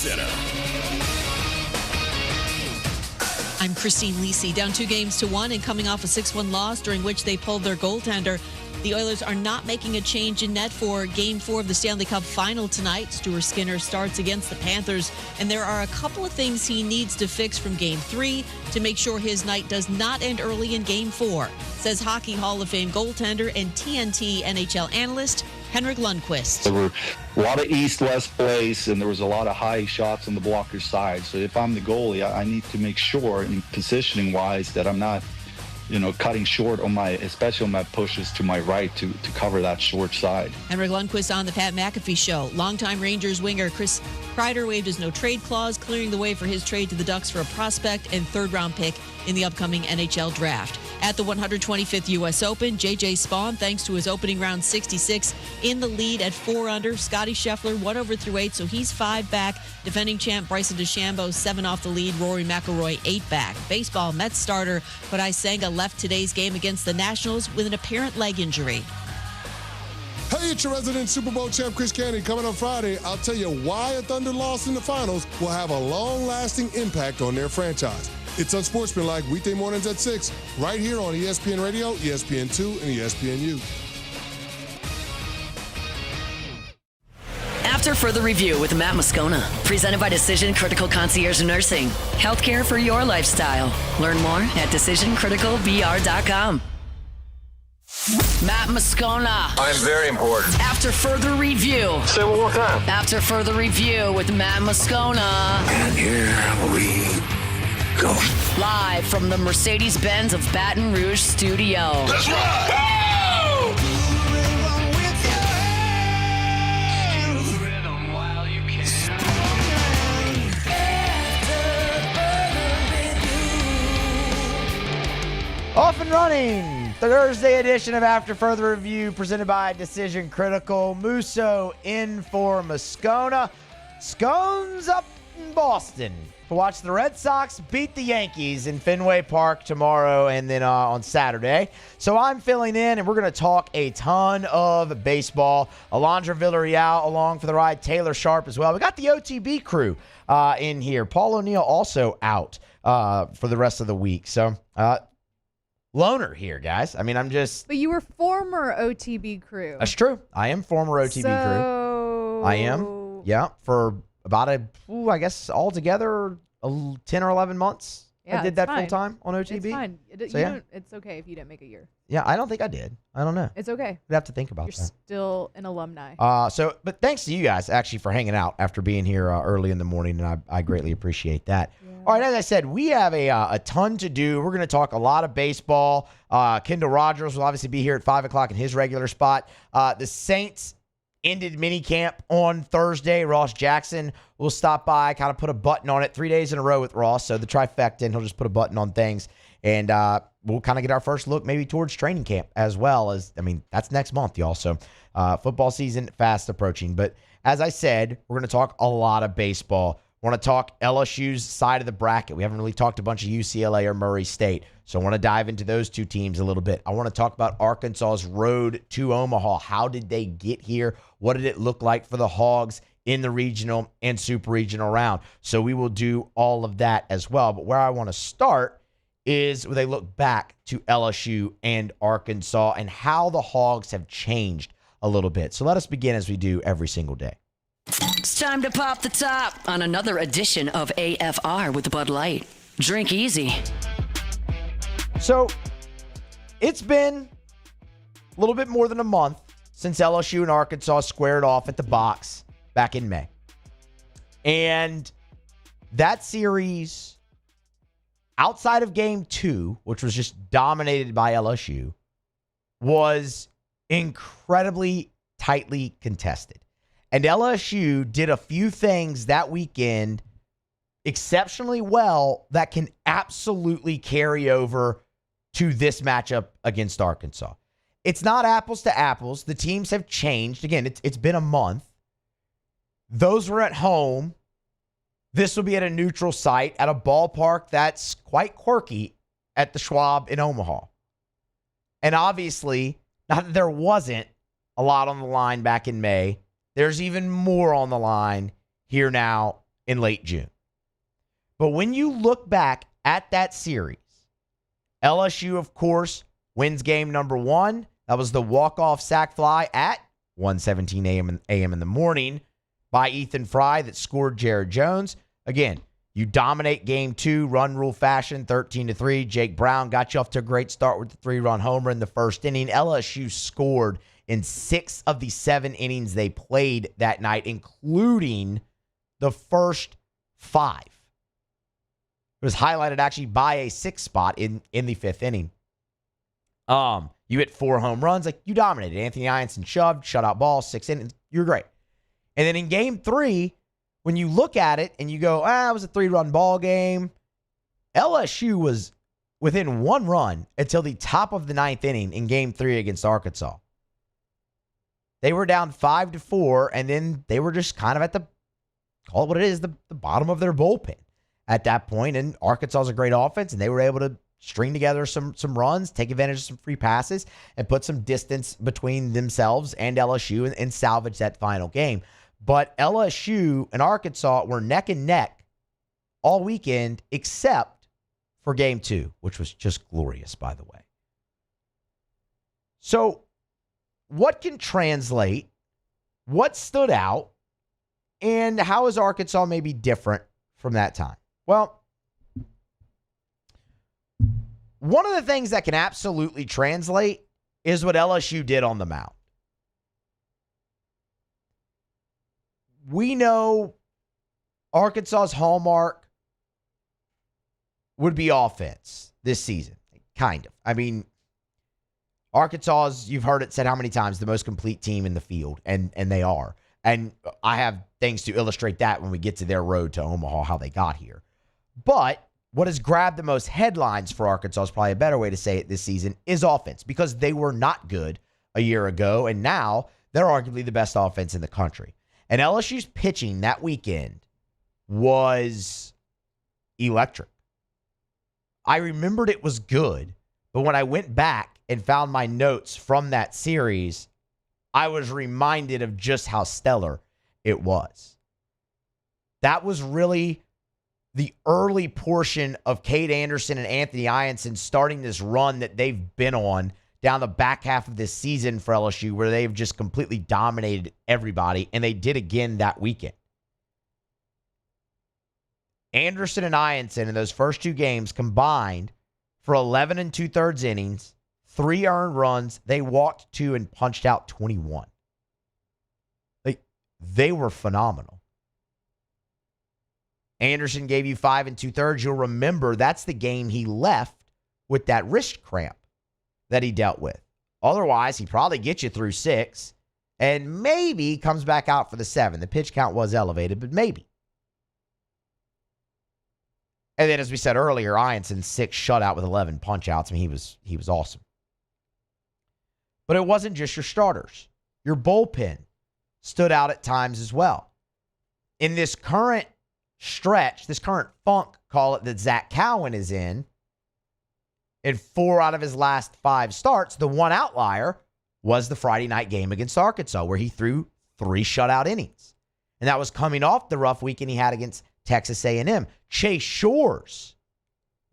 Center. I'm Christine Lisi. Down 2-1 and coming off a 6-1 loss during which they pulled their goaltender. The Oilers are not making a change in net for Game 4 of the Stanley Cup Final tonight. Stuart Skinner starts against the Panthers, and there are a couple of things he needs to fix from Game 3 to make sure his night does not end early in Game 4, says Hockey Hall of Fame goaltender and TNT NHL analyst Henrik Lundqvist. There were a lot of east-west plays, and there was a lot of high shots on the blocker's side. So if I'm the goalie, I need to make sure, in positioning-wise, that I'm not cutting short on especially on my pushes to my right to cover that short side. Henrik Lundqvist on the Pat McAfee Show. Longtime Rangers winger Chris Kreider waived his no-trade clause, clearing the way for his trade to the Ducks for a prospect and third-round pick in the upcoming NHL draft. At the 125th U.S. Open, J.J. Spaun, thanks to his opening round 66, in the lead at 4 under. Scotty Scheffler 1 over through 8, so he's 5 back. Defending champ Bryson DeChambeau 7 off the lead. Rory McIlroy 8 back. Baseball, Mets starter Kodai Senga left today's game against the Nationals with an apparent leg injury. Hey, it's your resident Super Bowl champ, Chris Candy. Coming up Friday, I'll tell you why a Thunder loss in the finals will have a long-lasting impact on their franchise. It's Unsportsmanlike, weekday mornings at 6, right here on ESPN Radio, ESPN2, and ESPNU. After Further Review with Matt Moscona, presented by Decision Critical Concierge Nursing. Healthcare for your lifestyle. Learn more at DecisionCriticalVR.com. Matt Moscona. I'm very important. After Further Review. Say it one more time. After Further Review with Matt Moscona. And here we go. Live from the Mercedes-Benz of Baton Rouge studio. Let's ride! Off and running, Thursday edition of After Further Review presented by Decision Critical. Musso in for Moscona. Scones up in Boston to watch the Red Sox beat the Yankees in Fenway Park tomorrow and then on Saturday. So I'm filling in, and we're going to talk a ton of baseball. Alondra Villarreal along for the ride. Taylor Sharp as well. We got the OTB crew in here. Paul O'Neill also out for the rest of the week. So, loner here, guys. I mean, I'm just... But you were former OTB crew. That's true. I am former OTB crew. I am. Yeah. For about I guess altogether 10 or 11 months. Yeah, I did that fine. full time on OTB. It's fine. It's okay if you didn't make a year. Yeah, I don't think I did. I don't know. It's okay. We'd have to think about You're that. still an alumni. But thanks to you guys actually for hanging out after being here early in the morning, and I greatly appreciate that. Yeah. All right, as I said, we have a ton to do. We're going to talk a lot of baseball. Kendall Rogers will obviously be here at 5 o'clock in his regular spot. The Saints ended minicamp on Thursday. Ross Jackson will stop by, kind of put a button on it. 3 days in a row with Ross, so the trifecta, and he'll just put a button on things. And we'll kind of get our first look maybe towards training camp as well as, that's next month, y'all. So football season fast approaching. But as I said, we're going to talk a lot of baseball. Want to talk LSU's side of the bracket. We haven't really talked a bunch of UCLA or Murray State. So I want to dive into those two teams a little bit. I want to talk about Arkansas's road to Omaha. How did they get here? What did it look like for the Hogs in the regional and super regional round? So we will do all of that as well. But where I want to start is where they look back to LSU and Arkansas and how the Hogs have changed a little bit. So let us begin as we do every single day. It's time to pop the top on another edition of AFR with Bud Light. Drink easy. So it's been a little bit more than a month since LSU and Arkansas squared off at the box back in May. And that series, outside of game 2, which was just dominated by LSU, was incredibly tightly contested. And LSU did a few things that weekend exceptionally well that can absolutely carry over to this matchup against Arkansas. It's not apples to apples. The teams have changed. Again, it's been a month. Those were at home. This will be at a neutral site at a ballpark that's quite quirky at the Schwab in Omaha. And obviously, not that there wasn't a lot on the line back in May, there's even more on the line here now in late June. But when you look back at that series, LSU, of course, wins game number 1. That was the walk-off sack fly at 1:17 a.m. in the morning by Ethan Fry that scored Jared Jones. Again, you dominate game 2, run rule fashion, 13-3. Jake Brown got you off to a great start with the 3-run homer in the first inning. LSU scored in 6 of the 7 innings they played that night, including the first 5. It was highlighted actually by a 6 spot in the 5th inning. You hit 4 home runs. Like, you dominated. Anthony Ianson shoved, shutout ball, 6 innings. You're great. And then in game 3, when you look at it and you go, it was a 3-run ball game, LSU was within 1 run until the top of the 9th inning in game 3 against Arkansas. They were down 5-4, and then they were just kind of at call it what it is, the bottom of their bullpen at that point. And Arkansas is a great offense, and they were able to string together some runs, take advantage of some free passes, and put some distance between themselves and LSU and salvage that final game. But LSU and Arkansas were neck and neck all weekend except for game 2, which was just glorious, by the way. So what can translate? What stood out? And how is Arkansas maybe different from that time? Well, one of the things that can absolutely translate is what LSU did on the mound. We know Arkansas's hallmark would be offense this season. Kind of. I mean, Arkansas's, you've heard it said how many times, the most complete team in the field, and they are. And I have things to illustrate that when we get to their road to Omaha, how they got here. But what has grabbed the most headlines for Arkansas, is probably a better way to say it this season, is offense, because they were not good a year ago, and now they're arguably the best offense in the country. And LSU's pitching that weekend was electric. I remembered it was good, but when I went back and found my notes from that series, I was reminded of just how stellar it was. That was really the early portion of Cade Anderson and Anthony Ianson starting this run that they've been on down the back half of this season for LSU, where they've just completely dominated everybody, and they did again that weekend. Anderson and Ianson in those first 2 games combined for 11 2/3 innings, 3 earned runs. They walked 2 and punched out 21. They were phenomenal. Anderson gave you 5 2/3. You'll remember that's the game he left with that wrist cramp that he dealt with. Otherwise, he probably gets you through 6 and maybe comes back out for the 7. The pitch count was elevated, but maybe. And then, as we said earlier, Ianson 6 shutout with 11 punch-outs. I mean, he was awesome. But it wasn't just your starters. Your bullpen stood out at times as well. In this current stretch, this current funk, call it, that Zach Cowan is in 4 out of his last 5 starts, the one outlier was the Friday night game against Arkansas, where he threw 3 shutout innings. And that was coming off the rough weekend he had against Texas A&M. Chase Shores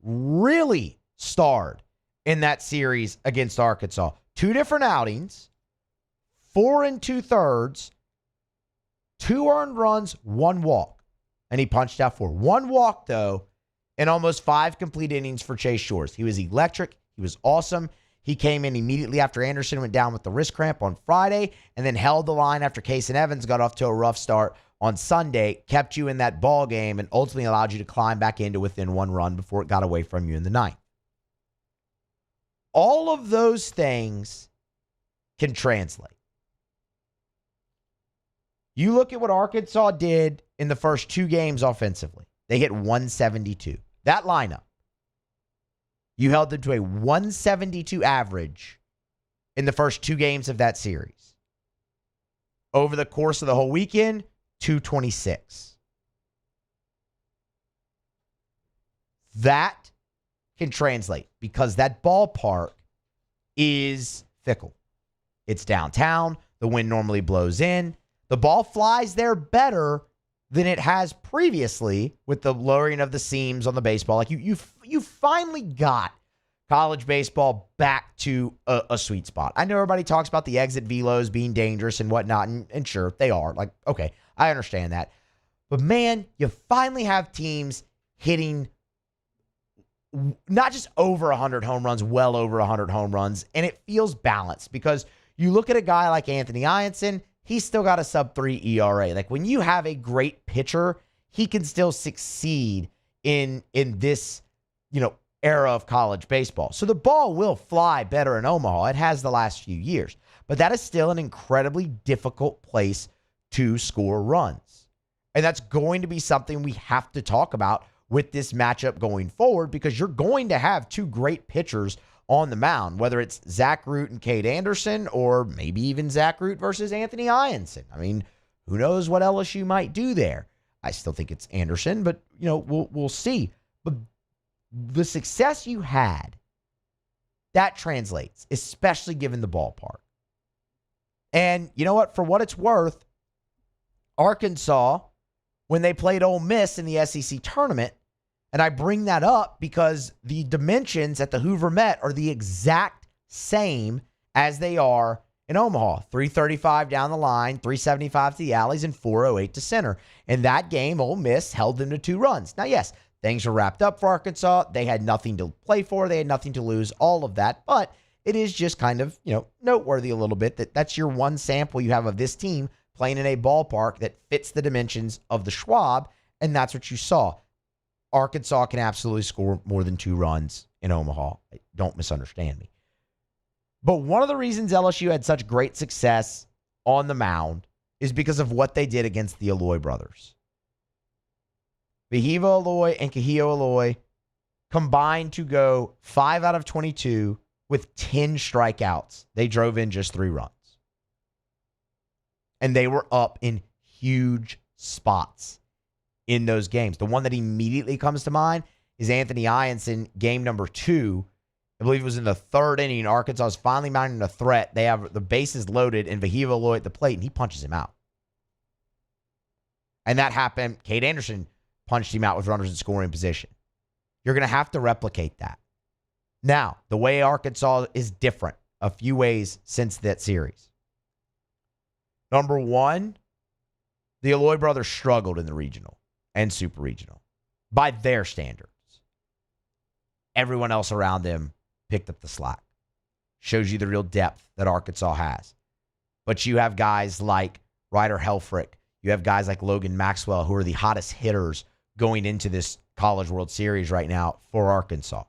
really starred in that series against Arkansas. 2 different outings, 4 2/3, 2 earned runs, 1 walk. And he punched out 4. 1 walk, though, in almost 5 complete innings for Chase Shores. He was electric. He was awesome. He came in immediately after Anderson went down with the wrist cramp on Friday, and then held the line after Case and Evans got off to a rough start on Sunday, kept you in that ball game, and ultimately allowed you to climb back into within 1 run before it got away from you in the 9th. All of those things can translate. You look at what Arkansas did in the first 2 games offensively. They hit 172. That lineup, you held them to a 172 average in the first 2 games of that series. Over the course of the whole weekend, 226. That can translate because that ballpark is fickle. It's downtown. The wind normally blows in. The ball flies there better than it has previously with the lowering of the seams on the baseball. Like you finally got college baseball back to a sweet spot. I know everybody talks about the exit velos being dangerous and whatnot, and sure, they are. Like, okay, I understand that. But man, you finally have teams hitting not just over 100 home runs, well over 100 home runs, and it feels balanced because you look at a guy like Anthony Ianson, he's still got a sub-3 ERA. Like when you have a great pitcher, he can still succeed in this, era of college baseball. So the ball will fly better in Omaha. It has the last few years. But that is still an incredibly difficult place to score runs. And that's going to be something we have to talk about with this matchup going forward because you're going to have two great pitchers on the mound, whether it's Zach Root and Cade Anderson or maybe even Zach Root versus Anthony Ianson. I mean, who knows what LSU might do there? I still think it's Anderson, but, we'll see. But the success you had, that translates, especially given the ballpark. And you know what? For what it's worth, Arkansas, when they played Ole Miss in the SEC tournament, and I bring that up because the dimensions at the Hoover Met are the exact same as they are in Omaha. 335 down the line, 375 to the alleys, and 408 to center. In that game, Ole Miss held them to 2 runs. Now, yes, things were wrapped up for Arkansas. They had nothing to play for. They had nothing to lose, all of that. But it is just kind of, noteworthy a little bit that that's your one sample you have of this team playing in a ballpark that fits the dimensions of the Schwab, and that's what you saw. Arkansas can absolutely score more than 2 runs in Omaha. Don't misunderstand me. But one of the reasons LSU had such great success on the mound is because of what they did against the Aloy brothers. Vahiva Aloy and Kahio Aloy combined to go 5 out of 22 with 10 strikeouts. They drove in just 3 runs. And they were up in huge spots in those games. The one that immediately comes to mind is Anthony Ianson, game number 2. I believe it was in the 3rd inning. Arkansas is finally mounting a threat. They have the bases loaded and Vahiva Aloy at the plate, and he punches him out. And that happened. Cade Anderson punched him out with runners in scoring position. You're going to have to replicate that. Now, the way Arkansas is different a few ways since that series. Number 1, the Aloy brothers struggled in the regional and super regional by their standards. Everyone else around them picked up the slack. Shows you the real depth that Arkansas has. But you have guys like Ryder Helfrich. You have guys like Logan Maxwell who are the hottest hitters going into this College World Series right now for Arkansas.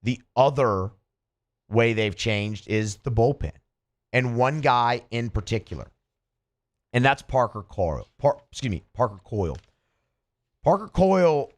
The other way they've changed is the bullpen. And one guy in particular. And that's Parker Coyle. Parker Coyle. Parker Coyle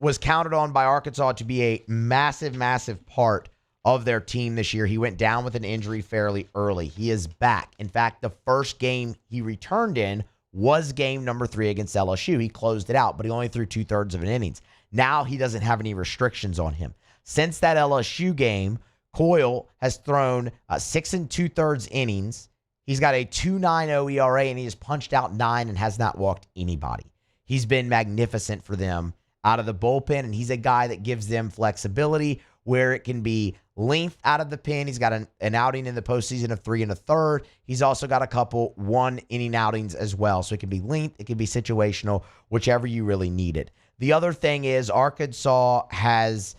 was counted on by Arkansas to be a massive, massive part of their team this year. He went down with an injury fairly early. He is back. In fact, the first game he returned in was game number 3 against LSU. He closed it out, but he only threw 2/3 of an innings. Now he doesn't have any restrictions on him. Since that LSU game, Coyle has thrown 6 2/3 innings. He's got a 2.90 ERA, and he has punched out 9 and has not walked anybody. He's been magnificent for them out of the bullpen, and he's a guy that gives them flexibility where it can be length out of the pen. He's got an outing in the postseason of 3 1/3. He's also got a couple 1-inning outings as well. So it can be length, it can be situational, whichever you really need it. The other thing is Arkansas has,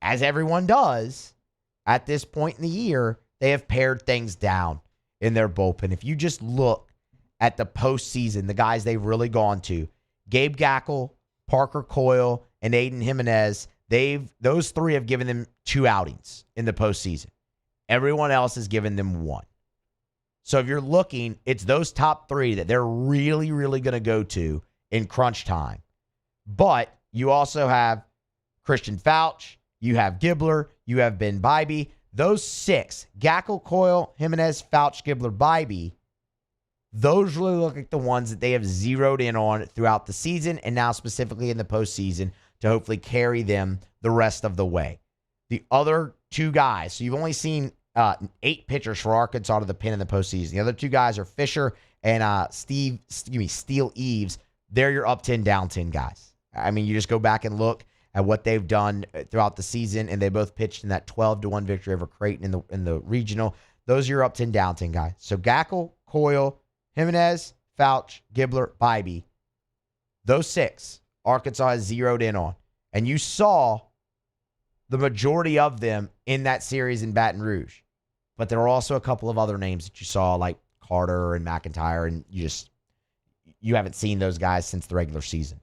as everyone does at this point in the year, they have pared things down in their bullpen. If you just look at the postseason, the guys they've really gone to, Gabe Gackle, Parker Coyle, and Aiden Jimenez, those 3 have given them 2 outings in the postseason. Everyone else has given them 1. So if you're looking, it's those top 3 that they're really, really going to go to in crunch time. But you also have Christian Fouch, you have Gibbler, you have Ben Bybee. Those 6, Gackle, Coyle, Jimenez, Fouch, Gibbler, Bybee, those really look like the ones that they have zeroed in on throughout the season and now specifically in the postseason to hopefully carry them the rest of the way. The other 2 guys, so you've only seen 8 pitchers for Arkansas to the pin in the postseason. The other 2 guys are Fisher and Steele Eves. They're your up 10, down 10 guys. I mean, you just go back and look at what they've done throughout the season, and they both pitched in that 12-1 victory over Creighton in the regional. Those are your up 10, down 10 guys. So Gackle, Coyle, Jimenez, Fouch, Gibbler, Bybee. Those 6, Arkansas has zeroed in on. And you saw the majority of them in that series in Baton Rouge. But there are also a couple of other names that you saw, like Carter and McIntyre, and you haven't seen those guys since the regular season.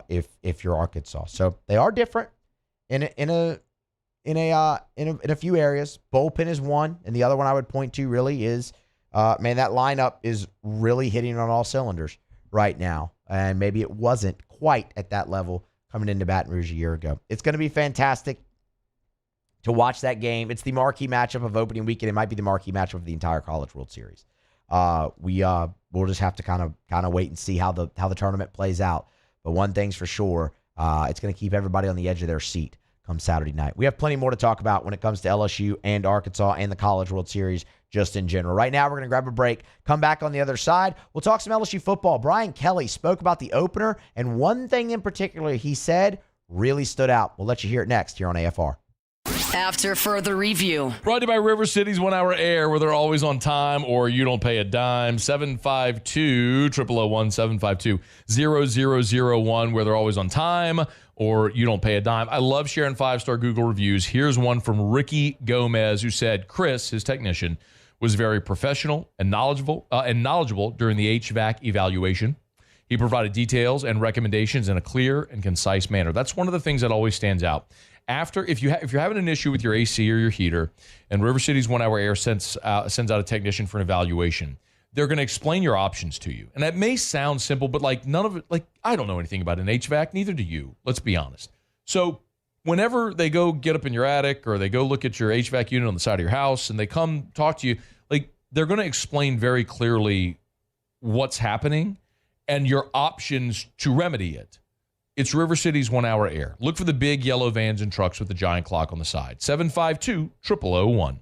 If you're Arkansas, so they are different in a few areas. Bullpen is one, and the other one I would point to really is, that lineup is really hitting on all cylinders right now, and maybe it wasn't quite at that level coming into Baton Rouge a year ago. It's going to be fantastic to watch that game. It's the marquee matchup of opening weekend. It might be the marquee matchup of the entire College World Series. We'll just have to kind of wait and see how the tournament plays out. But one thing's for sure, it's going to keep everybody on the edge of their seat come Saturday night. We have plenty more to talk about when it comes to LSU and Arkansas and the College World Series just in general. Right now, we're going to grab a break, come back on the other side. We'll talk some LSU football. Brian Kelly spoke about the opener, and one thing in particular he said really stood out. We'll let you hear it next here on AFR. After further review. Brought to you by River City's 1 Hour Air, where they're always on time or you don't pay a dime. 752-0001, where they're always on time or you don't pay a dime. I love sharing 5-star Google reviews. Here's one from Ricky Gomez, who said Chris, his technician, was very professional and knowledgeable during the HVAC evaluation. He provided details and recommendations in a clear and concise manner. That's one of the things that always stands out. If you're having an issue with your AC or your heater, and River City's 1 Hour Air sends out a technician for an evaluation, they're going to explain your options to you. And that may sound simple, but none of it, I don't know anything about an HVAC, neither do you. Let's be honest. So whenever they go get up in your attic or they go look at your HVAC unit on the side of your house and they come talk to you, they're going to explain very clearly what's happening and your options to remedy it. It's River City's 1 Hour Air. Look for the big yellow vans and trucks with the giant clock on the side. 752-0001.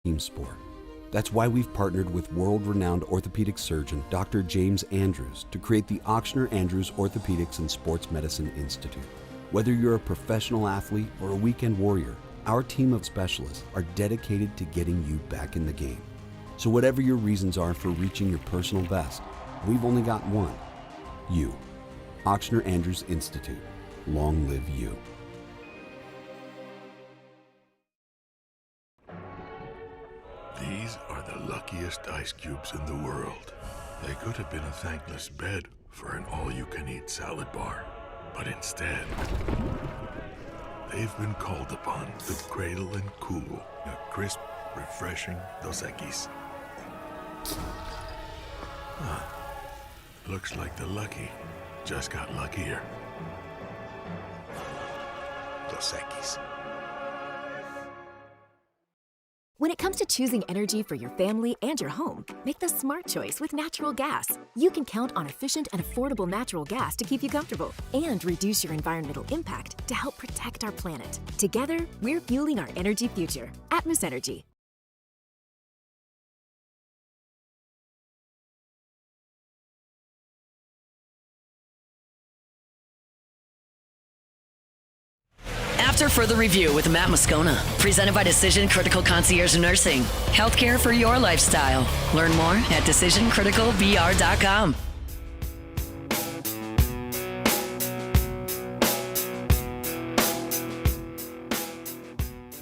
Team sport. That's why we've partnered with world-renowned orthopedic surgeon Dr. James Andrews to create the Ochsner Andrews Orthopedics and Sports Medicine Institute. Whether you're a professional athlete or a weekend warrior, our team of specialists are dedicated to getting you back in the game. So whatever your reasons are for reaching your personal best, we've only got one. You. Ochsner Andrews Institute. Long live you. These are the luckiest ice cubes in the world. They could have been a thankless bed for an all-you-can-eat salad bar. But instead, they've been called upon to cradle and cool a crisp, refreshing Dos Equis. Looks like the lucky just got luckier. Dos Equis. When it comes to choosing energy for your family and your home, make the smart choice with natural gas. You can count on efficient and affordable natural gas to keep you comfortable and reduce your environmental impact to help protect our planet. Together, we're fueling our energy future. Atmos Energy. After further review with Matt Moscona, presented by Decision Critical Concierge Nursing. Healthcare for your lifestyle. Learn more at decisioncriticalvr.com.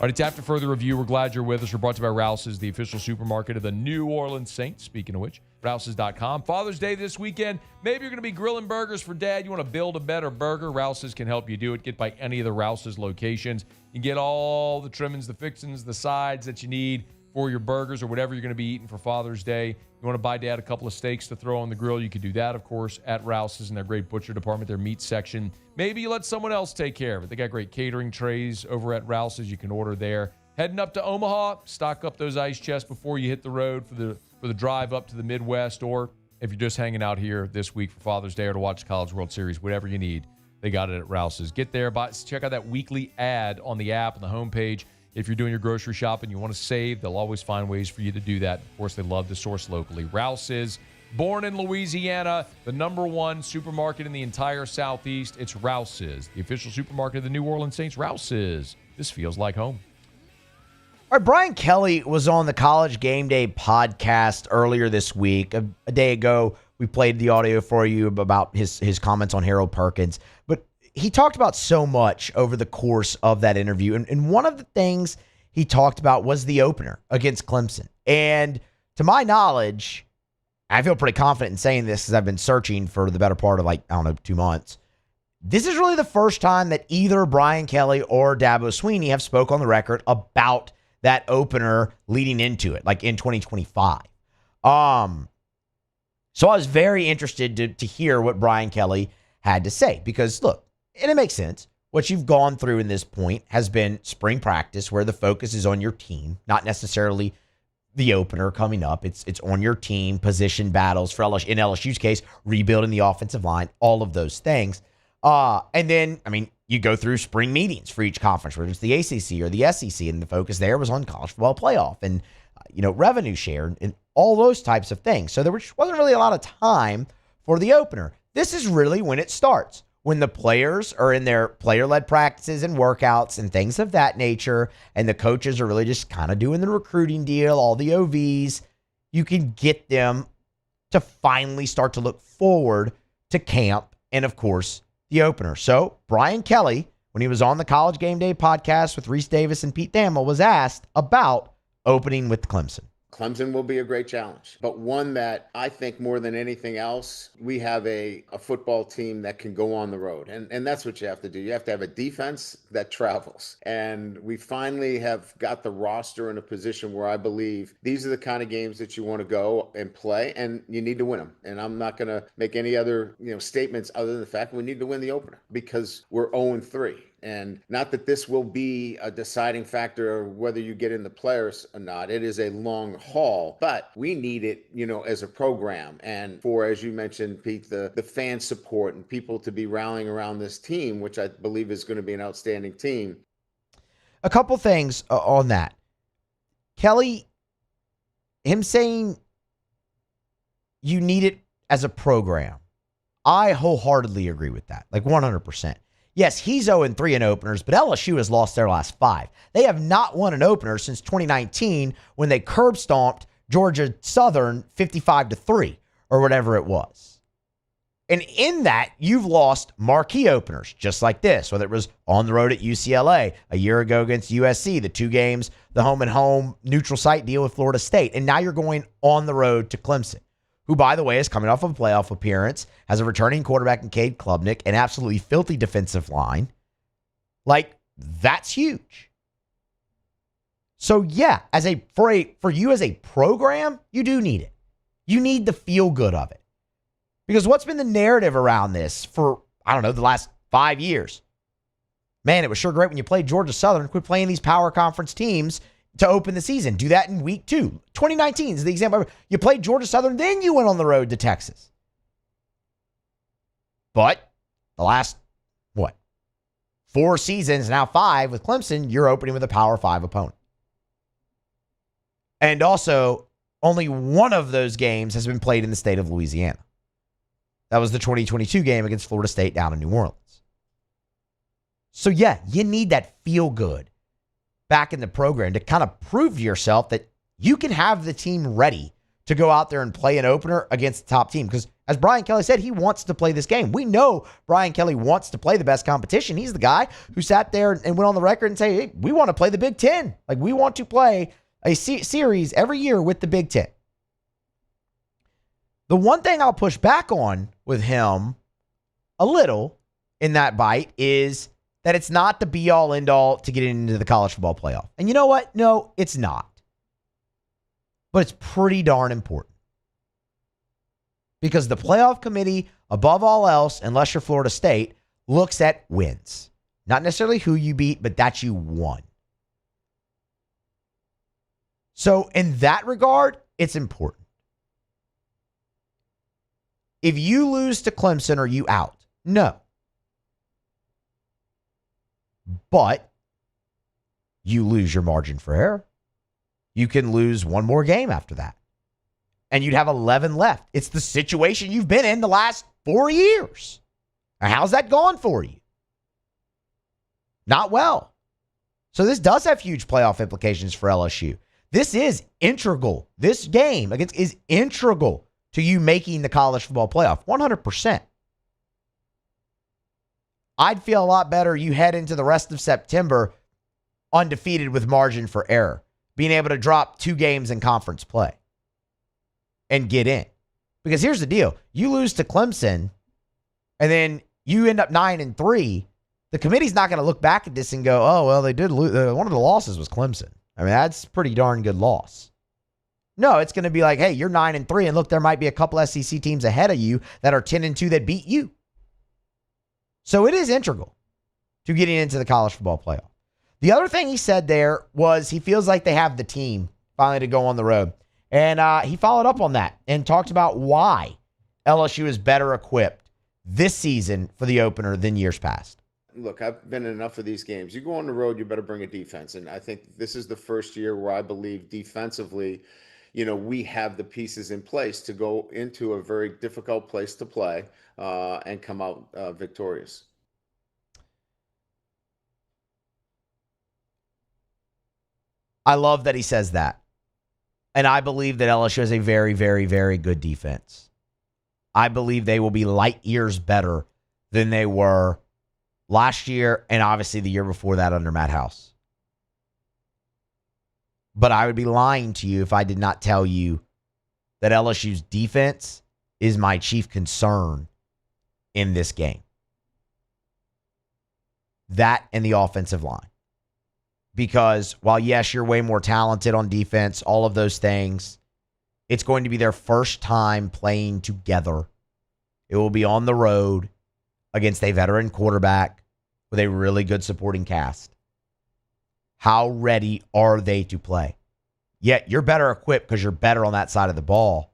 All right, it's After Further Review. We're glad you're with us. We're brought to you by Rouse's, the official supermarket of the New Orleans Saints. Speaking of which, Rouse's.com. Father's Day this weekend. Maybe you're going to be grilling burgers for Dad. You want to build a better burger. Rouse's can help you do it. Get by any of the Rouse's locations. You get all the trimmings, the fixings, the sides that you need for your burgers or whatever you're going to be eating for Father's Day. You want to buy Dad a couple of steaks to throw on the grill, you can do that, of course, at Rouse's in their great butcher department, their meat section. Maybe you let someone else take care of it. They got great catering trays over at Rouse's. You can order there. Heading up to Omaha, stock up those ice chests before you hit the road for the drive up to the Midwest, or if you're just hanging out here this week for Father's Day or to watch the College World Series, whatever you need, they got it at Rouse's. Get there, check out that weekly ad on the app, on the homepage. If you're doing your grocery shopping, you want to save, they'll always find ways for you to do that. Of course, they love to source locally. Rouse's, born in Louisiana, the #1 supermarket in the entire Southeast. It's Rouse's, the official supermarket of the New Orleans Saints. Rouse's. This feels like home. All right, Brian Kelly was on the College Game Day podcast earlier this week. A day ago, we played the audio for you about his comments on Harold Perkins. But he talked about so much over the course of that interview. And one of the things he talked about was the opener against Clemson. And to my knowledge, I feel pretty confident in saying this because I've been searching for the better part of 2 months. This is really the first time that either Brian Kelly or Dabo Swinney have spoke on the record about that opener leading into it, like in 2025. So I was very interested to hear what Brian Kelly had to say because, look, and it makes sense. What you've gone through in this point has been spring practice where the focus is on your team, not necessarily the opener coming up. It's on your team, position battles for LSU, in LSU's case, rebuilding the offensive line, all of those things. And then, you go through spring meetings for each conference, whether it's the ACC or the SEC, and the focus there was on college football playoff and, revenue share and all those types of things. So there wasn't really a lot of time for the opener. This is really when it starts, when the players are in their player-led practices and workouts and things of that nature, and the coaches are really just kind of doing the recruiting deal, all the OVs. You can get them to finally start to look forward to camp and, of course, the opener. So Brian Kelly, when he was on the College Game Day podcast with Reese Davis and Pete Thamel, was asked about opening with Clemson. Clemson will be a great challenge, but one that I think more than anything else, we have a football team that can go on the road. And that's what you have to do. You have to have a defense that travels. And we finally have got the roster in a position where I believe these are the kind of games that you want to go and play, and you need to win them. And I'm not going to make any other statements other than the fact we need to win the opener because we're 0-3. And not that this will be a deciding factor of whether you get in the players or not. It is a long haul, but we need it, as a program. And for, as you mentioned, Pete, the fan support and people to be rallying around this team, which I believe is going to be an outstanding team. A couple things on that. Kelly, him saying you need it as a program. I wholeheartedly agree with that, 100%. Yes, he's 0-3 in openers, but LSU has lost their last 5. They have not won an opener since 2019 when they curb stomped Georgia Southern 55-3 or whatever it was. And in that, you've lost marquee openers just like this, whether it was on the road at UCLA a year ago against USC, the 2 games, the home and home neutral site deal with Florida State. And now you're going on the road to Clemson, who, by the way, is coming off of a playoff appearance, has a returning quarterback in Cade Klubnik, an absolutely filthy defensive line. That's huge. So, yeah, for you as a program, you do need it. You need the feel good of it. Because what's been the narrative around this for, the last 5 years? Man, it was sure great when you played Georgia Southern. Quit playing these power conference teams to open the season. Do that in week 2. 2019 is the example. You played Georgia Southern, then you went on the road to Texas. But the last, 4 seasons, now 5 with Clemson, you're opening with a Power 5 opponent. And also, only one of those games has been played in the state of Louisiana. That was the 2022 game against Florida State down in New Orleans. So, yeah, you need that feel good back in the program to kind of prove to yourself that you can have the team ready to go out there and play an opener against the top team. Because as Brian Kelly said, he wants to play this game. We know Brian Kelly wants to play the best competition. He's the guy who sat there and went on the record and say, hey, we want to play the Big Ten. Like, we want to play a series every year with the Big Ten. The one thing I'll push back on with him a little in that bite is that it's not the be-all, end-all to get into the college football playoff. And you know what? No, it's not. But it's pretty darn important. Because the playoff committee, above all else, unless you're Florida State, looks at wins. Not necessarily who you beat, but that you won. So in that regard, it's important. If you lose to Clemson, are you out? No. But you lose your margin for error. You can lose one more game after that. And you'd have 11 left. It's the situation you've been in the last 4 years. Now, how's that gone for you? Not well. So this does have huge playoff implications for LSU. This is integral. This game is integral to you making the college football playoff. 100%. I'd feel a lot better you head into the rest of September undefeated with margin for error, being able to drop 2 games in conference play and get in. Because here's the deal. You lose to Clemson and then you end up 9-3. The committee's not going to look back at this and go, oh, well, they did lose. One of the losses was Clemson. I mean, that's a pretty darn good loss. No, it's going to be like, hey, you're 9-3, and look, there might be a couple SEC teams ahead of you that are 10-2 that beat you. So it is integral to getting into the college football playoff. The other thing he said there was he feels like they have the team finally to go on the road. And he followed up on that and talked about why LSU is better equipped this season for the opener than years past. Look, I've been in enough of these games. You go on the road, you better bring a defense. And I think this is the first year where I believe defensively, we have the pieces in place to go into a very difficult place to play and come out victorious. I love that he says that. And I believe that LSU has a very, very, very good defense. I believe they will be light years better than they were last year and obviously the year before that under Matt House. But I would be lying to you if I did not tell you that LSU's defense is my chief concern in this game. That and the offensive line. Because while, yes, you're way more talented on defense, all of those things, it's going to be their first time playing together. It will be on the road against a veteran quarterback with a really good supporting cast. How ready are they to play? Yet you're better equipped because you're better on that side of the ball.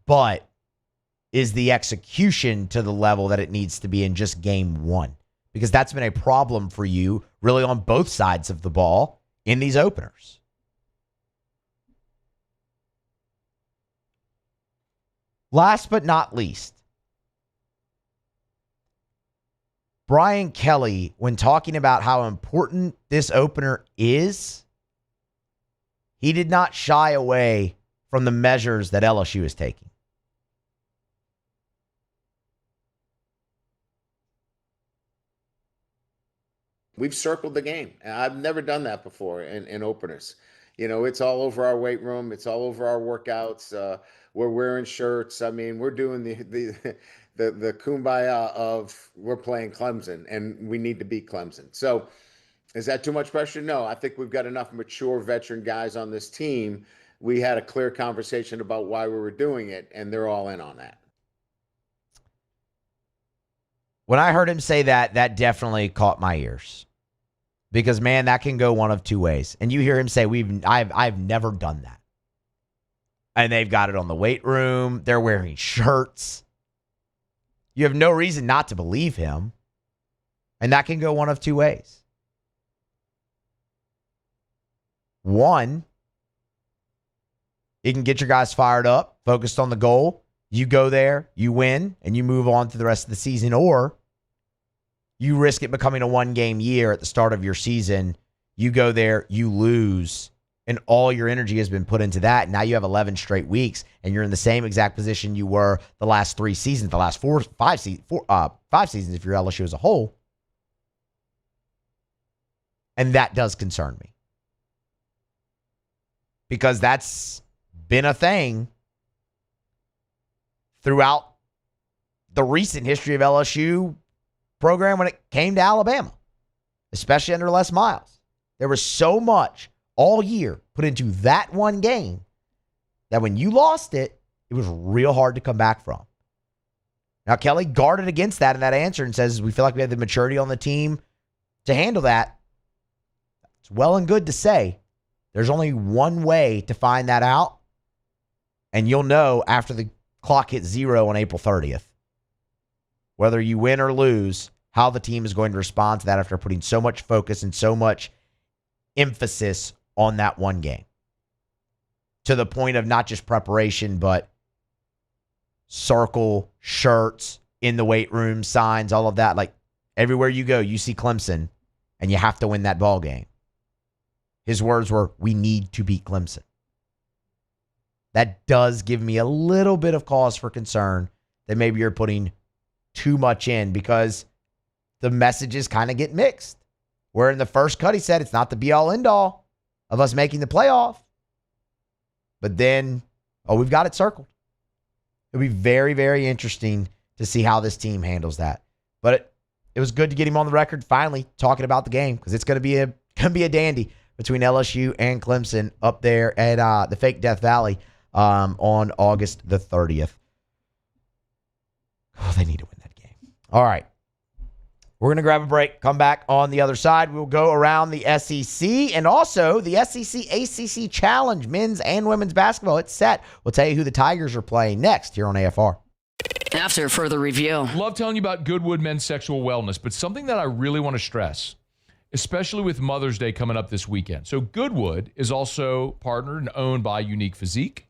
But is the execution to the level that it needs to be in just game 1? Because that's been a problem for you really on both sides of the ball in these openers. Last but not least, Brian Kelly, when talking about how important this opener is, he did not shy away from the measures that LSU is taking. We've circled the game. I've never done that before in openers. It's all over our weight room. It's all over our workouts. We're wearing shirts. I mean, we're doing the kumbaya of we're playing Clemson and we need to beat Clemson. So is that too much pressure? No, I think we've got enough mature veteran guys on this team. We had a clear conversation about why we were doing it, and they're all in on that. When I heard him say that, that definitely caught my ears. Because, man, that can go one of two ways. And you hear him say, I've never done that. And they've got it on the weight room. They're wearing shirts. You have no reason not to believe him. And that can go one of two ways. One, it can get your guys fired up, focused on the goal. You go there, you win, and you move on to the rest of the season. Or you risk it becoming a one-game year at the start of your season. You go there, you lose, and all your energy has been put into that. Now you have 11 straight weeks, and you're in the same exact position you were the last 3 seasons, the last five seasons if you're LSU as a whole. And that does concern me. Because that's been a thing throughout the recent history of LSU program when it came to Alabama, especially under Les Miles. There was so much all year put into that one game that when you lost it, it was real hard to come back from. Now, Kelly guarded against that in that answer and says, we feel like we have the maturity on the team to handle that. It's well and good to say. There's only one way to find that out, and you'll know after the clock hits 0 on April 30th. Whether you win or lose, how the team is going to respond to that after putting so much focus and so much emphasis on that one game. To the point of not just preparation, but circle, shirts, in the weight room, signs, all of that. Like everywhere you go, you see Clemson, and you have to win that ball game. His words were, we need to beat Clemson. That does give me a little bit of cause for concern that maybe you're putting too much in, because the messages kind of get mixed. Where in the first cut, he said it's not the be-all, end-all of us making the playoff. But then, we've got it circled. It'll be very, very interesting to see how this team handles that. But it was good to get him on the record finally talking about the game, because it's going to be a dandy between LSU and Clemson up there at the fake Death Valley on August the 30th. Oh, they need to win that game. All right. We're going to grab a break, come back on the other side. We'll go around the SEC and also the SEC ACC Challenge, men's and women's basketball. It's set. We'll tell you who the Tigers are playing next here on AFR. After further review. Love telling you about Goodwood Men's Sexual Wellness, but something that I really want to stress, especially with Mother's Day coming up this weekend. So Goodwood is also partnered and owned by Unique Physique,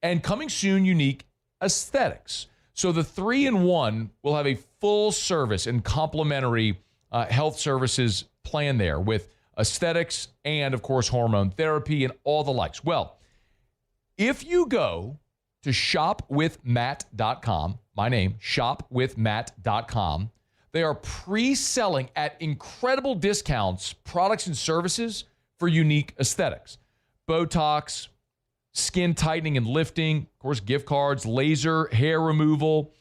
and coming soon, Unique Aesthetics. So the 3-in-1 will have a full service and complimentary health services plan there with aesthetics and, of course, hormone therapy and all the likes. Well, if you go to shopwithmatt.com, my name, shopwithmatt.com, they are pre-selling at incredible discounts products and services for Unique Aesthetics. Botox, skin tightening and lifting, of course, gift cards, laser, hair removal,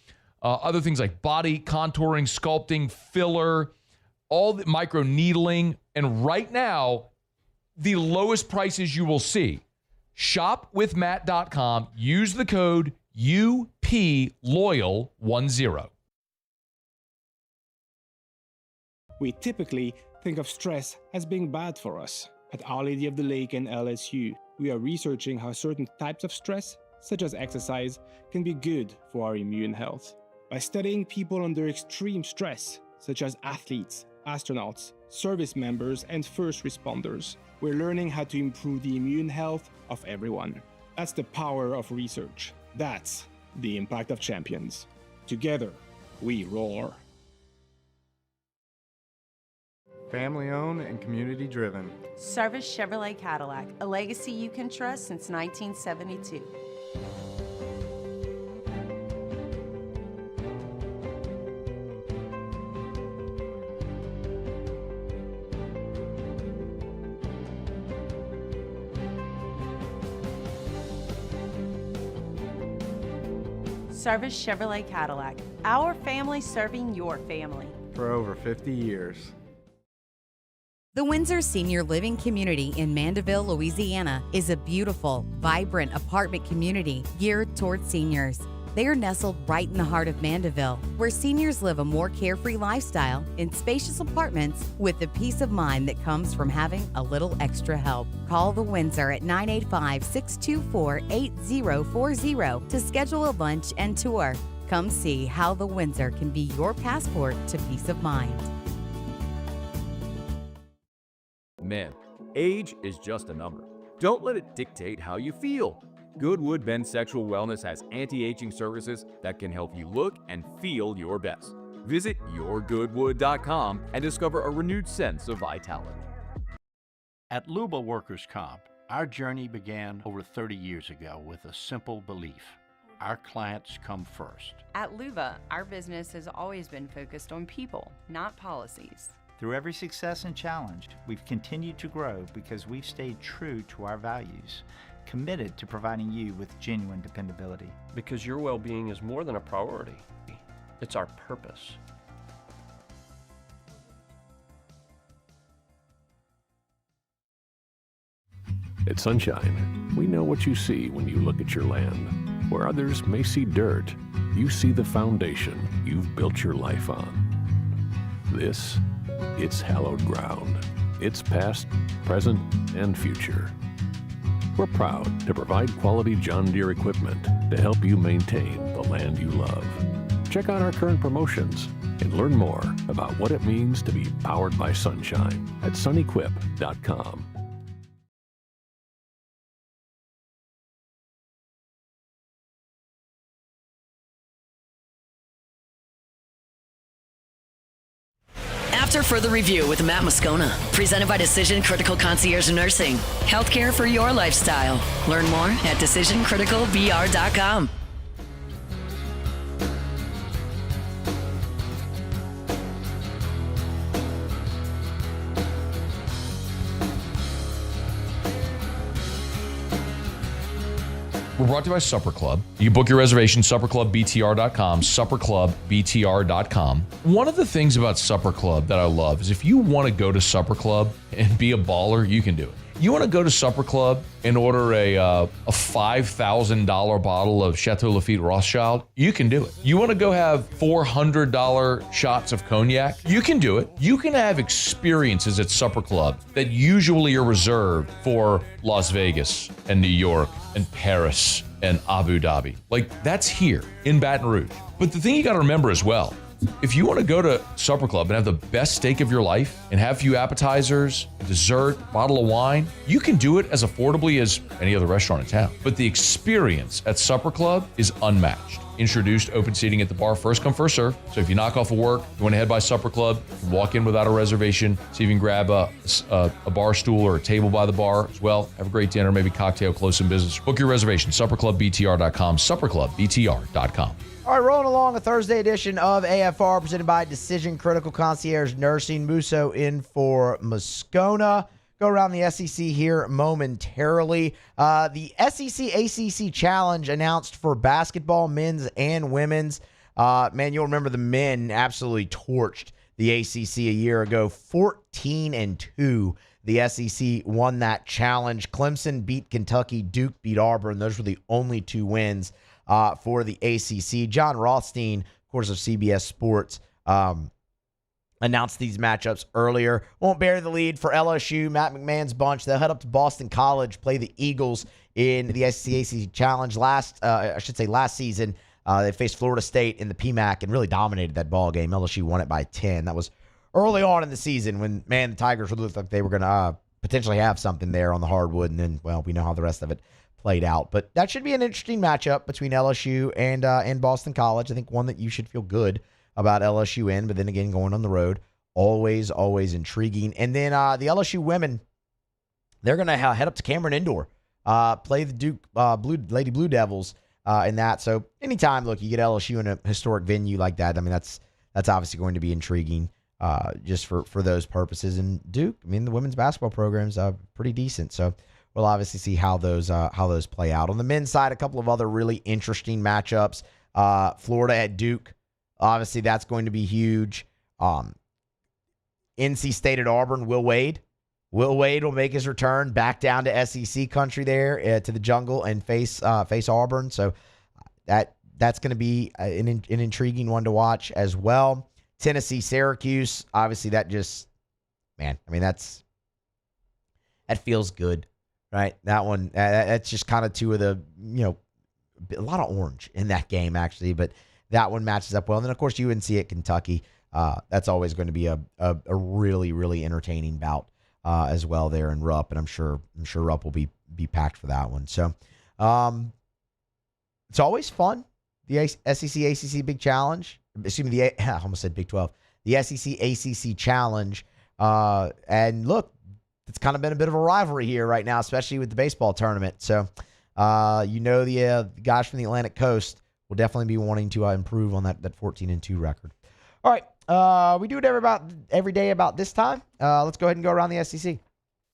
other things like body contouring, sculpting, filler, all the micro needling. And right now, the lowest prices you will see. Shopwithmatt.com. Use the code UPLoyal10. We typically think of stress as being bad for us. At Our Lady of the Lake and LSU, we are researching how certain types of stress, such as exercise, can be good for our immune health. By studying people under extreme stress, such as athletes, astronauts, service members, and first responders, we're learning how to improve the immune health of everyone. That's the power of research. That's the impact of champions. Together, we roar. Family owned and community driven. Service Chevrolet Cadillac, a legacy you can trust since 1972. Service Chevrolet Cadillac, our family serving your family. For over 50 years. The Windsor Senior Living Community in Mandeville, Louisiana is a beautiful, vibrant apartment community geared towards seniors. They are nestled right in the heart of Mandeville, where seniors live a more carefree lifestyle in spacious apartments with the peace of mind that comes from having a little extra help. Call the Windsor at 985-624-8040 to schedule a lunch and tour. Come see how the Windsor can be your passport to peace of mind. Men, age is just a number. Don't let it dictate how you feel. Goodwood Men's Sexual Wellness has anti-aging services that can help you look and feel your best. Visit yourgoodwood.com and discover a renewed sense of vitality. At Luba Workers' Comp, our journey began over 30 years ago with a simple belief: our clients come first. At Luba, our business has always been focused on people, not policies. Through every success and challenge, we've continued to grow because we've stayed true to our values, committed to providing you with genuine dependability. Because your well-being is more than a priority. It's our purpose. At Sunshine, we know what you see when you look at your land. Where others may see dirt, you see the foundation you've built your life on. This, it's hallowed ground. It's past, present, and future. We're proud to provide quality John Deere equipment to help you maintain the land you love. Check out our current promotions and learn more about what it means to be powered by sunshine at sunequip.com. After further review with Matt Moscona, presented by Decision Critical Concierge Nursing. Healthcare for your lifestyle. Learn more at decisioncriticalbr.com. We're brought to you by Supper Club. You book your reservation, supperclubbtr.com, supperclubbtr.com. One of the things about Supper Club that I love is if you want to go to Supper Club and be a baller, you can do it. You want to go to Supper Club and order a $5,000 bottle of Chateau Lafite Rothschild? You can do it. You want to go have $400 shots of cognac? You can do it. You can have experiences at Supper Club that usually are reserved for Las Vegas and New York and Paris and Abu Dhabi. Like, that's here in Baton Rouge. But the thing you got to remember as well, if you want to go to Supper Club and have the best steak of your life and have a few appetizers, dessert, bottle of wine, you can do it as affordably as any other restaurant in town. But the experience at Supper Club is unmatched. Introduced open seating at the bar, first come, first serve. So if you knock off of work, you want to head by Supper Club, you can walk in without a reservation, so you can grab a bar stool or a table by the bar as well. Have a great dinner, maybe cocktail, close some business. Book your reservation, supperclubbtr.com, supperclubbtr.com. All right, rolling along a Thursday edition of AFR presented by Decision Critical Concierge Nursing. Musso in for Moscona. Go around the SEC here momentarily. The SEC ACC Challenge announced for basketball, men's and women's. Man, you'll remember the men absolutely torched the ACC a year ago. 14-2. The SEC won that challenge. Clemson beat Kentucky. Duke beat Auburn. Those were the only two wins for the ACC. John Rothstein, of course, of CBS Sports, announced these matchups earlier. Won't bury the lead for LSU, Matt McMahon's bunch. They'll head up to Boston College, play the Eagles in the SEC ACC Challenge. Last season, they faced Florida State in the PMAC and really dominated that ball game. LSU won it by 10. That was early on in the season when, man, the Tigers looked like they were going to potentially have something there on the hardwood. And then, well, we know how the rest of it played out. But that should be an interesting matchup between LSU and Boston College. I think one that you should feel good about LSU in, but then again, going on the road, always intriguing. And then the LSU women, they're going to head up to Cameron Indoor, play the Duke Lady Blue Devils in that. So anytime, look, you get LSU in a historic venue like that, I mean, that's obviously going to be intriguing just for those purposes. And Duke, I mean, the women's basketball program's pretty decent. So we'll obviously see how those play out. On the men's side, a couple of other really interesting matchups. Florida at Duke. Obviously, that's going to be huge. NC State at Auburn, Will Wade. Will Wade will make his return back down to SEC country there to the jungle and face Auburn. So that That's going to be an intriguing one to watch as well. Tennessee, Syracuse, obviously that just, man, I mean, that feels good, right? That one, that's just kind of two of the, a lot of orange in that game, actually, but that one matches up well. And then, of course, UNC at Kentucky. That's always going to be a really, really entertaining bout as well there in Rupp, and I'm sure Rupp will be packed for that one. So it's always fun. The SEC ACC Big Challenge. Excuse me, I almost said Big 12. The SEC ACC Challenge. And look, it's kind of been a bit of a rivalry here right now, especially with the baseball tournament. So the guys from the Atlantic Coast will definitely be wanting to improve on that 14-2 record. All right, we do it every day about this time. Let's go ahead and go around the SEC.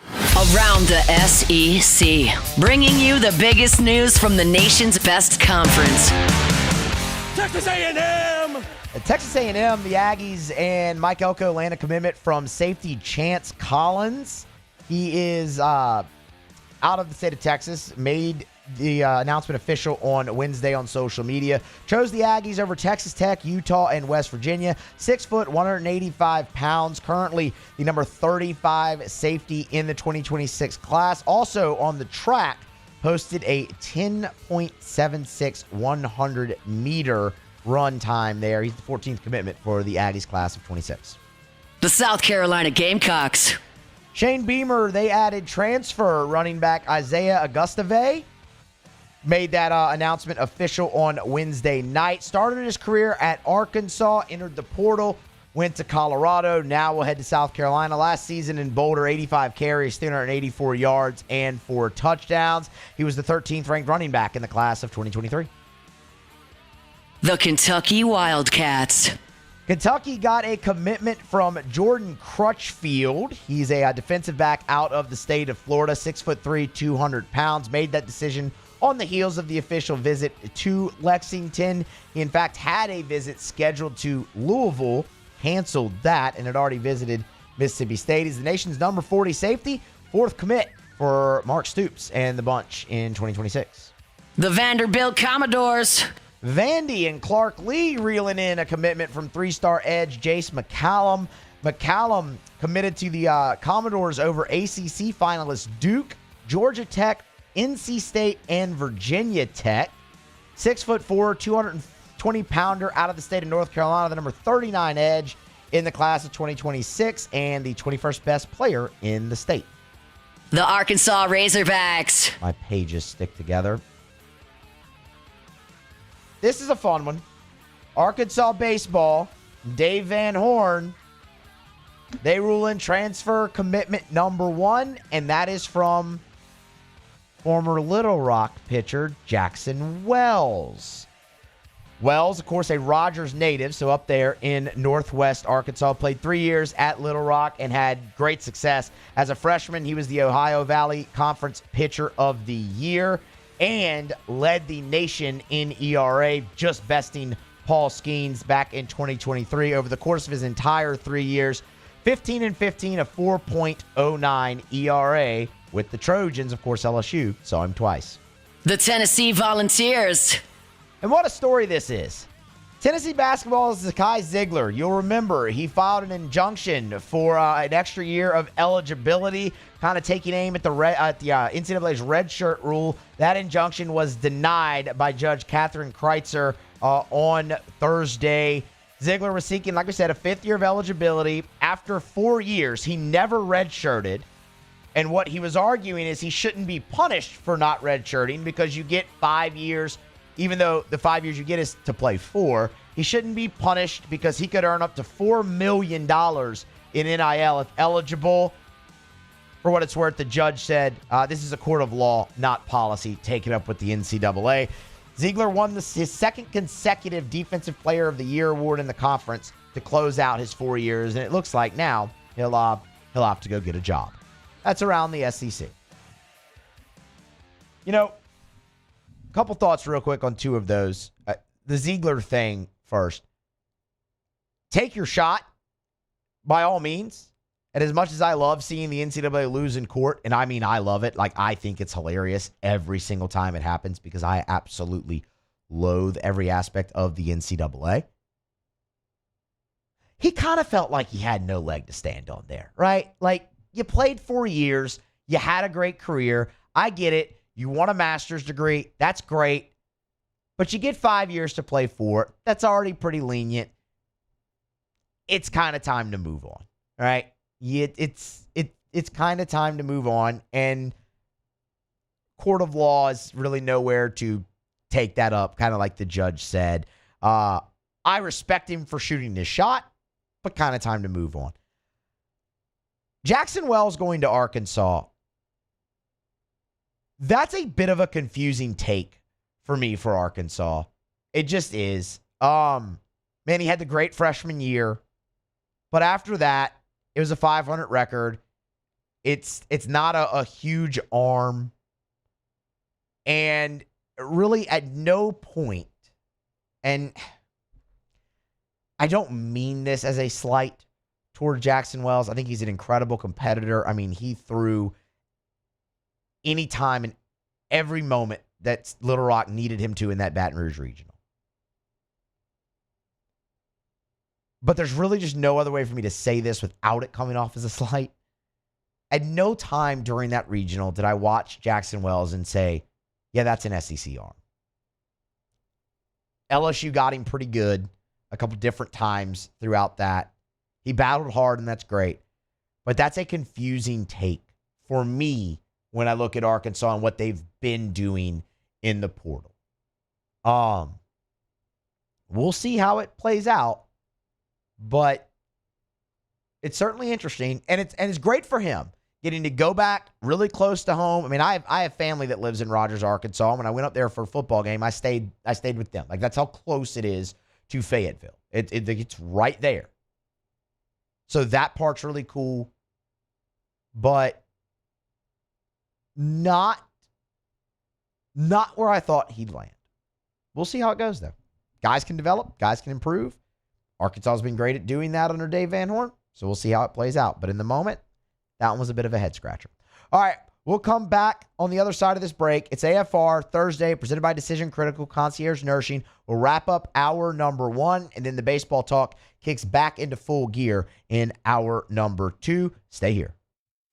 Around the SEC, bringing you the biggest news from the nation's best conference. Texas A&M! At Texas A&M, the Aggies and Mike Elko land a commitment from safety Chance Collins. He is out of the state of Texas, made the announcement official on Wednesday on social media. Chose the Aggies over Texas Tech, Utah, and West Virginia. 6 foot, 185 pounds. Currently the number 35 safety in the 2026 class. Also on the track, posted a 10.76 100-meter run time there. He's the 14th commitment for the Aggies class of 26. The South Carolina Gamecocks. Shane Beamer, they added transfer running back Isaiah Augustave. Made that announcement official on Wednesday night. Started his career at Arkansas, entered the portal, went to Colorado. Now we'll head to South Carolina. Last season in Boulder, 85 carries, 384 yards, and 4 touchdowns. He was the 13th ranked running back in the class of 2023. The Kentucky Wildcats. Kentucky got a commitment from Jordan Crutchfield. He's a defensive back out of the state of Florida, 6'3", 200 pounds. Made that decision on the heels of the official visit to Lexington. He, in fact, had a visit scheduled to Louisville, canceled that, and had already visited Mississippi State. He's the nation's number 40 safety, 4th commit for Mark Stoops and the bunch in 2026. The Vanderbilt Commodores. Vandy and Clark Lee reeling in a commitment from 3-star edge Jace McCallum. McCallum committed to the Commodores over ACC finalists Duke, Georgia Tech, NC State, and Virginia Tech. 6'4", 220-pounder out of the state of North Carolina, the number 39 edge in the class of 2026, and the 21st best player in the state. The Arkansas Razorbacks. My pages stick together. This is a fun one. Arkansas baseball, Dave Van Horn, they rule in transfer commitment number 1, and that is from former Little Rock pitcher Jackson Wells. Wells, of course, a Rogers native, so up there in Northwest Arkansas, played 3 years at Little Rock and had great success. As a freshman, he was the Ohio Valley Conference Pitcher of the Year and led the nation in ERA, just besting Paul Skeens back in 2023. Over the course of his entire 3 years, 15-15, a 4.09 ERA. With the Trojans, of course, LSU saw him twice. The Tennessee Volunteers. And what a story this is. Tennessee basketball's Zakai Ziegler. You'll remember he filed an injunction for an extra year of eligibility, kind of taking aim at the NCAA's red shirt rule. That injunction was denied by Judge Catherine Kreitzer on Thursday. Ziegler was seeking, like we said, a 5th year of eligibility. After 4 years, he never redshirted. And what he was arguing is he shouldn't be punished for not redshirting because you get 5 years. Even though the 5 years you get is to play 4, he shouldn't be punished because he could earn up to $4 million in NIL if eligible. For what it's worth, the judge said, this is a court of law, not policy. Take it up with the NCAA. Ziegler won his 2nd consecutive Defensive Player of the Year award in the conference to close out his 4 years, and it looks like now he'll have to go get a job. That's around the SEC. A couple thoughts real quick on 2 of those. The Ziegler thing first. Take your shot, by all means. And as much as I love seeing the NCAA lose in court, and I love it, I think it's hilarious every single time it happens because I absolutely loathe every aspect of the NCAA. He kind of felt like he had no leg to stand on there, right? Like, you played 4 years. You had a great career. I get it. You want a master's degree. That's great. But you get 5 years to play for it. That's already pretty lenient. It's kind of time to move on, right? It's kind of time to move on. And court of law is really nowhere to take that up, kind of like the judge said. I respect him for shooting this shot, but kind of time to move on. Jackson Wells going to Arkansas. That's a bit of a confusing take for me for Arkansas. It just is. Man, he had the great freshman year, but after that, it was a 500 record. It's not a huge arm. And really at no point, and I don't mean this as a slight toward Jackson Wells. I think he's an incredible competitor. I mean, he threw any time and every moment that Little Rock needed him to in that Baton Rouge regional. But there's really just no other way for me to say this without it coming off as a slight. At no time during that regional did I watch Jackson Wells and say, yeah, that's an SEC arm. LSU got him pretty good a couple different times throughout that. He battled hard, and that's great. But that's a confusing take for me when I look at Arkansas and what they've been doing in the portal. We'll see how it plays out, but it's certainly interesting, and it's great for him getting to go back really close to home. I mean, I have family that lives in Rogers, Arkansas. When I went up there for a football game, I stayed with them. Like, that's how close it is to Fayetteville. It's right there. So that part's really cool, but not where I thought he'd land. We'll see how it goes, though. Guys can develop. Guys can improve. Arkansas has been great at doing that under Dave Van Horn, so we'll see how it plays out. But in the moment, that one was a bit of a head-scratcher. All right, we'll come back on the other side of this break. It's AFR Thursday, presented by Decision Critical Concierge Nursing. We'll wrap up hour number 1, and then the baseball talk kicks back into full gear in hour number 2. Stay here.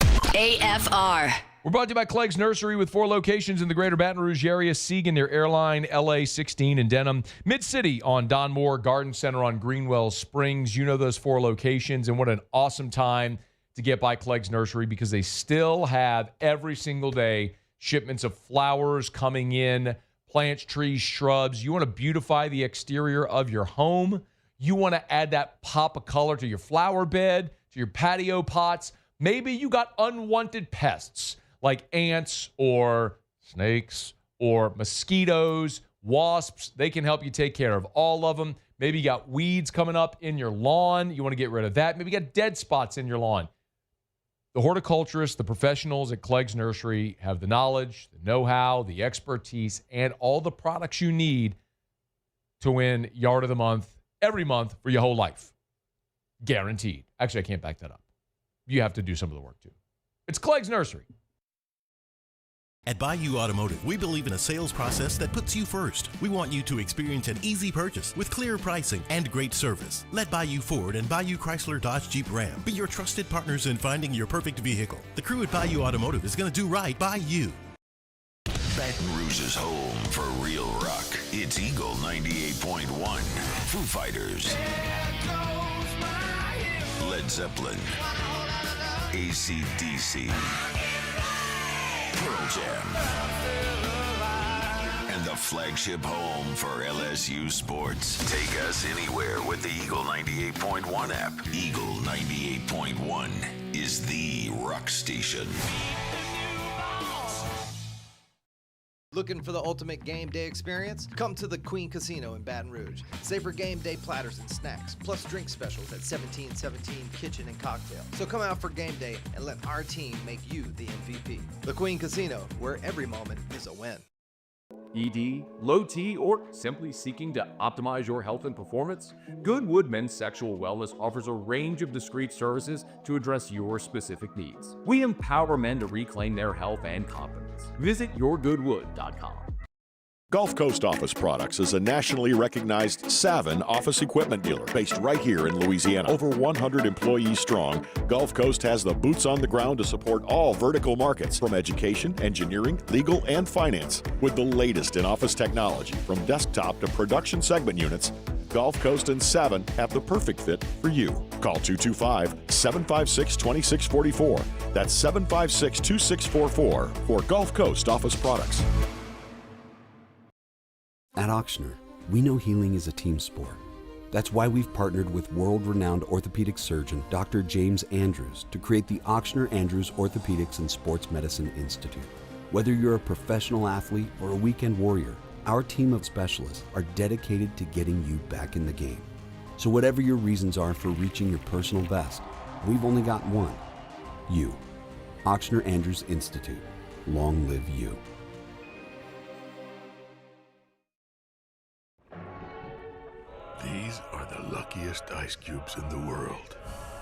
AFR. We're brought to you by Clegg's Nursery with 4 locations in the greater Baton Rouge area. Siegen near Airline, LA 16 in Denham, Mid-City on Don Moore, Garden Center on Greenwell Springs. You know those 4 locations, and what an awesome time to get by Clegg's Nursery because they still have every single day shipments of flowers coming in, plants, trees, shrubs. You want to beautify the exterior of your home. You want to add that pop of color to your flower bed, to your patio pots. Maybe you got unwanted pests like ants or snakes or mosquitoes, wasps. They can help you take care of all of them. Maybe you got weeds coming up in your lawn. You want to get rid of that. Maybe you got dead spots in your lawn. The horticulturists, the professionals at Clegg's Nursery have the knowledge, the know-how, the expertise, and all the products you need to win Yard of the Month every month for your whole life. Guaranteed. Actually, I can't back that up. You have to do some of the work, too. It's Clegg's Nursery. At Bayou Automotive, we believe in a sales process that puts you first. We want you to experience an easy purchase with clear pricing and great service. Let Bayou Ford and Bayou Chrysler Dodge Jeep Ram be your trusted partners in finding your perfect vehicle. The crew at Bayou Automotive is going to do right by you. Baton Rouge's home for real rock. It's Eagle 98.1. Foo Fighters. Led Zeppelin. AC/DC. Pearl Jam. And the flagship home for LSU sports. Take us anywhere with the Eagle 98.1 app. Eagle 98.1 is the rock station. Looking for the ultimate game day experience? Come to the Queen Casino in Baton Rouge. Savor game day platters and snacks, plus drink specials at 1717 Kitchen and Cocktail. So come out for game day and let our team make you the MVP. The Queen Casino, where every moment is a win. ED, low T, or simply seeking to optimize your health and performance? Goodwood Men's Sexual Wellness offers a range of discreet services to address your specific needs. We empower men to reclaim their health and confidence. Visit yourgoodwood.com. Gulf Coast Office Products is a nationally recognized Savin office equipment dealer based right here in Louisiana. Over 100 employees strong, Gulf Coast has the boots on the ground to support all vertical markets, from education, engineering, legal, and finance. With the latest in office technology, from desktop to production segment units, Gulf Coast and Savin have the perfect fit for you. Call 225-756-2644. That's 756-2644 for Gulf Coast Office Products. At Ochsner, we know healing is a team sport. That's why we've partnered with world-renowned orthopedic surgeon Dr. James Andrews to create the Ochsner Andrews Orthopedics and Sports Medicine Institute. Whether you're a professional athlete or a weekend warrior, our team of specialists are dedicated to getting you back in the game. So whatever your reasons are for reaching your personal best, we've only got one: you. Ochsner Andrews Institute. Long live you. These are the luckiest ice cubes in the world.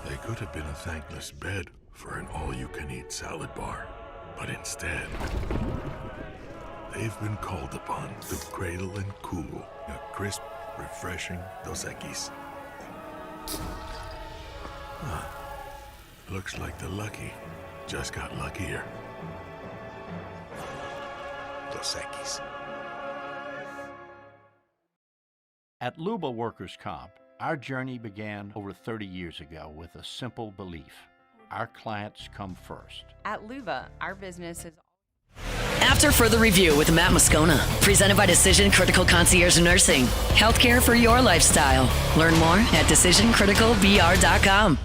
They could have been a thankless bed for an all-you-can-eat salad bar. But instead, they've been called upon to cradle and cool a crisp, refreshing Dos Equis. Looks like the lucky just got luckier. Dos Equis. At Luba Workers' Comp, our journey began over 30 years ago with a simple belief: our clients come first. At Luba, our business is... After further review with Matt Moscona, presented by Decision Critical Concierge Nursing. Healthcare for your lifestyle. Learn more at decisioncriticalvr.com.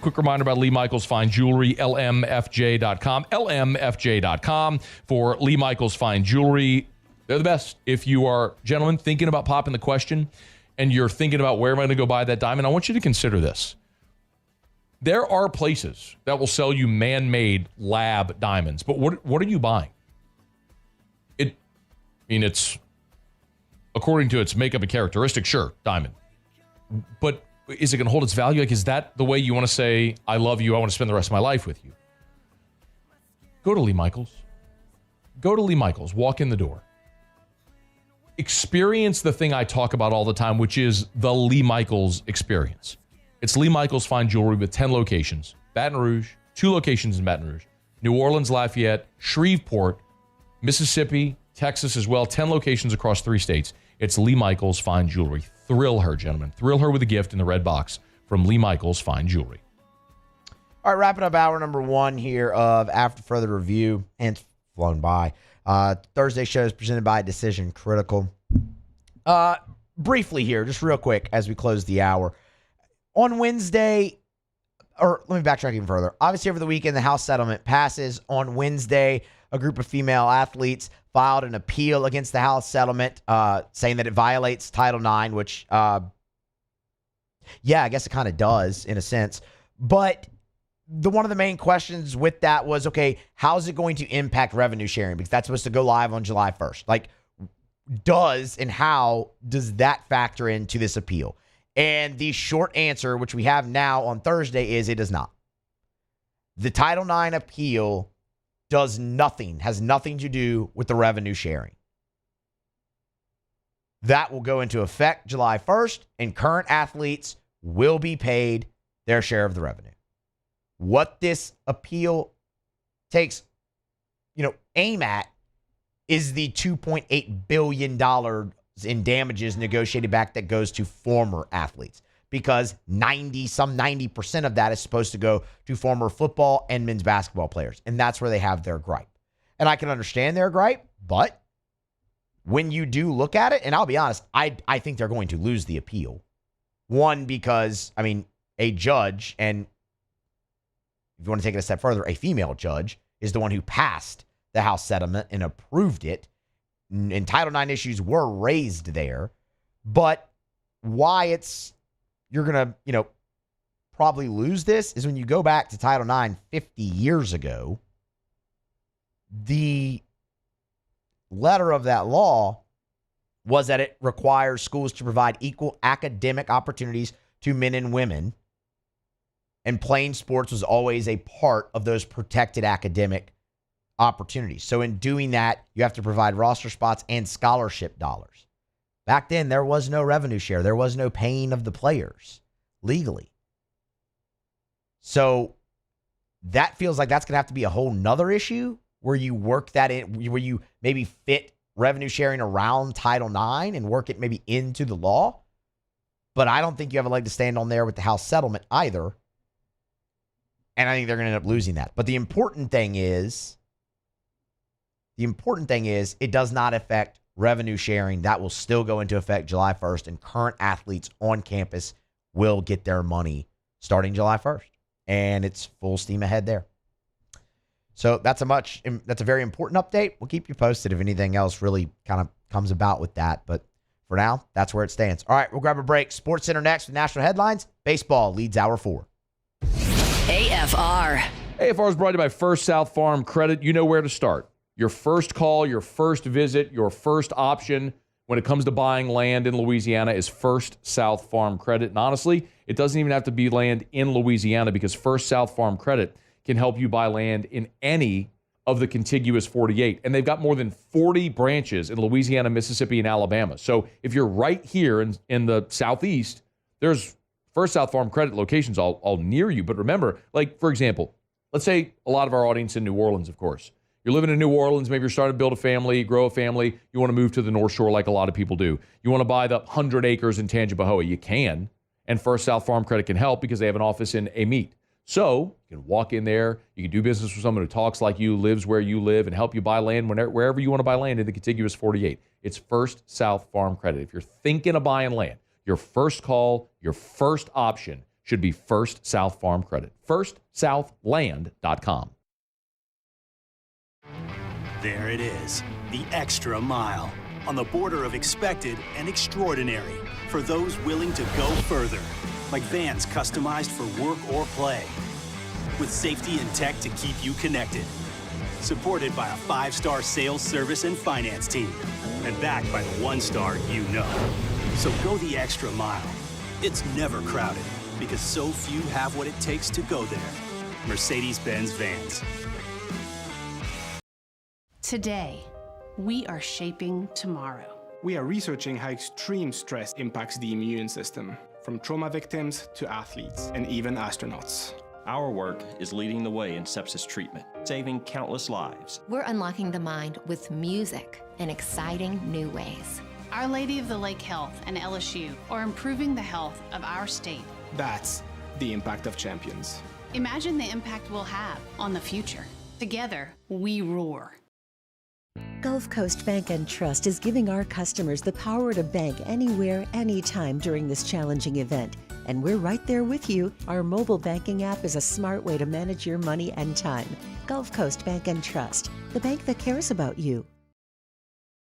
Quick reminder about Lee Michaels Fine Jewelry, lmfj.com. lmfj.com for Lee Michaels Fine Jewelry. They're the best. If you are, gentlemen, thinking about popping the question and you're thinking about where am I going to go buy that diamond, I want you to consider this. There are places that will sell you man-made lab diamonds, but what are you buying? It's according to its makeup and characteristics, sure, diamond. But is it going to hold its value? Like, is that the way you want to say, I love you, I want to spend the rest of my life with you? Go to Lee Michaels. Go to Lee Michaels. Walk in the door. Experience the thing I talk about all the time, which is the Lee Michaels experience. It's Lee Michaels Fine Jewelry with 10 locations. Baton Rouge, 2 locations in Baton Rouge. New Orleans, Lafayette, Shreveport, Mississippi, Texas as well. 10 locations across 3 states. It's Lee Michaels Fine Jewelry. Thrill her, gentlemen. Thrill her with a gift in the red box from Lee Michaels Fine Jewelry. All right, wrapping up hour number 1 here of After Further Review, and it's flown by. Thursday show is presented by Decision Critical. Briefly here, just real quick as we close the hour. On Wednesday, or let me backtrack even further. Obviously, over the weekend, the House settlement passes. On Wednesday, a group of female athletes filed an appeal against the House settlement, saying that it violates Title IX, which, I guess it kind of does in a sense. But one of the main questions with that was, okay, how is it going to impact revenue sharing? Because that's supposed to go live on July 1st. Like, how does that factor into this appeal? And the short answer, which we have now on Thursday, is it does not. The Title IX appeal has nothing to do with the revenue sharing. That will go into effect July 1st, and current athletes will be paid their share of the revenue. What this appeal takes, aim at is the $2.8 billion in damages negotiated back that goes to former athletes, because 90% of that is supposed to go to former football and men's basketball players. And that's where they have their gripe. And I can understand their gripe, but when you do look at it, and I'll be honest, I think they're going to lose the appeal. One, because, a judge, and if you want to take it a step further, a female judge is the one who passed the House settlement and approved it. And Title IX issues were raised there. But why you're going to, probably lose this is when you go back to Title IX 50 years ago, the letter of that law was that it requires schools to provide equal academic opportunities to men and women. And playing sports was always a part of those protected academic opportunities. So in doing that, you have to provide roster spots and scholarship dollars. Back then, there was no revenue share. There was no paying of the players legally. So that feels like that's going to have to be a whole nother issue where you work that in, where you maybe fit revenue sharing around Title IX and work it maybe into the law. But I don't think you have a leg to stand on there with the House settlement either. And I think they're going to end up losing that. But the important thing is it does not affect revenue sharing. That will still go into effect July 1st, and current athletes on campus will get their money starting July 1st. And it's full steam ahead there. So that's a very important update. We'll keep you posted if anything else really kind of comes about with that. But for now, that's where it stands. All right, we'll grab a break. Sports Center next with national headlines. Baseball leads hour 4. AFR. AFR is brought to you by First South Farm Credit. You know where to start. Your first call, your first visit, your first option when it comes to buying land in Louisiana is First South Farm Credit. And honestly, it doesn't even have to be land in Louisiana, because First South Farm Credit can help you buy land in any of the contiguous 48. And they've got more than 40 branches in Louisiana, Mississippi, and Alabama. So if you're right here in the Southeast, there's First South Farm Credit locations all near you. But remember, like, for example, let's say a lot of our audience in New Orleans, of course. You're living in New Orleans, maybe you're starting to build a family, grow a family. You want to move to the North Shore like a lot of people do. You want to buy the 100 acres in Tangipahoa. You can. And First South Farm Credit can help because they have an office in Amite. So you can walk in there, you can do business with someone who talks like you, lives where you live, and help you buy land wherever you want to buy land in the contiguous 48. It's First South Farm Credit. If you're thinking of buying land, your first call, your first option should be First South Farm Credit. FirstSouthLand.com. There it is, the extra mile, on the border of expected and extraordinary for those willing to go further, like vans customized for work or play, with safety and tech to keep you connected, supported by a 5-star sales, service, and finance team, and backed by the 1-star you know. So go the extra mile. It's never crowded, because so few have what it takes to go there. Mercedes-Benz Vans. Today, we are shaping tomorrow. We are researching how extreme stress impacts the immune system, from trauma victims to athletes and even astronauts. Our work is leading the way in sepsis treatment, saving countless lives. We're unlocking the mind with music in exciting new ways. Our Lady of the Lake Health and LSU are improving the health of our state. That's the impact of champions. Imagine the impact we'll have on the future. Together, we roar. Gulf Coast Bank and Trust is giving our customers the power to bank anywhere, anytime during this challenging event. And we're right there with you. Our mobile banking app is a smart way to manage your money and time. Gulf Coast Bank and Trust, the bank that cares about you.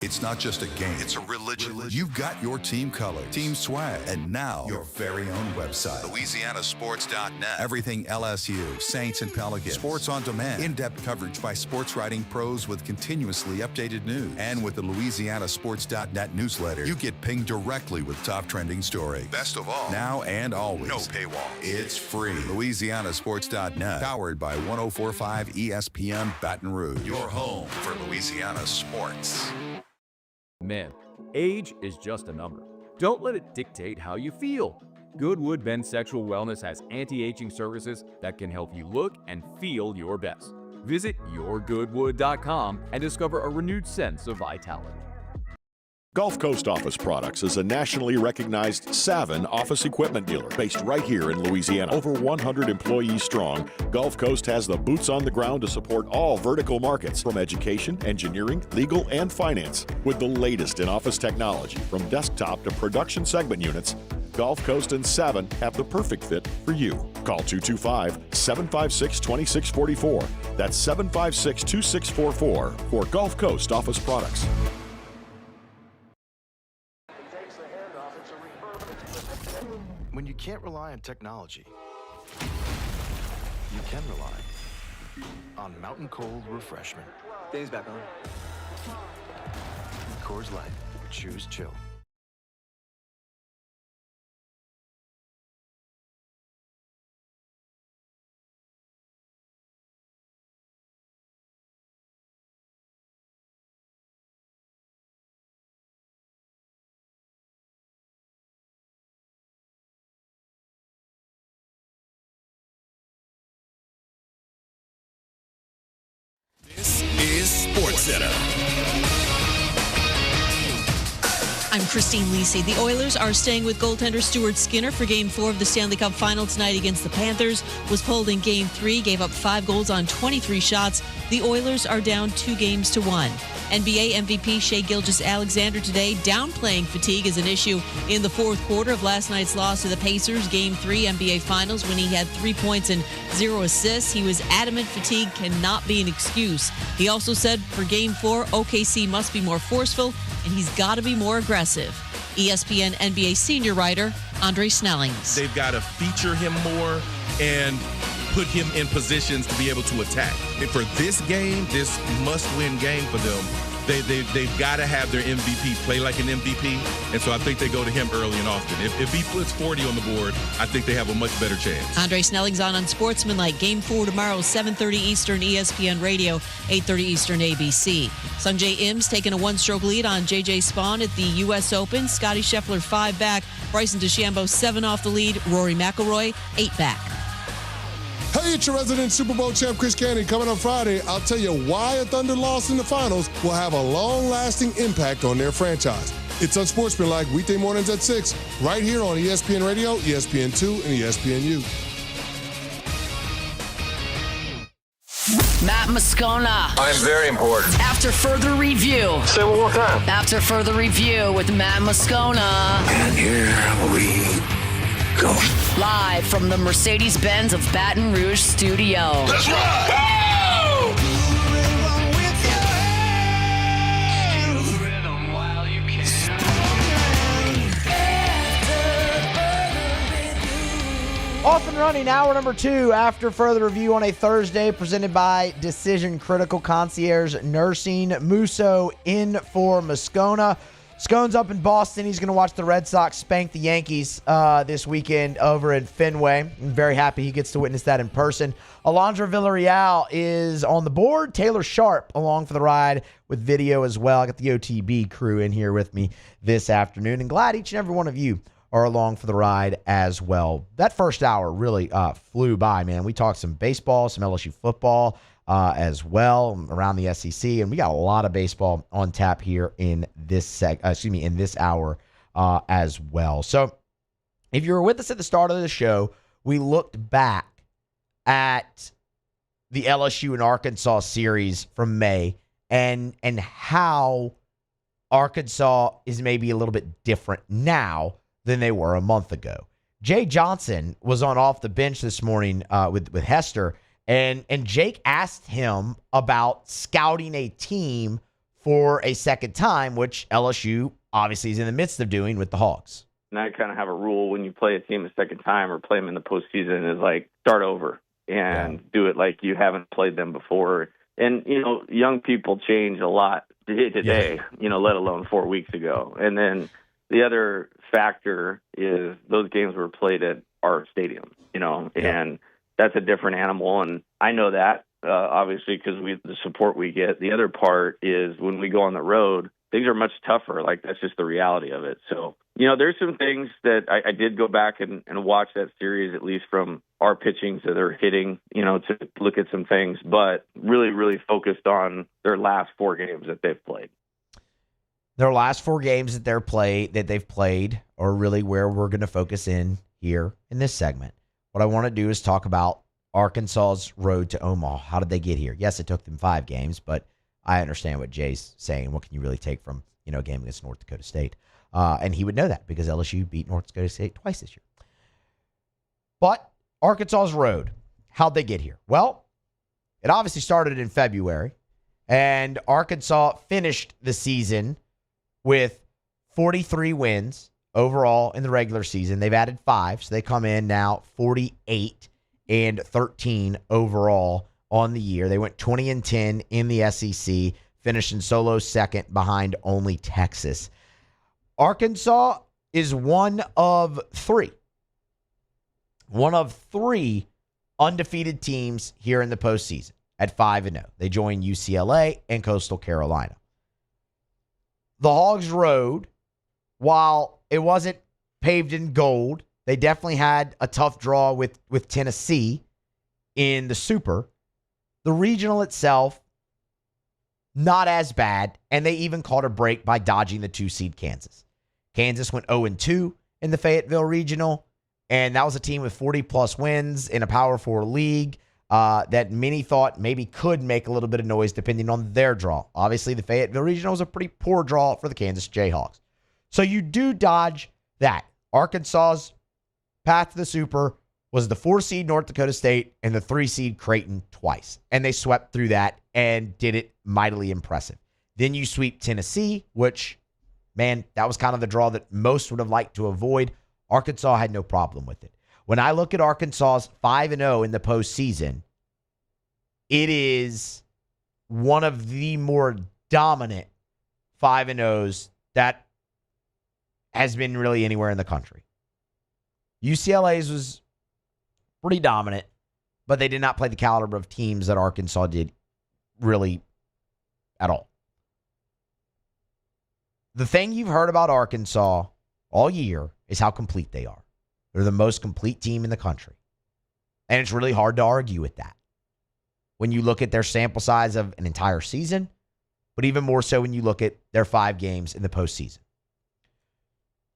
It's not just a game, it's a religion. You've got your team colors, team swag, and now your very own website, LouisianaSports.net. Everything LSU, Saints, and Pelicans. Sports on demand. In-depth coverage by sports writing pros with continuously updated news. And with the LouisianaSports.net newsletter, you get pinged directly with top trending stories. Best of all, now and always, no paywall. It's free. LouisianaSports.net, powered by 104.5 ESPN Baton Rouge. Your home for Louisiana sports. Man, age is just a number. Don't let it dictate how you feel. Goodwood Men's Sexual Wellness has anti-aging services that can help you look and feel your best. Visit yourgoodwood.com and discover a renewed sense of vitality. Gulf Coast Office Products is a nationally recognized Savin office equipment dealer based right here in Louisiana. Over 100 employees strong, Gulf Coast has the boots on the ground to support all vertical markets, from education, engineering, legal, and finance. With the latest in office technology, from desktop to production segment units, Gulf Coast and Savin have the perfect fit for you. Call 225-756-2644. That's 756-2644 for Gulf Coast Office Products. When you can't rely on technology, you can rely on Mountain Cold Refreshment. Dave's back on. Coors Light. Choose chill. Center. I'm Christine Lisi. The Oilers are staying with goaltender Stuart Skinner for Game 4 of the Stanley Cup Final tonight against the Panthers. Was pulled in Game 3, gave up 5 goals on 23 shots. The Oilers are down 2-1. NBA MVP Shai Gilgeous-Alexander today downplaying fatigue as an issue in the fourth quarter of last night's loss to the Pacers, Game 3 NBA Finals, when he had 3 points and 0 assists. He was adamant fatigue cannot be an excuse. He also said for Game 4, OKC must be more forceful and he's got to be more aggressive. ESPN NBA senior writer Andre Snellings. They've got to feature him more and put him in positions to be able to attack. And for this game, this must-win game for them, they've got to have their MVP play like an MVP, and so I think they go to him early and often. If he puts 40 on the board, I think they have a much better chance. Andre Snelling's on Sportsmanlike. Game 4 tomorrow, 7:30 Eastern, ESPN Radio, 8:30 Eastern, ABC. Sungjae Im's taking a 1-stroke lead on J.J. Spawn at the U.S. Open. Scotty Scheffler 5 back. Bryson DeChambeau 7 off the lead. Rory McIlroy 8 back. Hey, it's your resident Super Bowl champ, Chris Candy. Coming up Friday, I'll tell you why a Thunder loss in the finals will have a long-lasting impact on their franchise. It's Unsportsmanlike, weekday mornings at 6, right here on ESPN Radio, ESPN2, and ESPNU. Matt Moscona. I'm very important. After further review. Say it one more time. After further review with Matt Moscona. And here we go. Live from the Mercedes-Benz of Baton Rouge studio. Let's ride! Woo! Off and running, hour number 2 after further review on a Thursday, presented by Decision Critical Concierge Nursing. Musso in for Moscona. Scone's up in Boston. He's going to watch the Red Sox spank the Yankees this weekend over at Fenway. I'm very happy he gets to witness that in person. Alondra Villarreal is on the board. Taylor Sharp along for the ride with video as well. I got the OTB crew in here with me this afternoon, and glad each and every one of you are along for the ride as well. That first hour really flew by, man. We talked some baseball, some LSU football as well around the SEC, and we got a lot of baseball on tap here in this in this hour as well. So, if you were with us at the start of the show, we looked back at the LSU and Arkansas series from May and how Arkansas is maybe a little bit different now than they were a month ago. Jay Johnson was on Off the Bench this morning with Hester, and Jake asked him about scouting a team for a second time, which LSU obviously is in the midst of doing with the Hogs. And I kind of have a rule when you play a team a second time or play them in the postseason is like start over and do it like you haven't played them before. And, you know, young people change a lot day to day, you know, let alone 4 weeks ago. And then the other factor is those games were played at our stadium, you know, and that's a different animal. And I know that, obviously, because the support we get. The other part is when we go on the road, things are much tougher. Like, that's just the reality of it. So, you know, there's some things that I did go back and watch that series, at least from our pitching to their hitting, you know, to look at some things, but really, really focused on their last 4 games that they've played. Their last 4 games that they've played are really where we're going to focus in here in this segment. What I want to do is talk about Arkansas's road to Omaha. How did they get here? Yes, it took them 5 games, but I understand what Jay's saying. What can you really take from, you know, a game against North Dakota State? And he would know that because LSU beat North Dakota State twice this year. But Arkansas's road, how'd they get here? Well, it obviously started in February, and Arkansas finished the season with 43 wins overall in the regular season. They've added 5, so they come in now 48-13 overall on the year. They went 20-10 in the SEC, finishing solo second behind only Texas. Arkansas is one of 3 undefeated teams here in the postseason at 5-0. They join UCLA and Coastal Carolina. The Hogs' road, while it wasn't paved in gold, they definitely had a tough draw with Tennessee in the Super. The regional itself, not as bad, and they even caught a break by dodging the 2-seed Kansas. Kansas went 0-2 in the Fayetteville Regional, and that was a team with 40-plus wins in a Power 4 league that many thought maybe could make a little bit of noise depending on their draw. Obviously, the Fayetteville Regional was a pretty poor draw for the Kansas Jayhawks. So you do dodge that. Arkansas's path to the Super was the 4-seed North Dakota State and the 3-seed Creighton twice. And they swept through that and did it mightily impressive. Then you sweep Tennessee, which, man, that was kind of the draw that most would have liked to avoid. Arkansas had no problem with it. When I look at Arkansas's 5-0 in the postseason, it is one of the more dominant 5-0s that has been really anywhere in the country. UCLA's was pretty dominant, but they did not play the caliber of teams that Arkansas did really at all. The thing you've heard about Arkansas all year is how complete they are. They're the most complete team in the country. And it's really hard to argue with that when you look at their sample size of an entire season, but even more so when you look at their 5 games in the postseason.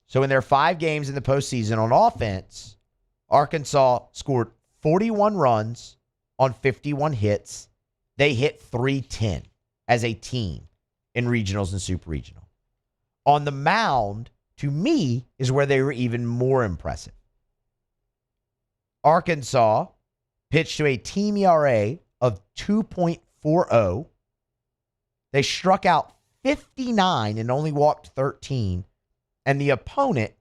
So in their 5 games in the postseason on offense, Arkansas scored 41 runs on 51 hits. They hit 310 as a team in regionals and super regional. On the mound, to me, is where they were even more impressive. Arkansas pitched to a team ERA of 2.40. They struck out 59 and only walked 13. And the opponent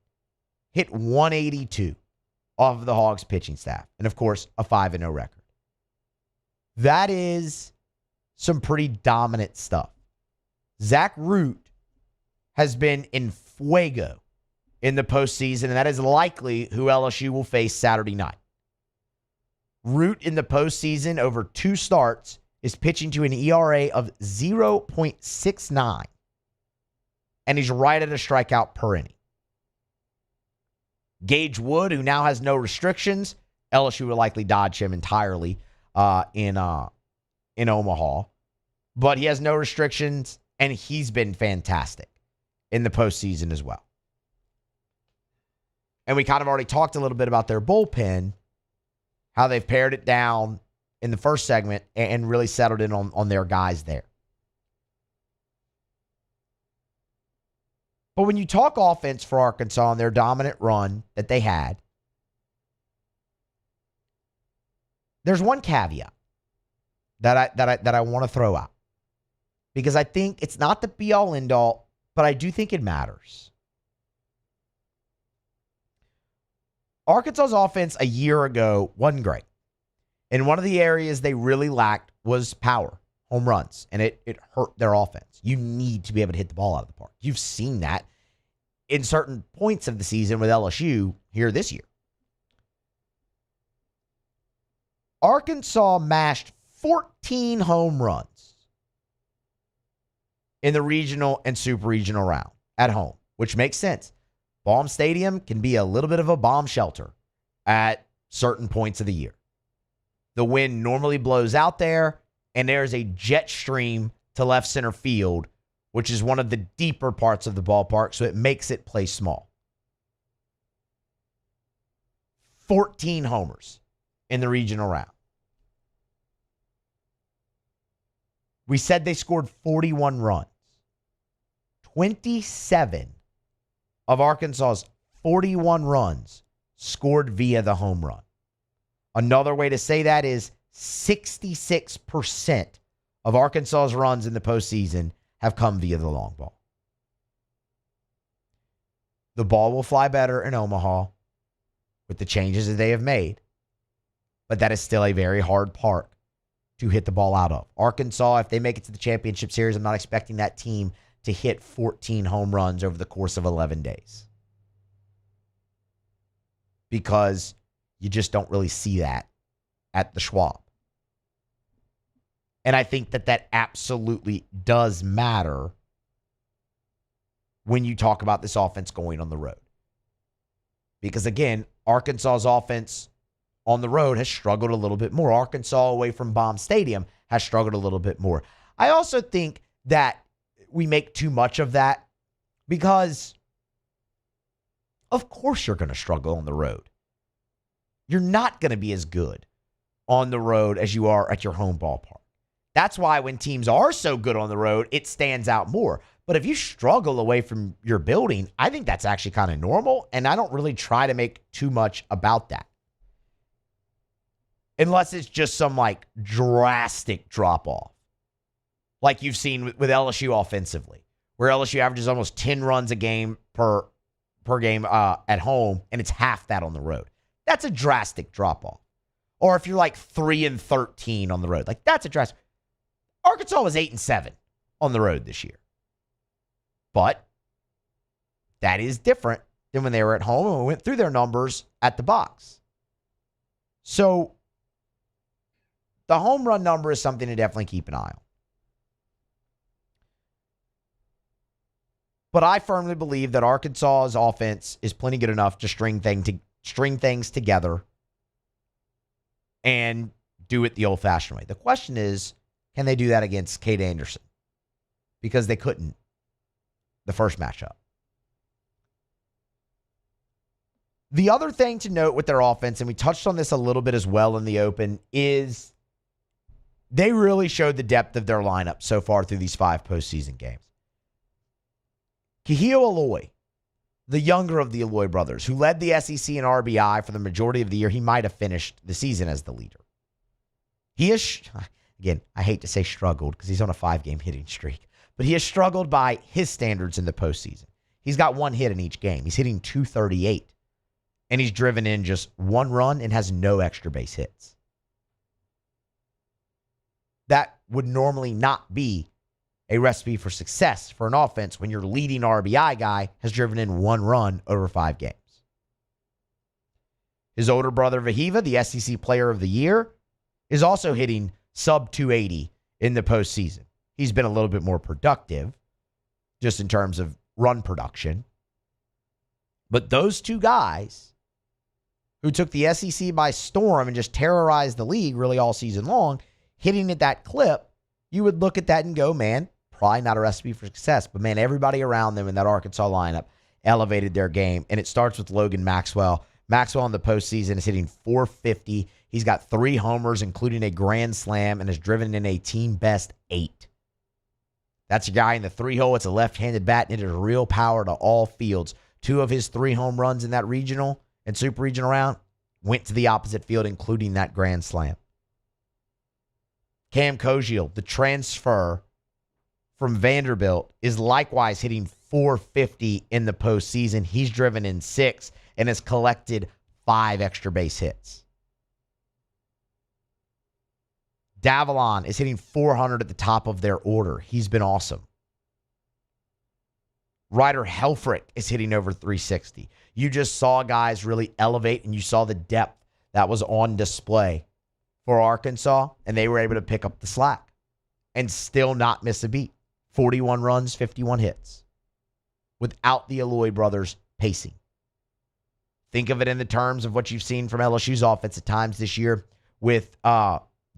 hit 182 off of the Hogs pitching staff. And, of course, a 5-0 record. That is some pretty dominant stuff. Zach Root has been in fuego in the postseason, and that is likely who LSU will face Saturday night. Root in the postseason over 2 starts is pitching to an ERA of 0.69. And he's right at a strikeout per inning. Gage Wood, who now has no restrictions, LSU will likely dodge him entirely in Omaha. But he has no restrictions, and he's been fantastic in the postseason as well. And we kind of already talked a little bit about their bullpen, how they've pared it down in the first segment and really settled in on their guys there. But when you talk offense for Arkansas and their dominant run that they had, there's one caveat that I want to throw out. Because I think it's not the be-all, end-all, but I do think it matters. Arkansas's offense a year ago wasn't great. And one of the areas they really lacked was power, home runs, and it hurt their offense. You need to be able to hit the ball out of the park. You've seen that in certain points of the season with LSU here this year. Arkansas mashed 14 home runs in the regional and super regional round at home, which makes sense. Baum Stadium can be a little bit of a bomb shelter at certain points of the year. The wind normally blows out there, and there's a jet stream to left center field, which is one of the deeper parts of the ballpark, so it makes it play small. 14 homers in the regional round. We said they scored 41 runs. 27 of Arkansas's 41 runs scored via the home run. Another way to say that is 66% of Arkansas's runs in the postseason have come via the long ball. The ball will fly better in Omaha with the changes that they have made, but that is still a very hard park to hit the ball out of. Arkansas, if they make it to the championship series, I'm not expecting that team to hit 14 home runs over the course of 11 days. Because you just don't really see that at the Schwab. And I think that absolutely does matter when you talk about this offense going on the road. Because again, Arkansas's offense on the road has struggled a little bit more. Arkansas away from Baum Stadium has struggled a little bit more. I also think that we make too much of that, because of course you're going to struggle on the road. You're not going to be as good on the road as you are at your home ballpark. That's why when teams are so good on the road, it stands out more. But if you struggle away from your building, I think that's actually kind of normal, and I don't really try to make too much about that. Unless it's just some like drastic drop-off, like you've seen with LSU offensively, where LSU averages almost 10 runs a game per game at home, and it's half that on the road. That's a drastic drop-off. Or if you're like 3-13 on the road, like that's a drastic. Arkansas was 8-7 on the road this year. But that is different than when they were at home, and we went through their numbers at the box. So the home run number is something to definitely keep an eye on. But I firmly believe that Arkansas's offense is plenty good enough to string things together and do it the old-fashioned way. The question is, can they do that against Cade Anderson? Because they couldn't the first matchup. The other thing to note with their offense, and we touched on this a little bit as well in the open, is they really showed the depth of their lineup so far through these 5 postseason games. Kahio Aloy, the younger of the Aloy brothers, who led the SEC in RBI for the majority of the year, he might have finished the season as the leader. He has, again, I hate to say struggled because he's on a 5-game hitting streak, but he has struggled by his standards in the postseason. He's got 1 hit in each game. He's hitting .238, and he's driven in just 1 run and has no extra base hits. That would normally not be a recipe for success for an offense when your leading RBI guy has driven in 1 run over 5 games. His older brother, Vahiva, the SEC Player of the Year, is also hitting sub .280 in the postseason. He's been a little bit more productive just in terms of run production. But those 2 guys who took the SEC by storm and just terrorized the league really all season long, hitting at that clip, you would look at that and go, man, probably not a recipe for success. But, man, everybody around them in that Arkansas lineup elevated their game. And it starts with Logan Maxwell. Maxwell in the postseason is hitting .450. He's got 3 homers, including a grand slam, and has driven in a team-best 8. That's a guy in the 3-hole. It's a left-handed bat, and it is real power to all fields. 2 of his 3 home runs in that regional and super regional round went to the opposite field, including that grand slam. Cam Kogiel, the transfer from Vanderbilt, is likewise hitting .450 in the postseason. He's driven in 6 and has collected 5 extra base hits. Davalon is hitting .400 at the top of their order. He's been awesome. Ryder Helfrich is hitting over .360. You just saw guys really elevate, and you saw the depth that was on display for Arkansas, and they were able to pick up the slack and still not miss a beat. 41 runs, 51 hits without the Aloy brothers pacing. Think of it in the terms of what you've seen from LSU's offense at times this year with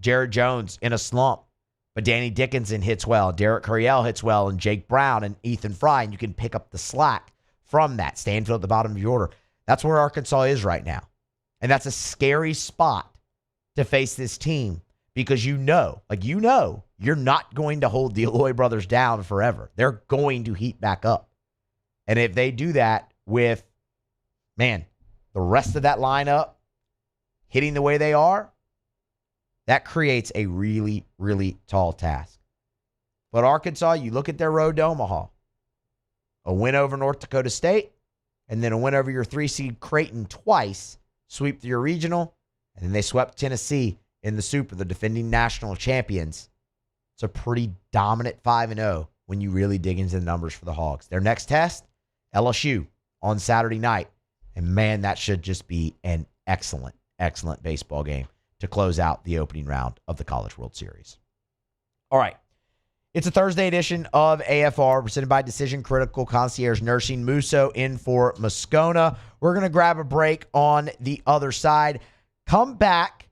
Jared Jones in a slump, but Danny Dickinson hits well, Derek Curiel hits well, and Jake Brown and Ethan Fry, and you can pick up the slack from that. Stanfield at the bottom of your order. That's where Arkansas is right now. And that's a scary spot to face this team because you know you're not going to hold the Aloy brothers down forever. They're going to heat back up. And if they do that with, man, the rest of that lineup hitting the way they are, that creates a really, really tall task. But Arkansas, you look at their road to Omaha, a win over North Dakota State, and then a win over your 3-seed Creighton twice, sweep through your regional, and then they swept Tennessee in the Super, the defending national champions. It's a pretty dominant 5-0 when you really dig into the numbers for the Hogs. Their next test, LSU on Saturday night. And, man, that should just be an excellent, excellent baseball game to close out the opening round of the College World Series. All right. It's a Thursday edition of AFR presented by Decision Critical Concierge Nursing. Musso in for Moscona. We're going to grab a break on the other side. Come back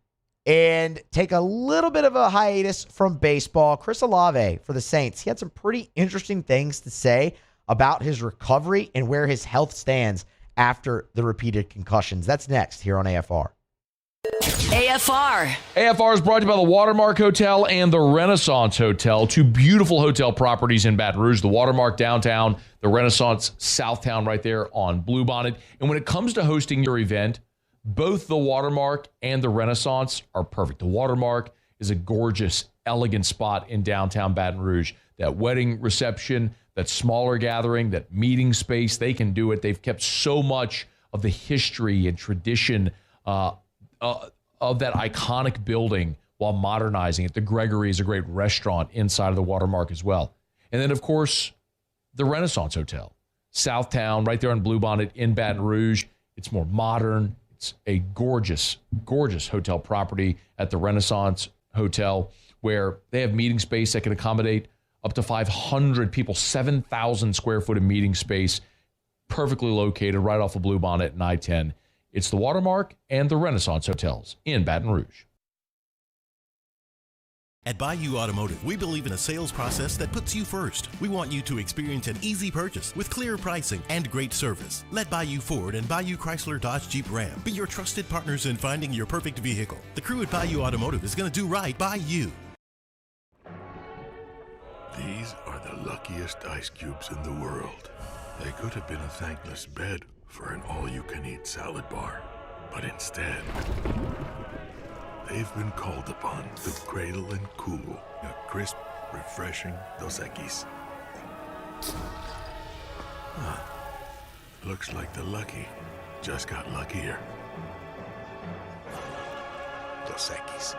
and take a little bit of a hiatus from baseball. Chris Olave for the Saints. He had some pretty interesting things to say about his recovery and where his health stands after the repeated concussions. That's next here on AFR. AFR. AFR is brought to you by the Watermark Hotel and the Renaissance Hotel, two beautiful hotel properties in Baton Rouge, the Watermark downtown, the Renaissance Southtown right there on Bluebonnet. And when it comes to hosting your event, both the Watermark and the Renaissance are perfect. The Watermark is a gorgeous, elegant spot in downtown Baton Rouge. That wedding reception, that smaller gathering, that meeting space, they can do it. They've kept so much of the history and tradition of that iconic building while modernizing it. The Gregory is a great restaurant inside of the Watermark as well. And then, of course, the Renaissance Hotel, Southtown, right there on Bluebonnet in Baton Rouge. It's more modern. It's a gorgeous, gorgeous hotel property at the Renaissance Hotel where they have meeting space that can accommodate up to 500 people, 7,000 square foot of meeting space, perfectly located right off of Bluebonnet and I-10. It's the Watermark and the Renaissance Hotels in Baton Rouge. At Bayou Automotive, we believe in a sales process that puts you first. We want you to experience an easy purchase with clear pricing and great service. Let Bayou Ford and Bayou Chrysler Dodge Jeep Ram be your trusted partners in finding your perfect vehicle. The crew at Bayou Automotive is going to do right by you. These are the luckiest ice cubes in the world. They could have been a thankless bed for an all-you-can-eat salad bar. But instead, they've been called upon to cradle and cool a crisp, refreshing Dos Equis. Looks like the lucky just got luckier. Dos Equis.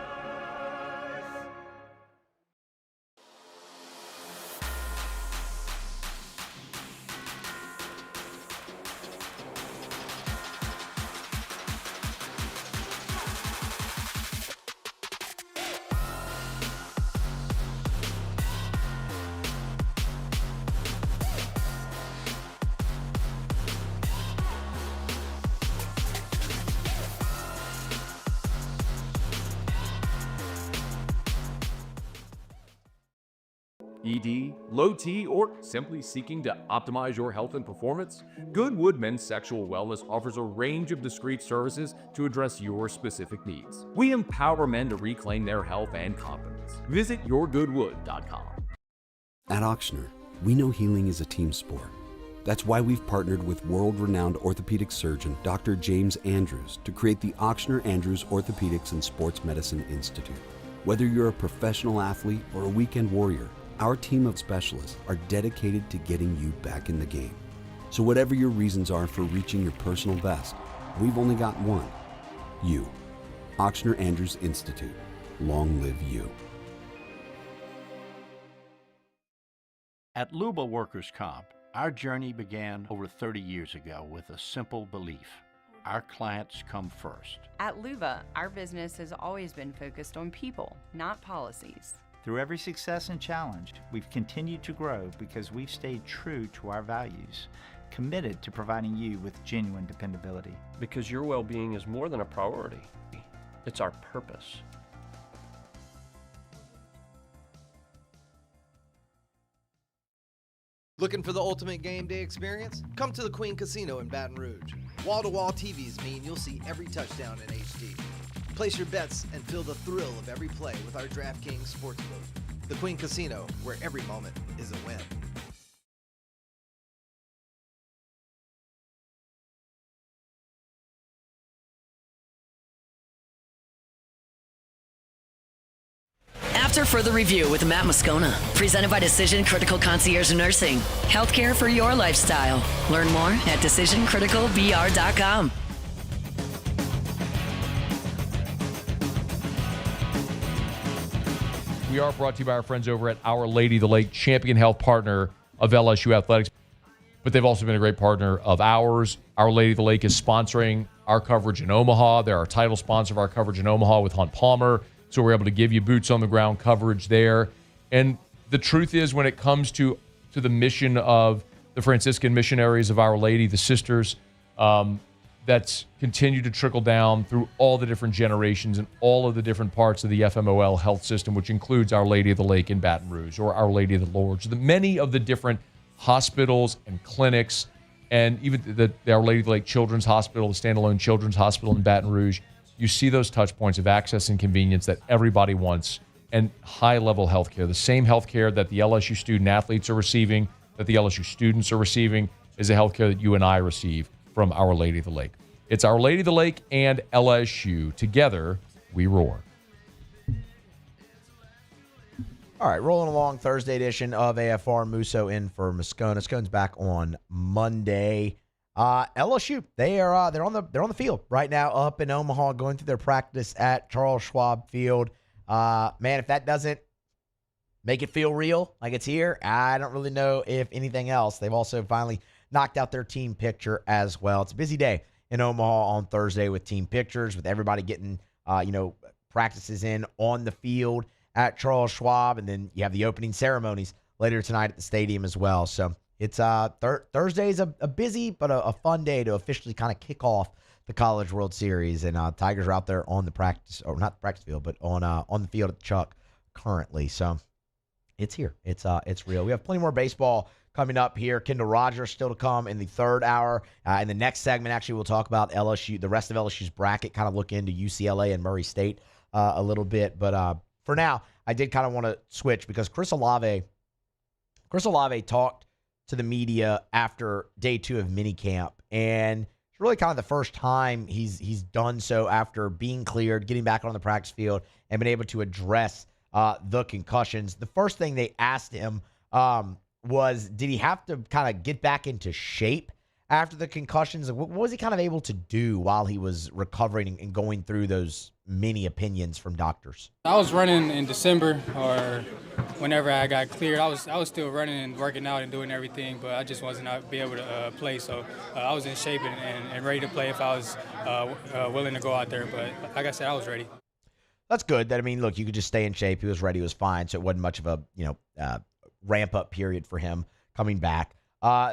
ED, low T, or simply seeking to optimize your health and performance? Goodwood Men's Sexual Wellness offers a range of discreet services to address your specific needs. We empower men to reclaim their health and confidence. Visit yourgoodwood.com. At Ochsner, we know healing is a team sport. That's why we've partnered with world-renowned orthopedic surgeon Dr. James Andrews to create the Ochsner Andrews Orthopedics and Sports Medicine Institute. Whether you're a professional athlete or a weekend warrior, our team of specialists are dedicated to getting you back in the game. So whatever your reasons are for reaching your personal best, we've only got one: you. Ochsner Andrews Institute. Long live you. At Luba Workers' Comp, our journey began over 30 years ago with a simple belief: our clients come first. At Luba, our business has always been focused on people, not policies. Through every success and challenge, we've continued to grow because we've stayed true to our values, committed to providing you with genuine dependability. Because your well-being is more than a priority. It's our purpose. Looking for the ultimate game day experience? Come to the Queen Casino in Baton Rouge. Wall-to-wall TVs mean you'll see every touchdown in HD. Place your bets and feel the thrill of every play with our DraftKings Sportsbook. The Queen Casino, where every moment is a win. After further review with Matt Moscona, presented by Decision Critical Concierge Nursing. Healthcare for your lifestyle. Learn more at decisioncriticalbr.com. We are brought to you by our friends over at Our Lady of the Lake, champion health partner of LSU Athletics. But they've also been a great partner of ours. Our Lady of the Lake is sponsoring our coverage in Omaha. They're our title sponsor of our coverage in Omaha with Hunt Palmer. So we're able to give you boots on the ground coverage there. And the truth is, when it comes to the mission of the Franciscan missionaries of Our Lady, the sisters, that's continued to trickle down through all the different generations and all of the different parts of the FMOL health system, which includes Our Lady of the Lake in Baton Rouge or Our Lady of the Lourdes, many of the different hospitals and clinics, and even the Our Lady of the Lake Children's Hospital, the standalone Children's Hospital in Baton Rouge. You see those touch points of access and convenience that everybody wants, and high-level health care. The same health care that the LSU student-athletes are receiving, that the LSU students are receiving, is the health care that you and I receive from Our Lady of the Lake. It's Our Lady of the Lake and LSU. Together, we roar. All right, rolling along, Thursday edition of AFR. Musso in for Moscona. Moscona's back on Monday. LSU, they're on the field right now up in Omaha, going through their practice at Charles Schwab Field. Man, if that doesn't make it feel real, like it's here, I don't really know if anything else. They've also finally knocked out their team picture as well. It's a busy day in Omaha on Thursday with team pictures, with everybody getting, practices in on the field at Charles Schwab, and then you have the opening ceremonies later tonight at the stadium as well. So it's Thursday's a busy but a fun day to officially kind of kick off the College World Series, and Tigers are out there on the practice, or not the practice field, but on the field at the Chuck currently. So it's here. It's real. We have plenty more baseball coming up here. Kendall Rogers still to come in the third hour. In the next segment, actually, we'll talk about LSU, the rest of LSU's bracket, kind of look into UCLA and Murray State a little bit. But for now, I did kind of want to switch because Chris Olave talked to the media after day 2 of minicamp, and it's really kind of the first time he's done so after being cleared, getting back on the practice field, and been able to address the concussions. The first thing they asked him was, did he have to kind of get back into shape after the concussions? What was he kind of able to do while he was recovering and going through those many opinions from doctors? I was running in December, or whenever I got cleared. I was still running and working out and doing everything, but I just wasn't be able to play. So I was in shape and ready to play if I was willing to go out there. But like I said, I was ready. That's good. Look, you could just stay in shape. He was ready. He was fine. So it wasn't much of a ramp-up period for him coming back.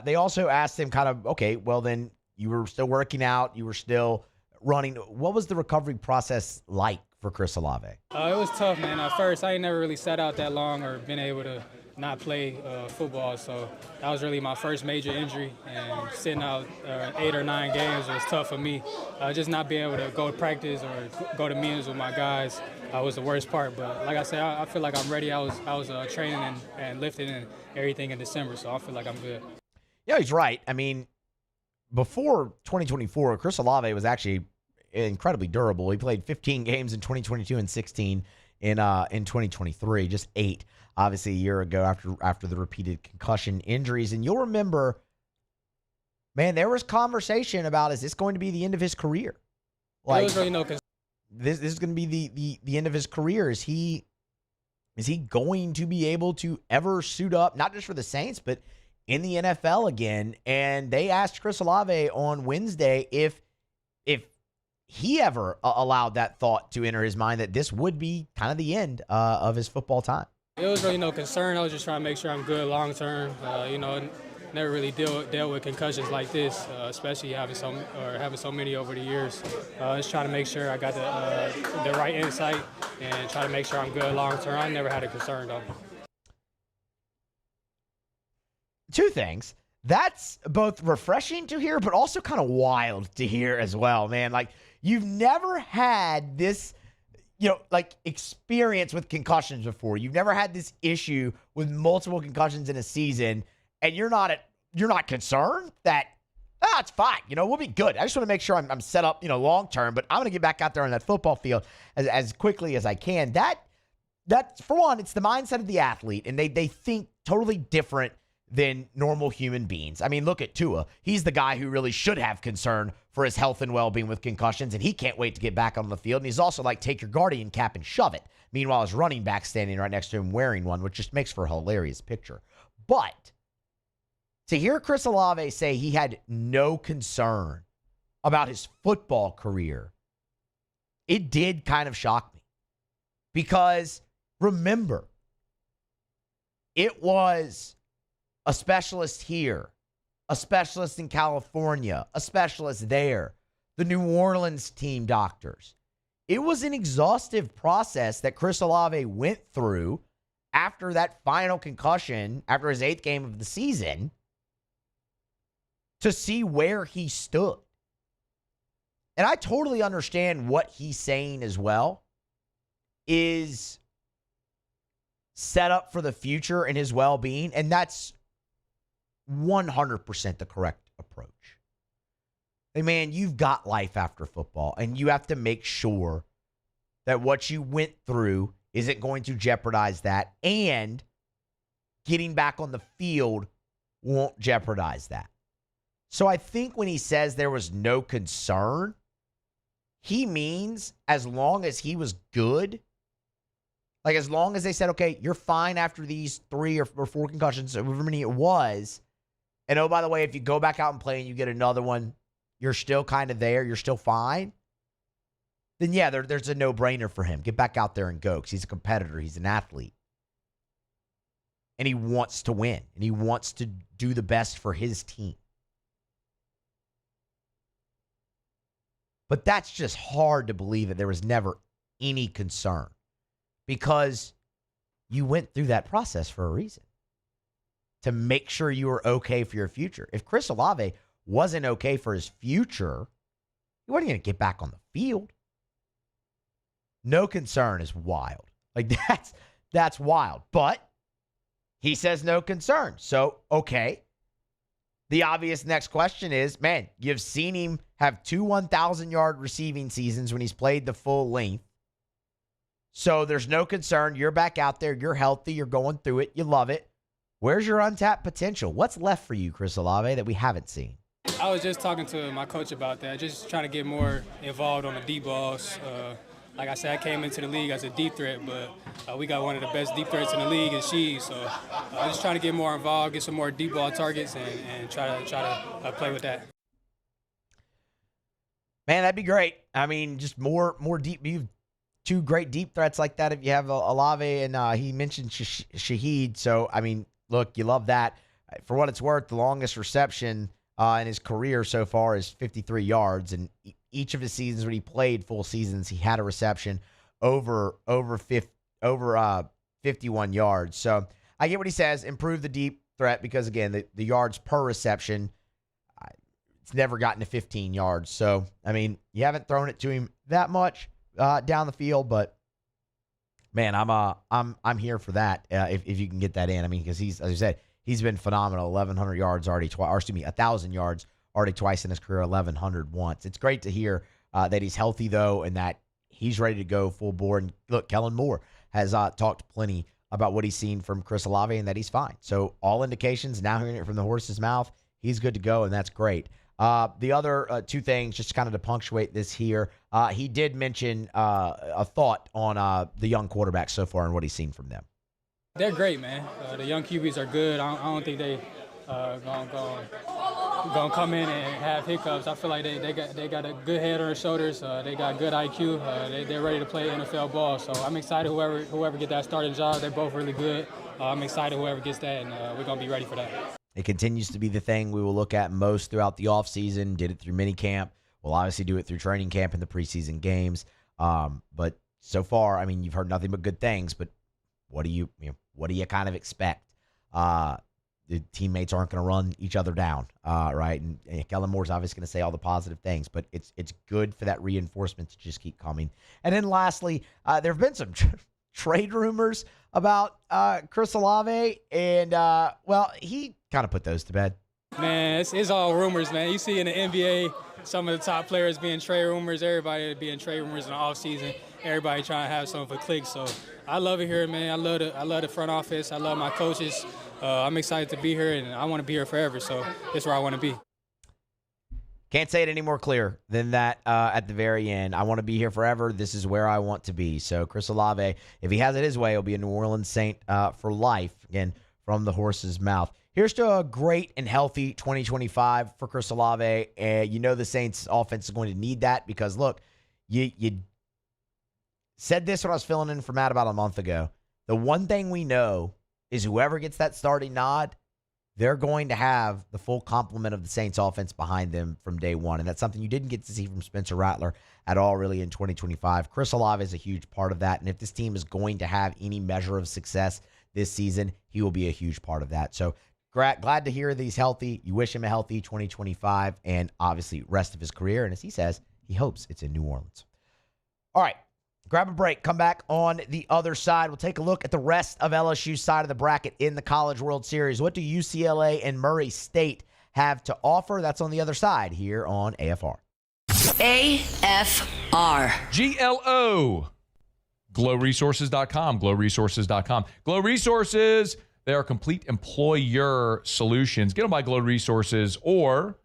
They also asked him kind of, okay, well then you were still working out. You were still running. What was the recovery process like for Chris Olave? It was tough, man. At first, I ain't never really sat out that long or been able to not play football. So that was really my first major injury. And sitting out 8 or 9 games was tough for me. Just not being able to go to practice or go to meetings with my guys was the worst part. But like I said, I feel like I'm ready. I was training and lifting and everything in December, so I feel like I'm good. Yeah, he's right. Before 2024, Chris Olave was actually incredibly durable. He played 15 games in 2022 and 16 in 2023, just 8, obviously, a year ago after the repeated concussion injuries. And you'll remember, man, there was conversation about, is this going to be the end of his career? There was really no this is going to be the end of his career. Is he going to be able to ever suit up, not just for the Saints, but in the NFL again? And they asked Chris Olave on Wednesday if he ever allowed that thought to enter his mind that this would be kind of the end of his football time. It was really no concern. I was just trying to make sure I'm good long term. Never really dealt with concussions like this, especially having so many over the years. Just trying to make sure I got the right insight and try to make sure I'm good long term. I never had a concern though. 2 things. That's both refreshing to hear, but also kind of wild to hear as well, man. Like, you've never had this, experience with concussions before. You've never had this issue with multiple concussions in a season, and you're not concerned that, it's fine. We'll be good. I just want to make sure I'm set up, long term, but I'm going to get back out there on that football field as quickly as I can. That for one, it's the mindset of the athlete, and they think totally different than normal human beings. Look at Tua. He's the guy who really should have concern for his health and well-being with concussions, and he can't wait to get back on the field. And he's also like, take your Guardian cap and shove it. Meanwhile, his running back standing right next to him wearing one, which just makes for a hilarious picture. But to hear Chris Olave say he had no concern about his football career, it did kind of shock me. Because remember, it was a specialist here, a specialist in California, a specialist there. the New Orleans team doctors. It was an exhaustive process that Chris Olave went through after that final concussion, after his 8th game of the season, to see where he stood. And I totally understand what he's saying as well is set up for the future and his well-being, and that's 100% the correct approach. Hey, man, you've got life after football, and you have to make sure that what you went through isn't going to jeopardize that, and getting back on the field won't jeopardize that. So I think when he says there was no concern, he means as long as he was good, like as long as they said, okay, you're fine after these 3 or 4 concussions, however many it was, and oh, by the way, if you go back out and play and you get another one, you're still kind of there, you're still fine, then yeah, there's a no-brainer for him. Get back out there and go, because he's a competitor, he's an athlete. And he wants to win, and he wants to do the best for his team. But that's just hard to believe that there was never any concern, because you went through that process for a reason, to make sure you were okay for your future. If Chris Olave wasn't okay for his future, he wasn't going to get back on the field. No concern is wild. Like, that's wild. But he says no concern. So, okay. The obvious next question is, man, you've seen him have 2 1,000-yard receiving seasons when he's played the full length. So there's no concern. You're back out there. You're healthy. You're going through it. You love it. Where's your untapped potential? What's left for you, Chris Olave, that we haven't seen? I was just talking to my coach about that, just trying to get more involved on the deep balls. Like I said, I came into the league as a deep threat, but we got one of the best deep threats in the league in Sheed. So I'm just trying to get more involved, get some more deep ball targets, and try to play with that. Man, that'd be great. I mean, just more deep. You've 2 great deep threats like that. If you have Olave and he mentioned Shaheed. So, I mean, look, you love that. For what it's worth, the longest reception in his career so far is 53 yards. And each of his seasons when he played full seasons, he had a reception over 51 yards. So I get what he says, improve the deep threat, because, again, the yards per reception, it's never gotten to 15 yards. So, I mean, you haven't thrown it to him that much down the field, but man, I'm here for that if you can get that in. I mean, because he's, as I said, he's been phenomenal. 1,100 yards already twice, or excuse me, 1,000 yards already twice in his career, 1,100 once. It's great to hear that he's healthy, though, and that he's ready to go full bore. And look, Kellen Moore has talked plenty about what he's seen from Chris Olave and that he's fine. So all indications, now hearing it from the horse's mouth, he's good to go, and that's great. The other 2 things, just kind of to punctuate this here, he did mention a thought on the young quarterbacks so far and what he's seen from them. They're great, man. The young QBs are good. I don't think they gonna come in and have hiccups. I feel like they got a good head on their shoulders. They got good IQ. They're ready to play NFL ball. So I'm excited whoever get that starting job. They're both really good. I'm excited whoever gets that, and we're gonna be ready for that. It continues to be the thing we will look at most throughout the offseason. Did it through minicamp. We'll obviously do it through training camp and the preseason games. But so far, I mean, you've heard nothing but good things. But what do you kind of expect? The teammates aren't going to run each other down, right? And Kellen Moore's obviously going to say all the positive things, but it's good for that reinforcement to just keep coming. And then lastly, there have been some trade rumors about Chris Olave, and well, he kind of put those to bed. Man, it's all rumors, man. You see in the NBA, some of the top players being trade rumors, everybody being trade rumors in the offseason, everybody trying to have something for clicks. So I love it here, man. I love the front office. I love my coaches. I'm excited to be here, and I want to be here forever. So it's where I want to be. Can't say it any more clear than that at the very end. I want to be here forever. This is where I want to be. So Chris Olave, if he has it his way, he'll be a New Orleans Saint for life. Again, from the horse's mouth. Here's to a great and healthy 2025 for Chris Olave. You know the Saints offense is going to need that because, look, you said this when I was filling in for Matt about a month ago. The one thing we know is whoever gets that starting nod they're going to have the full complement of the Saints offense behind them from day one. And that's something you didn't get to see from Spencer Rattler at all really in 2025. Chris Olave is a huge part of that. And if this team is going to have any measure of success this season, he will be a huge part of that. So glad to hear that he's healthy. You wish him a healthy 2025 and obviously rest of his career. And as he says, he hopes it's in New Orleans. All right. Grab a break. Come back on the other side. We'll take a look at the rest of LSU's side of the bracket in the College World Series. What do UCLA and Murray State have to offer? That's on the other side here on AFR. AFR. GLO. GlowResources.com. GlowResources.com. Glow Resources, they are complete employer solutions. Get them by Glow Resources or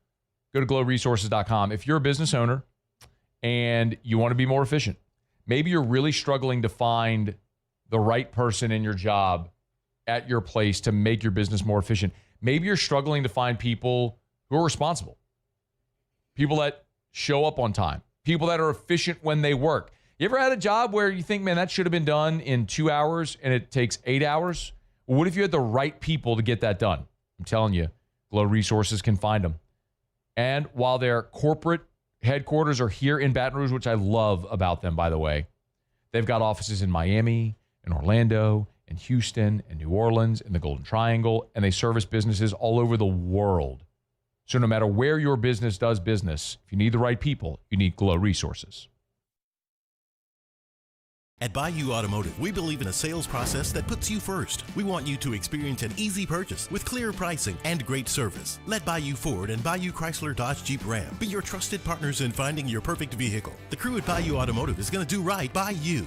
go to GlowResources.com. If you're a business owner and you want to be more efficient, maybe you're really struggling to find the right person in your job at your place to make your business more efficient. Maybe you're struggling to find people who are responsible, people that show up on time, people that are efficient when they work. You ever had a job where you think, man, that should have been done in 2 hours and it takes 8 hours? Well, what if you had the right people to get that done? I'm telling you, Glow Resources can find them. And while their corporate headquarters are here in Baton Rouge, which I love about them, by the way. They've got offices in Miami, in Orlando, in Houston, in New Orleans, in the Golden Triangle, and they service businesses all over the world. So no matter where your business does business, if you need the right people, you need Glow Resources. At Bayou Automotive, we believe in a sales process that puts you first. We want you to experience an easy purchase with clear pricing and great service. Let Bayou Ford and Bayou Chrysler Dodge Jeep Ram be your trusted partners in finding your perfect vehicle. The crew at Bayou Automotive is going to do right by you.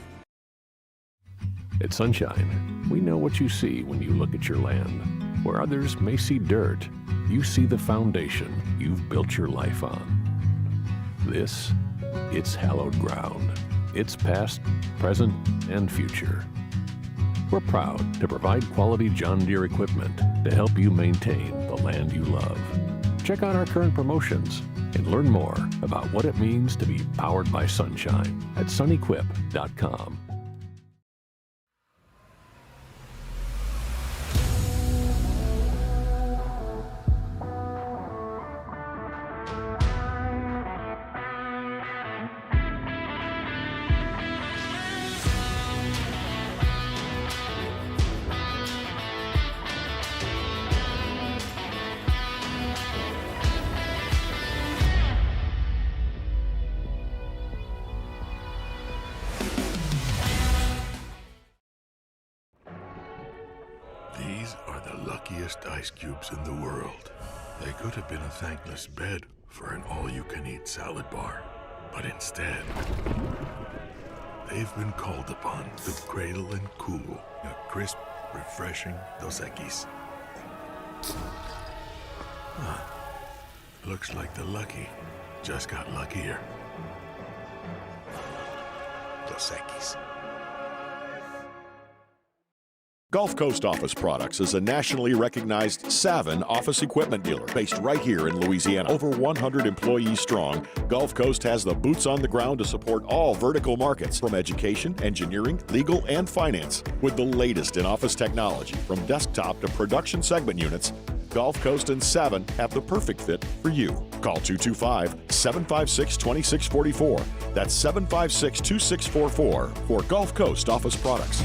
At Sunshine, we know what you see when you look at your land. Where others may see dirt, you see the foundation you've built your life on. This, it's hallowed ground. It's past, present, and future. We're proud to provide quality John Deere equipment to help you maintain the land you love. Check out our current promotions and learn more about what it means to be powered by sunshine at sunequip.com. These are the luckiest ice cubes in the world. They could have been a thankless bed for an all-you-can-eat salad bar. But instead, they've been called upon to cradle and cool a crisp, refreshing Dos Equis. Looks like the lucky just got luckier. Dos Equis. Gulf Coast Office Products is a nationally recognized Savin office equipment dealer based right here in Louisiana. Over 100 employees strong, Gulf Coast has the boots on the ground to support all vertical markets, from education, engineering, legal, and finance. With the latest in office technology, from desktop to production segment units, Gulf Coast and Savin have the perfect fit for you. Call 225-756-2644. That's 756-2644 for Gulf Coast Office Products.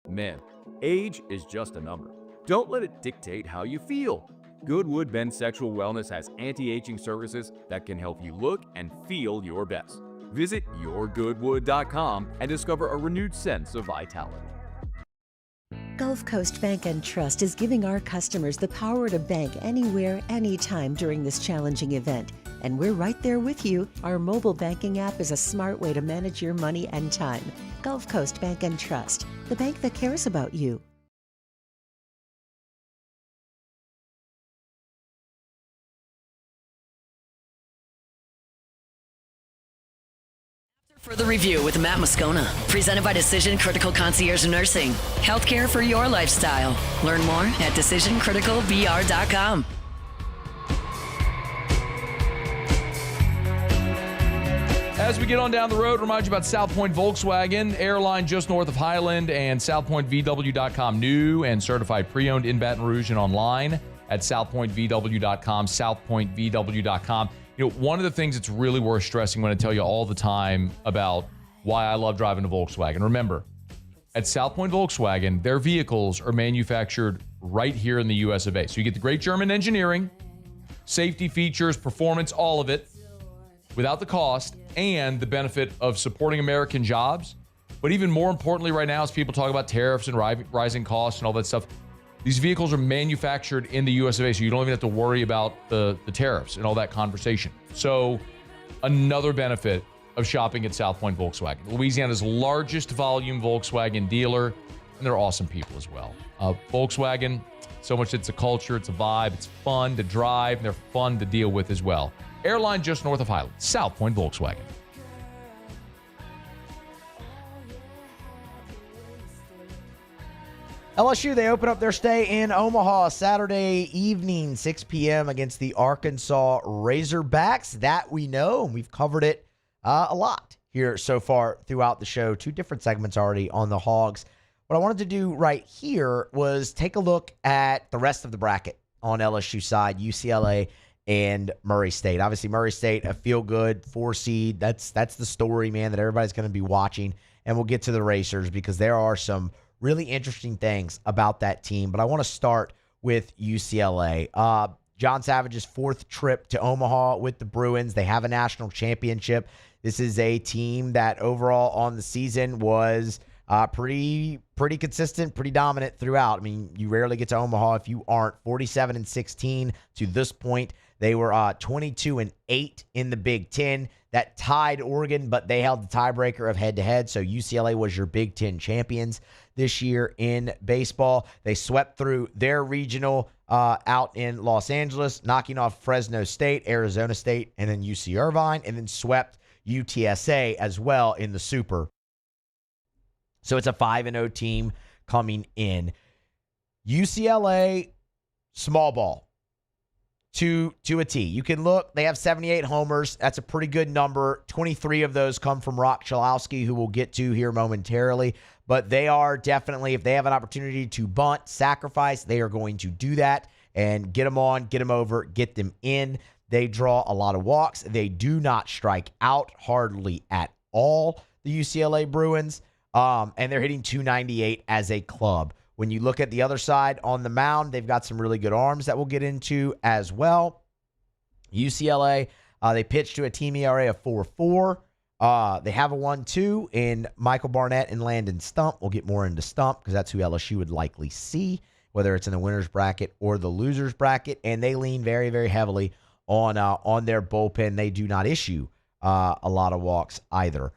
Man, age is just a number. Don't let it dictate how you feel. Goodwood Men's Sexual Wellness has anti-aging services that can help you look and feel your best. Visit yourgoodwood.com and discover a renewed sense of vitality. Gulf Coast Bank and Trust is giving our customers the power to bank anywhere, anytime during this challenging event. And we're right there with you. Our mobile banking app is a smart way to manage your money and time. Gulf Coast Bank and Trust, the bank that cares about you. Further review with Matt Moscona, presented by Decision Critical Concierge Nursing. Healthcare for your lifestyle. Learn more at decisioncriticalbr.com. As we get on down the road, remind you about South Point Volkswagen, airline just north of Highland, and southpointvw.com. New and certified pre-owned in Baton Rouge and online at southpointvw.com, southpointvw.com. One of the things that's really worth stressing when I tell you all the time about why I love driving a Volkswagen. Remember, at South Point Volkswagen, their vehicles are manufactured right here in the US of A. So you get the great German engineering, safety features, performance, all of it, without the cost and the benefit of supporting American jobs. But even more importantly right now, as people talk about tariffs and rising costs and all that stuff, these vehicles are manufactured in the US of A, so you don't even have to worry about the tariffs and all that conversation. So another benefit of shopping at South Point Volkswagen, Louisiana's largest volume Volkswagen dealer, and they're awesome people as well. Volkswagen, so much it's a culture, it's a vibe, it's fun to drive, and they're fun to deal with as well. Airline just north of Highland, South Point Volkswagen. LSU, they open up their stay in Omaha Saturday evening, 6 p.m. against the Arkansas Razorbacks. That we know, and we've covered it a lot here so far throughout the show. 2 different segments already on the Hogs. What I wanted to do right here was take a look at the rest of the bracket on LSU side, UCLA and Murray State. Obviously, Murray State, a feel-good 4 seed. That's the story, man, that everybody's going to be watching. And we'll get to the Racers because there are some really interesting things about that team. But I want to start with UCLA. John Savage's 4th trip to Omaha with the Bruins. They have a national championship. This is a team that overall on the season was pretty consistent, pretty dominant throughout. I mean, you rarely get to Omaha if you aren't. 47-16 to this point. They were 22-8 in the Big Ten. That tied Oregon, but they held the tiebreaker of head-to-head. So UCLA was your Big Ten champions this year in baseball. They swept through their regional out in Los Angeles, knocking off Fresno State, Arizona State, and then UC Irvine, and then swept UTSA as well in the Super. So it's a 5-0 team coming in. UCLA, small ball to a T. You can look, they have 78 homers. That's a pretty good number. 23 of those come from Rock Chalowski, who we'll get to here momentarily. But they are definitely, if they have an opportunity to bunt, sacrifice, they are going to do that and get them on, get them over, get them in. They draw a lot of walks. They do not strike out hardly at all, the UCLA Bruins. And they're hitting .298 as a club. When you look at the other side on the mound, they've got some really good arms that we'll get into as well. UCLA, they pitch to a team ERA of 4.4. They have a 1-2 in Michael Barnett and Landon Stump. We'll get more into Stump because that's who LSU would likely see, whether it's in the winner's bracket or the loser's bracket. And they lean very, very heavily on their bullpen. They do not issue a lot of walks either.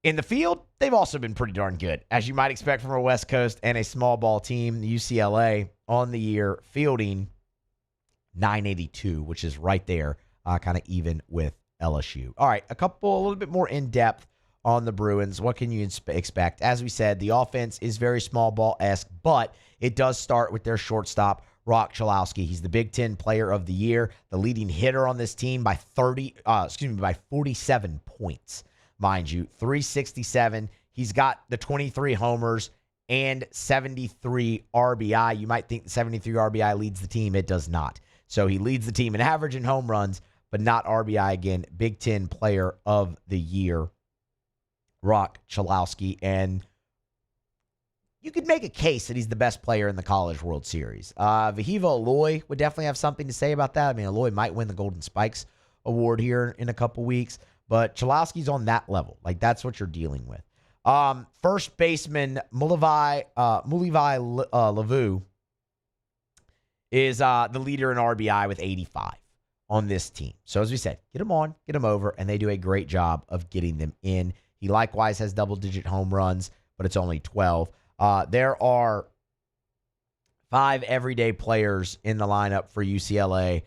In the field, they've also been pretty darn good, as you might expect from a West Coast and a small ball team. UCLA on the year fielding .982, which is right there, kind of even with LSU. All right, a little bit more in depth on the Bruins. What can you expect? As we said, the offense is very small ball-esque, but it does start with their shortstop, Rock Chalowski. He's the Big Ten Player of the Year, the leading hitter on this team by 47 points. Mind you, 367. He's got the 23 homers and 73 RBI. You might think the 73 RBI leads the team. It does not. So he leads the team in average and home runs, but not RBI again. Big Ten Player of the Year, Rock Chalowski. And you could make a case that he's the best player in the College World Series. Vahiva Aloy would definitely have something to say about that. I mean, Aloy might win the Golden Spikes Award here in a couple weeks. But Chalowski's on that level. Like, that's what you're dealing with. First baseman Mulivai Lavu is the leader in RBI with 85 on this team. So, as we said, get them on, get them over, and they do a great job of getting them in. He likewise has double-digit home runs, but it's only 12. There are 5 everyday players in the lineup for UCLA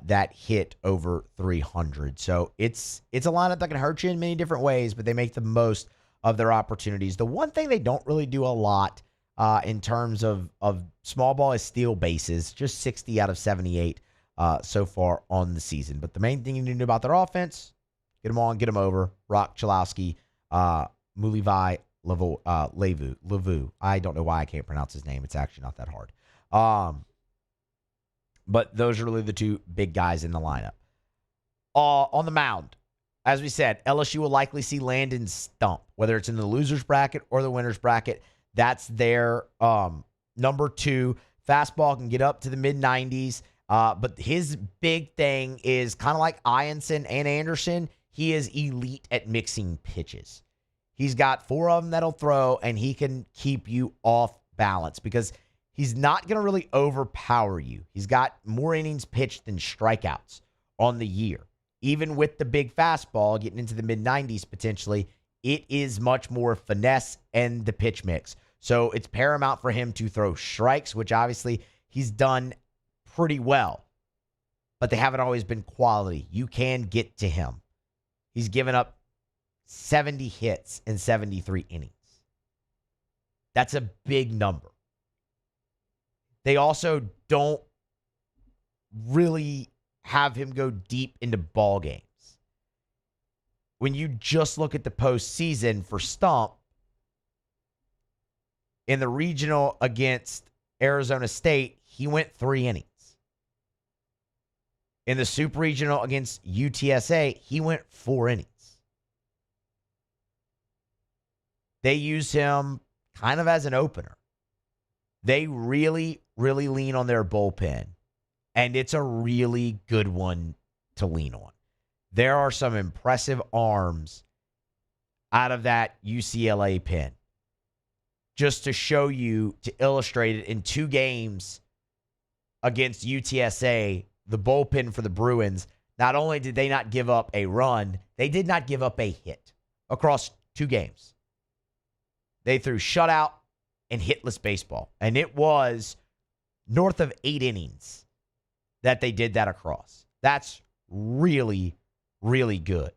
that hit over 300. So it's a lineup that can hurt you in many different ways, but they make the most of their opportunities. The one thing they don't really do a lot in terms of small ball is steal bases, just 60 out of 78 so far on the season. But the main thing you need to know about their offense, Get them on, get them over. Rock Chalowski, Mulivai Levu. I don't know why I can't pronounce his name. It's actually not that hard. But those are really the two big guys in the lineup. On the mound, as we said, LSU will likely see Landon Stump, whether it's in the loser's bracket or the winner's bracket. That's their number 2. Fastball can get up to the mid-90s. But his big thing is kind of like Ianson and Anderson. He is elite at mixing pitches. He's got 4 of them that'll throw, and he can keep you off balance because he's not going to really overpower you. He's got more innings pitched than strikeouts on the year. Even with the big fastball getting into the mid-90s potentially, it is much more finesse and the pitch mix. So it's paramount for him to throw strikes, which obviously he's done pretty well. But they haven't always been quality. You can get to him. He's given up 70 hits in 73 innings. That's a big number. They also don't really have him go deep into ball games. When you just look at the postseason for Stump, in the regional against Arizona State, he went 3 innings. In the Super Regional against UTSA, he went 4 innings. They use him kind of as an opener. They really, really lean on their bullpen, and it's a really good one to lean on. There are some impressive arms out of that UCLA pen. Just to show you, to illustrate it, in 2 games against UTSA, the bullpen for the Bruins, not only did they not give up a run, they did not give up a hit across 2 games. They threw shutout and hitless baseball. And it was north of 8 innings that they did that across. That's really, really good.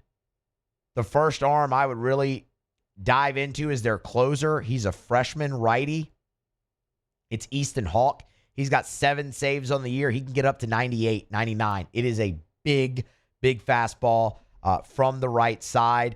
The first arm I would really dive into is their closer. He's a freshman righty. It's Easton Hawk. He's got 7 saves on the year. He can get up to 98, 99. It is a big, big fastball from the right side.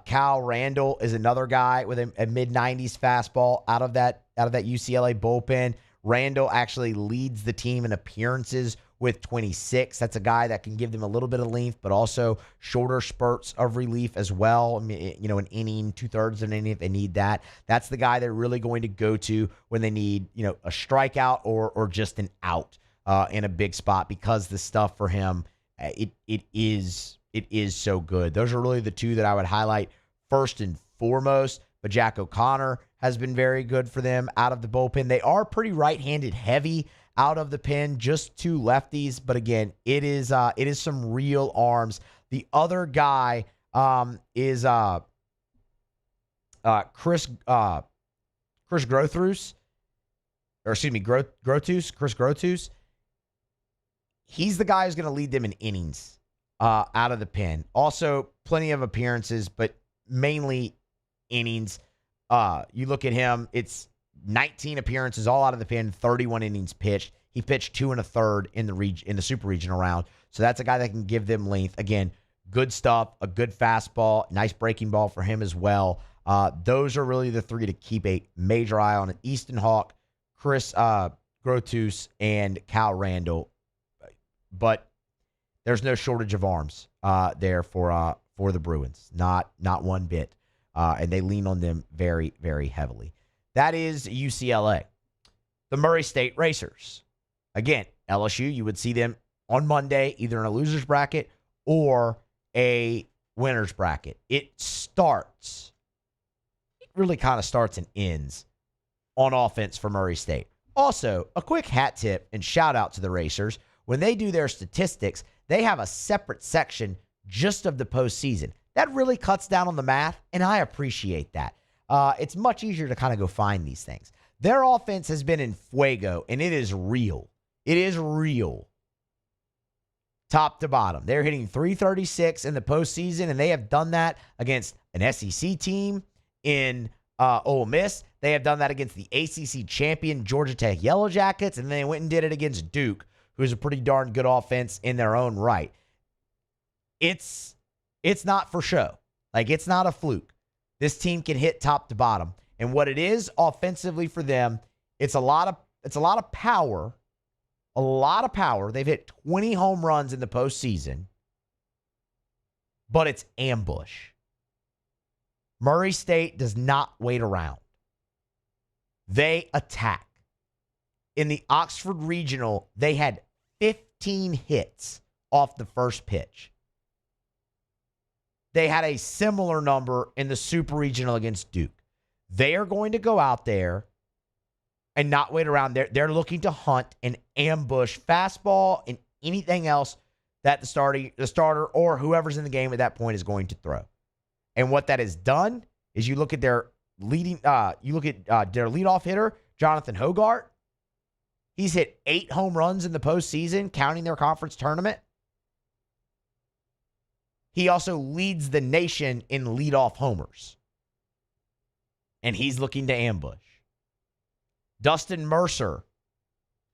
Cal Randall is another guy with a mid-90s fastball out of that UCLA bullpen. Randall actually leads the team in appearances with 26. That's a guy that can give them a little bit of length, but also shorter spurts of relief as well. I mean, an inning, 2/3 of an inning if they need that. That's the guy they're really going to go to when they need, a strikeout or just an out in a big spot, because the stuff for him, it is so good. Those are really the 2 that I would highlight first and foremost. But Jack O'Connor has been very good for them out of the bullpen. They are pretty right-handed heavy out of the pen, just 2 lefties. But again, it is some real arms. The other guy is Chris Grotus. Chris Grotus. He's the guy who's going to lead them in innings out of the pen. Also, plenty of appearances, but mainly innings. You look at him, it's 19 appearances all out of the pen, 31 innings pitched. He pitched 2 1/3 in the Super Regional round. So that's a guy that can give them length. Again, good stuff, a good fastball, nice breaking ball for him as well. Those are really the 3 to keep a major eye on. Easton Hawk, Chris Grotus, and Cal Randall. But there's no shortage of arms there for the Bruins. Not one bit. And they lean on them very, very heavily. That is UCLA. The Murray State Racers. Again, LSU, you would see them on Monday, either in a loser's bracket or a winner's bracket. It really kind of starts and ends on offense for Murray State. Also, a quick hat tip and shout out to the Racers. When they do their statistics, they have a separate section just of the postseason. That really cuts down on the math, and I appreciate that. It's much easier to kind of go find these things. Their offense has been in fuego, and it is real. It is real. Top to bottom. They're hitting .336 in the postseason, and they have done that against an SEC team in Ole Miss. They have done that against the ACC champion Georgia Tech Yellow Jackets, and then they went and did it against Duke, who is a pretty darn good offense in their own right. It's It's not for show. Like, it's not a fluke. This team can hit top to bottom. And what it is offensively for them, it's a lot of power. A lot of power. They've hit 20 home runs in the postseason, but it's ambush. Murray State does not wait around. They attack. In the Oxford Regional, they had 15 hits off the first pitch. They had a similar number in the Super Regional against Duke. They are going to go out there and not wait around. They're looking to hunt and ambush fastball and anything else that the starter or whoever's in the game at that point is going to throw. And what that has done is you look at their leadoff hitter, Jonathan Hogart. He's hit 8 home runs in the postseason, counting their conference tournament. He also leads the nation in leadoff homers. And he's looking to ambush. Dustin Mercer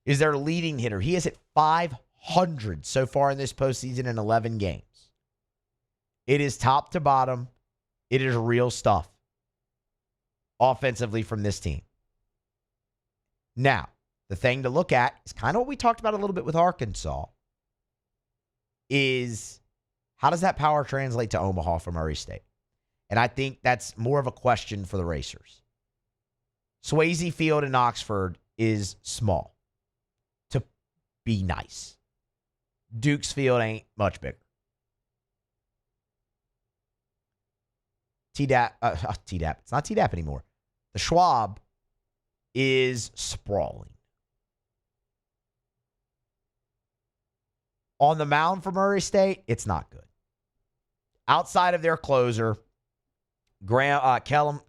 is their leading hitter. He has hit 500 so far in this postseason in 11 games. It is top to bottom. It is real stuff offensively from this team. Now, the thing to look at is kind of what we talked about a little bit with Arkansas, is how does that power translate to Omaha from Murray State? And I think that's more of a question for the Racers. Swayze Field in Oxford is small, to be nice. Duke's Field ain't much bigger. T-Dap, it's not T-Dap anymore. The Schwab is sprawling. On the mound for Murray State, it's not good. Outside of their closer, Graham Kellum,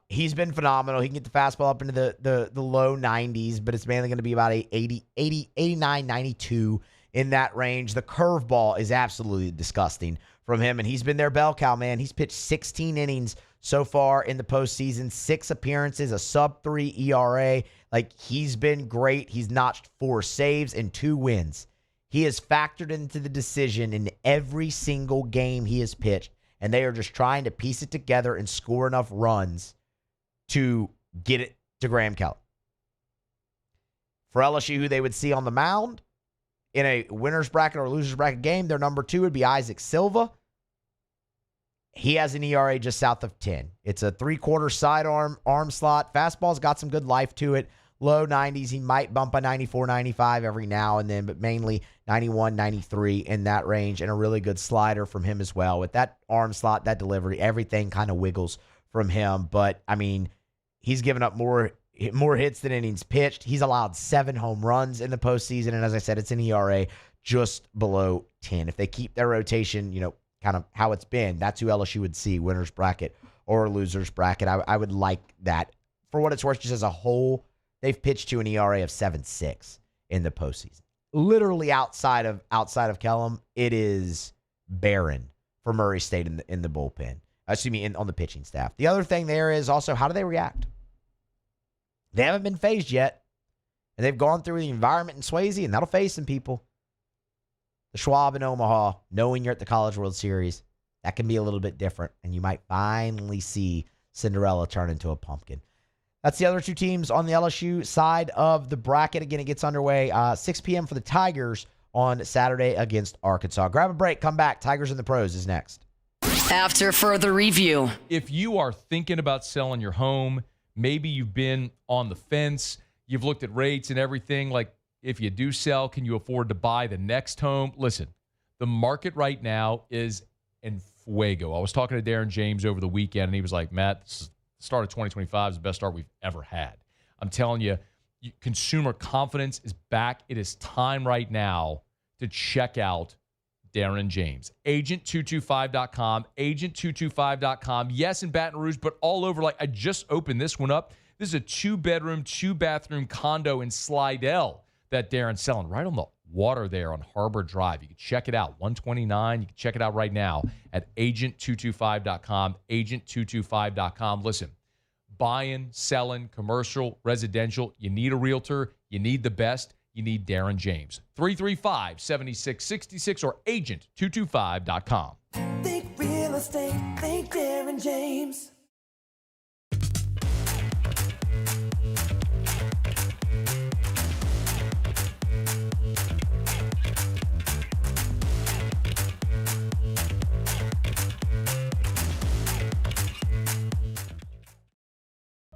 he's been phenomenal. He can get the fastball up into the low 90s, but it's mainly going to be about 89, 92 in that range. The curveball is absolutely disgusting from him, and he's been their bell cow, man. He's pitched 16 innings so far in the postseason, 6 appearances, a sub-3 ERA. Like, he's been great. He's notched 4 saves and 2 wins. He has factored into the decision in every single game he has pitched, and they are just trying to piece it together and score enough runs to get it to Graham Kellum. For LSU, who they would see on the mound in a winner's bracket or loser's bracket game, their number 2 would be Isaac Silva. He has an ERA just south of 10. It's a 3/4 sidearm arm slot. Fastball's got some good life to it. Low 90s. He might bump a 94, 95 every now and then, but mainly 91, 93 in that range, and a really good slider from him as well. With that arm slot, that delivery, everything kind of wiggles from him. But, I mean, he's given up more hits than innings pitched. He's allowed 7 home runs in the postseason, and as I said, it's an ERA just below 10. If they keep their rotation, kind of how it's been, that's who LSU would see, winner's bracket or loser's bracket. I would like that. For what it's worth, just as a whole, they've pitched to an ERA of 7.6 in the postseason. Literally outside of Kellum, it is barren for Murray State in the bullpen. On the pitching staff. The other thing there is also, how do they react? They haven't been phased yet, and they've gone through the environment in Swayze, and that'll phase some people. The Schwab in Omaha, knowing you're at the College World Series, that can be a little bit different, and you might finally see Cinderella turn into a pumpkin. That's the other 2 teams on the LSU side of the bracket. Again, it gets underway 6 p.m. for the Tigers on Saturday against Arkansas. Grab a break, come back. Tigers and the Pros is next. After further review. If you are thinking about selling your home, maybe you've been on the fence, you've looked at rates and everything, like, if you do sell, can you afford to buy the next home? Listen, the market right now is en fuego. I was talking to Darren James over the weekend, and he was like, Matt, this is the start of 2025 is the best start we've ever had. I'm telling you, consumer confidence is back. It is time right now to check out Darren James. Agent225.com, agent225.com. Yes, in Baton Rouge, but all over. Like, I just opened this one up. This is a 2-bedroom, 2-bathroom condo in Slidell that Darren's selling right on the water there on Harbor Drive. You can check it out, 129. You can check it out right now at agent225.com, agent225.com. Listen, buying, selling, commercial, residential, you need a realtor, you need the best, you need Darren James. 335-7666 or agent225.com. Think real estate, think Darren James.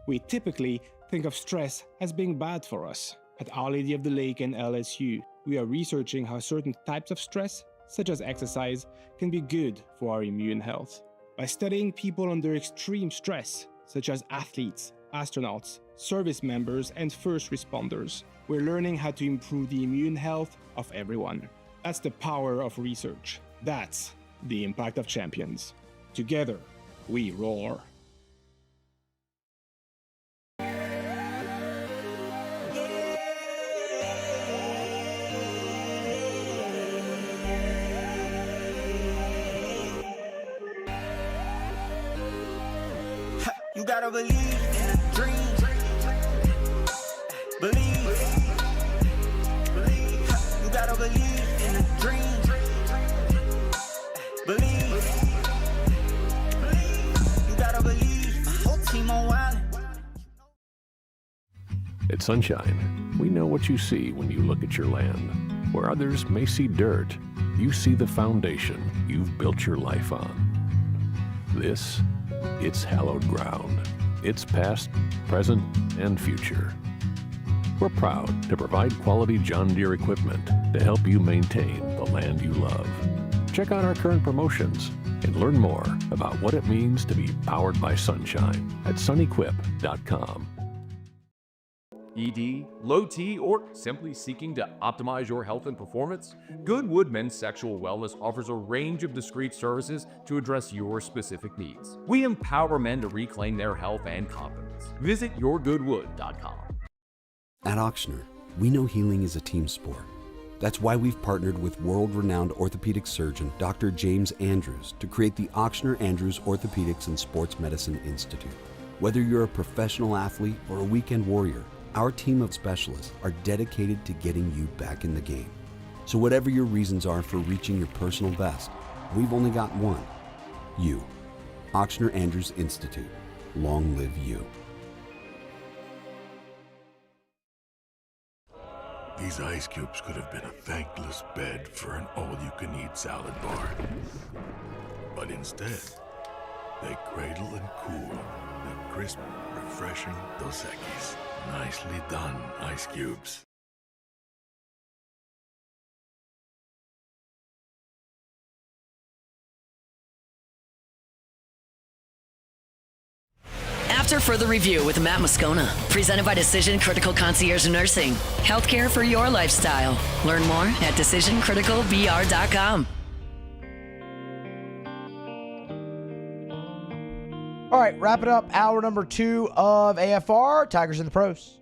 We typically think of stress as being bad for us. At Our Lady of the Lake and LSU, we are researching how certain types of stress, such as exercise, can be good for our immune health. By studying people under extreme stress, such as athletes, astronauts, service members, and first responders, we're learning how to improve the immune health of everyone. That's the power of research. That's the impact of champions. Together, we roar. You gotta believe in a dream. Believe. You gotta believe in a dream. Believe. You gotta believe. My whole team on wild. At Sunshine, we know what you see when you look at your land. Where others may see dirt, you see the foundation you've built your life on. It's hallowed ground. It's past, present, and future. We're proud to provide quality John Deere equipment to help you maintain the land you love. Check out our current promotions and learn more about what it means to be powered by sunshine at sunequip.com. ED, low T, or simply seeking to optimize your health and performance? Goodwood Men's Sexual Wellness offers a range of discreet services to address your specific needs. We empower men to reclaim their health and confidence. Visit yourgoodwood.com. At Auctioner, we know healing is a team sport. That's why we've partnered with world-renowned orthopedic surgeon Dr. James Andrews to create the Auctioner Andrews Orthopedics and Sports Medicine Institute. Whether you're a professional athlete or a weekend warrior, our team of specialists are dedicated to getting you back in the game. So whatever your reasons are for reaching your personal best, we've only got one. You. Auctioner Andrews Institute. Long live you. These ice cubes could have been a thankless bed for an all-you-can-eat salad bar. But instead, they cradle and cool the crisp, refreshing Dos Equis. Nicely done, ice cubes. After further review with Matt Moscona, presented by Decision Critical Concierge Nursing. Healthcare for your lifestyle. Learn more at decisioncriticalbr.com. All right, wrap it up. Hour number 2 of AFR, Tigers in the Pros.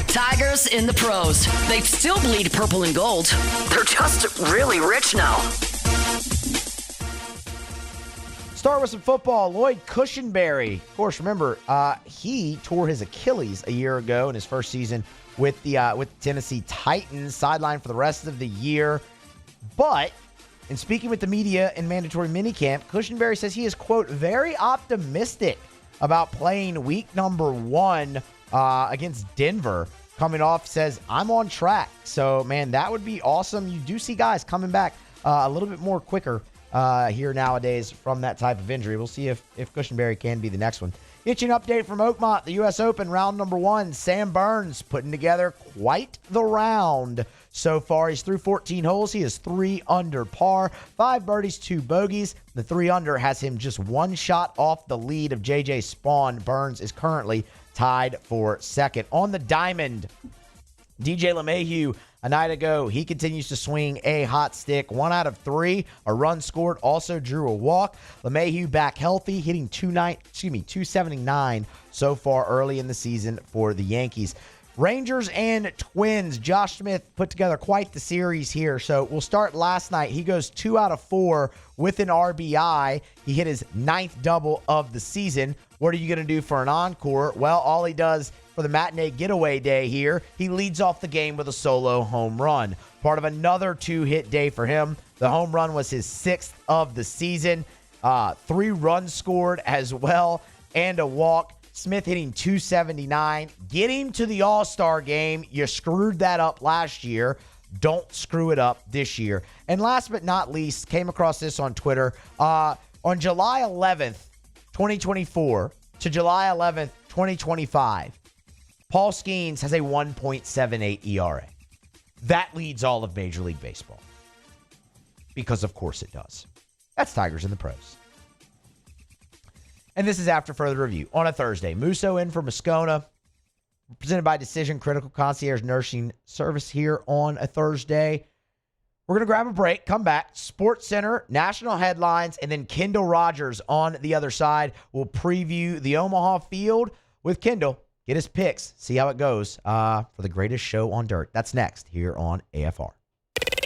Tigers in the Pros. They still bleed purple and gold. They're just really rich now. Start with some football. Lloyd Cushenberry. Of course, remember, he tore his Achilles a year ago in his first season with the Tennessee Titans, sidelined for the rest of the year. But in speaking with the media in mandatory minicamp, Cushenberry says he is, quote, very optimistic about playing week number 1 against Denver. Coming off, says, I'm on track. So, man, that would be awesome. You do see guys coming back a little bit more quicker here nowadays from that type of injury. We'll see if Cushenberry can be the next one. Get you an update from Oakmont, the U.S. Open, round number 1. Sam Burns putting together quite the round so far. He's through 14 holes. He is 3 under par, 5 birdies, 2 bogeys. The 3 under has him just 1 shot off the lead of J.J. Spawn. Burns is currently tied for second. On the diamond, DJ LeMahieu, a night ago, he continues to swing a hot stick. 1 out of 3, a run scored, also drew a walk. LeMahieu back healthy, hitting 279 so far early in the season for the Yankees. Rangers and Twins. Josh Smith put together quite the series here. So we'll start last night. He goes 2 out of 4 with an RBI. He hit his 9th double of the season. What are you going to do for an encore? Well, all he does for the matinee getaway day here, he leads off the game with a solo home run. Part of another 2-hit day for him. The home run was his 6th of the season. 3 runs scored as well and a walk. Smith hitting .279. Get him to the All-Star game. You screwed that up last year. Don't screw it up this year. And last but not least, came across this on Twitter. On July 11th, 2024 to July 11th, 2025, Paul Skeens has a 1.78 ERA. That leads all of Major League Baseball. Because of course it does. That's Tigers in the Pros. And this is after further review on a Thursday. Musso in for Moscona. Presented by Decision Critical Concierge Nursing Service here on a Thursday. We're going to grab a break, come back. Sports Center, national headlines, and then Kendall Rogers on the other side. We'll preview the Omaha field with Kendall. Get his picks. See how it goes for the greatest show on dirt. That's next here on AFR.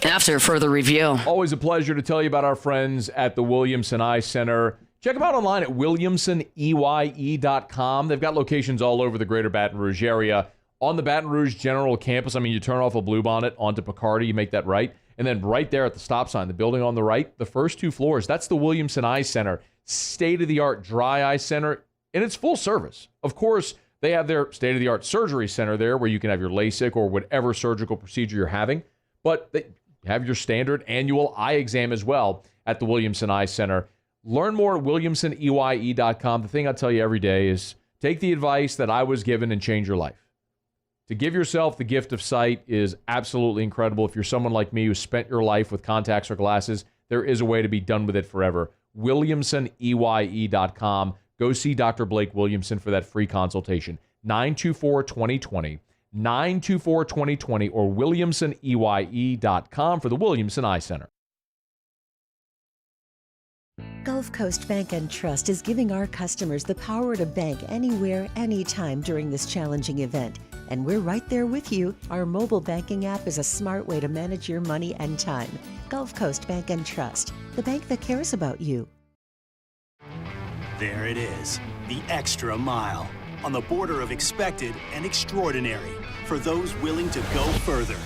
After further review. Always a pleasure to tell you about our friends at the Williamson Eye Center. Check them out online at williamsoneye.com. They've got locations all over the greater Baton Rouge area. On the Baton Rouge General Campus, I mean, you turn off a Bluebonnet onto Picardy, you make that right. And then right there at the stop sign, the building on the right, the first 2 floors, that's the Williamson Eye Center. State-of-the-art dry eye center, and it's full service. Of course, they have their state-of-the-art surgery center there where you can have your LASIK or whatever surgical procedure you're having. But they have your standard annual eye exam as well at the Williamson Eye Center. Learn more at williamsoneye.com. The thing I tell you every day is take the advice that I was given and change your life. To give yourself the gift of sight is absolutely incredible. If you're someone like me who spent your life with contacts or glasses, there is a way to be done with it forever. williamsoneye.com. Go see Dr. Blake Williamson for that free consultation. 924-2020, 924-2020, or williamsoneye.com for the Williamson Eye Center. Gulf Coast Bank and Trust is giving our customers the power to bank anywhere, anytime during this challenging event. And we're right there with you. Our mobile banking app is a smart way to manage your money and time. Gulf Coast Bank and Trust, the bank that cares about you. There it is, the extra mile. On the border of expected and extraordinary for those willing to go further.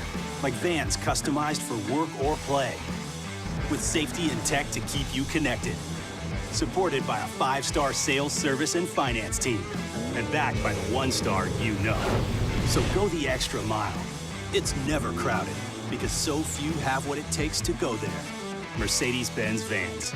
Like vans customized for work or play. With safety and tech to keep you connected. Supported by a 5-star sales, service, and finance team. And backed by the 1-star you know. So go the extra mile. It's never crowded because so few have what it takes to go there. Mercedes-Benz Vans.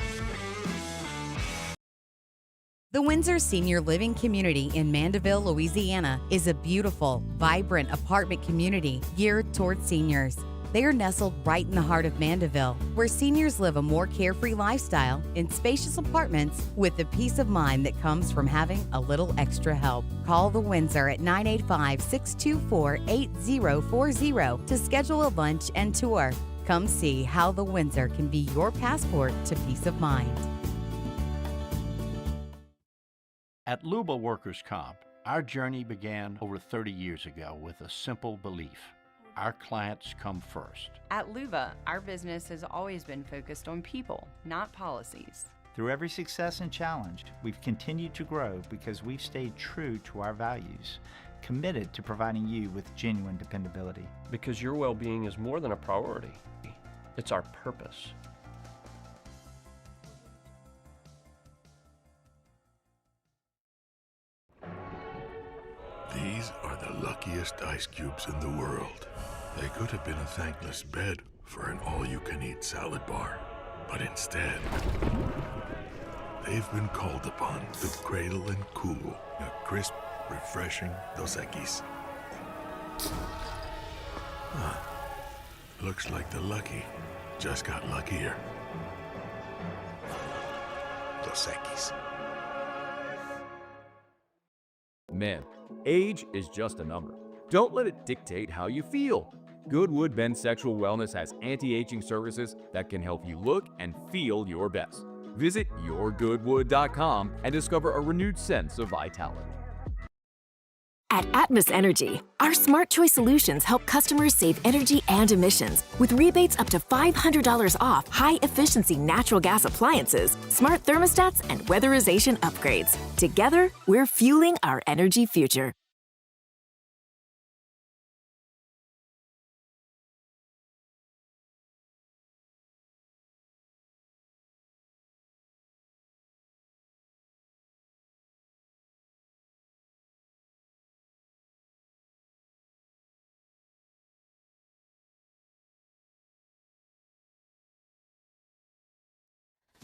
The Windsor Senior Living Community in Mandeville, Louisiana is a beautiful, vibrant apartment community geared toward seniors. They are nestled right in the heart of Mandeville, where seniors live a more carefree lifestyle in spacious apartments with the peace of mind that comes from having a little extra help. Call the Windsor at 985-624-8040 to schedule a lunch and tour. Come see how the Windsor can be your passport to peace of mind. At Luba Workers' Comp, our journey began over 30 years ago with a simple belief. Our clients come first. At Luba, our business has always been focused on people, not policies. Through every success and challenge, we've continued to grow because we've stayed true to our values, committed to providing you with genuine dependability. Because your well-being is more than a priority. It's our purpose. These are the luckiest ice cubes in the world. They could have been a thankless bed for an all-you-can-eat salad bar. But instead, they've been called upon to cradle and cool a crisp, refreshing Dos Equis. Looks like the lucky just got luckier. Dos Equis. Man, age is just a number. Don't let it dictate how you feel. Goodwood Men's Sexual Wellness has anti-aging services that can help you look and feel your best. Visit yourgoodwood.com and discover a renewed sense of vitality. At Atmos Energy, our Smart Choice solutions help customers save energy and emissions with rebates up to $500 off high-efficiency natural gas appliances, smart thermostats, and weatherization upgrades. Together, we're fueling our energy future.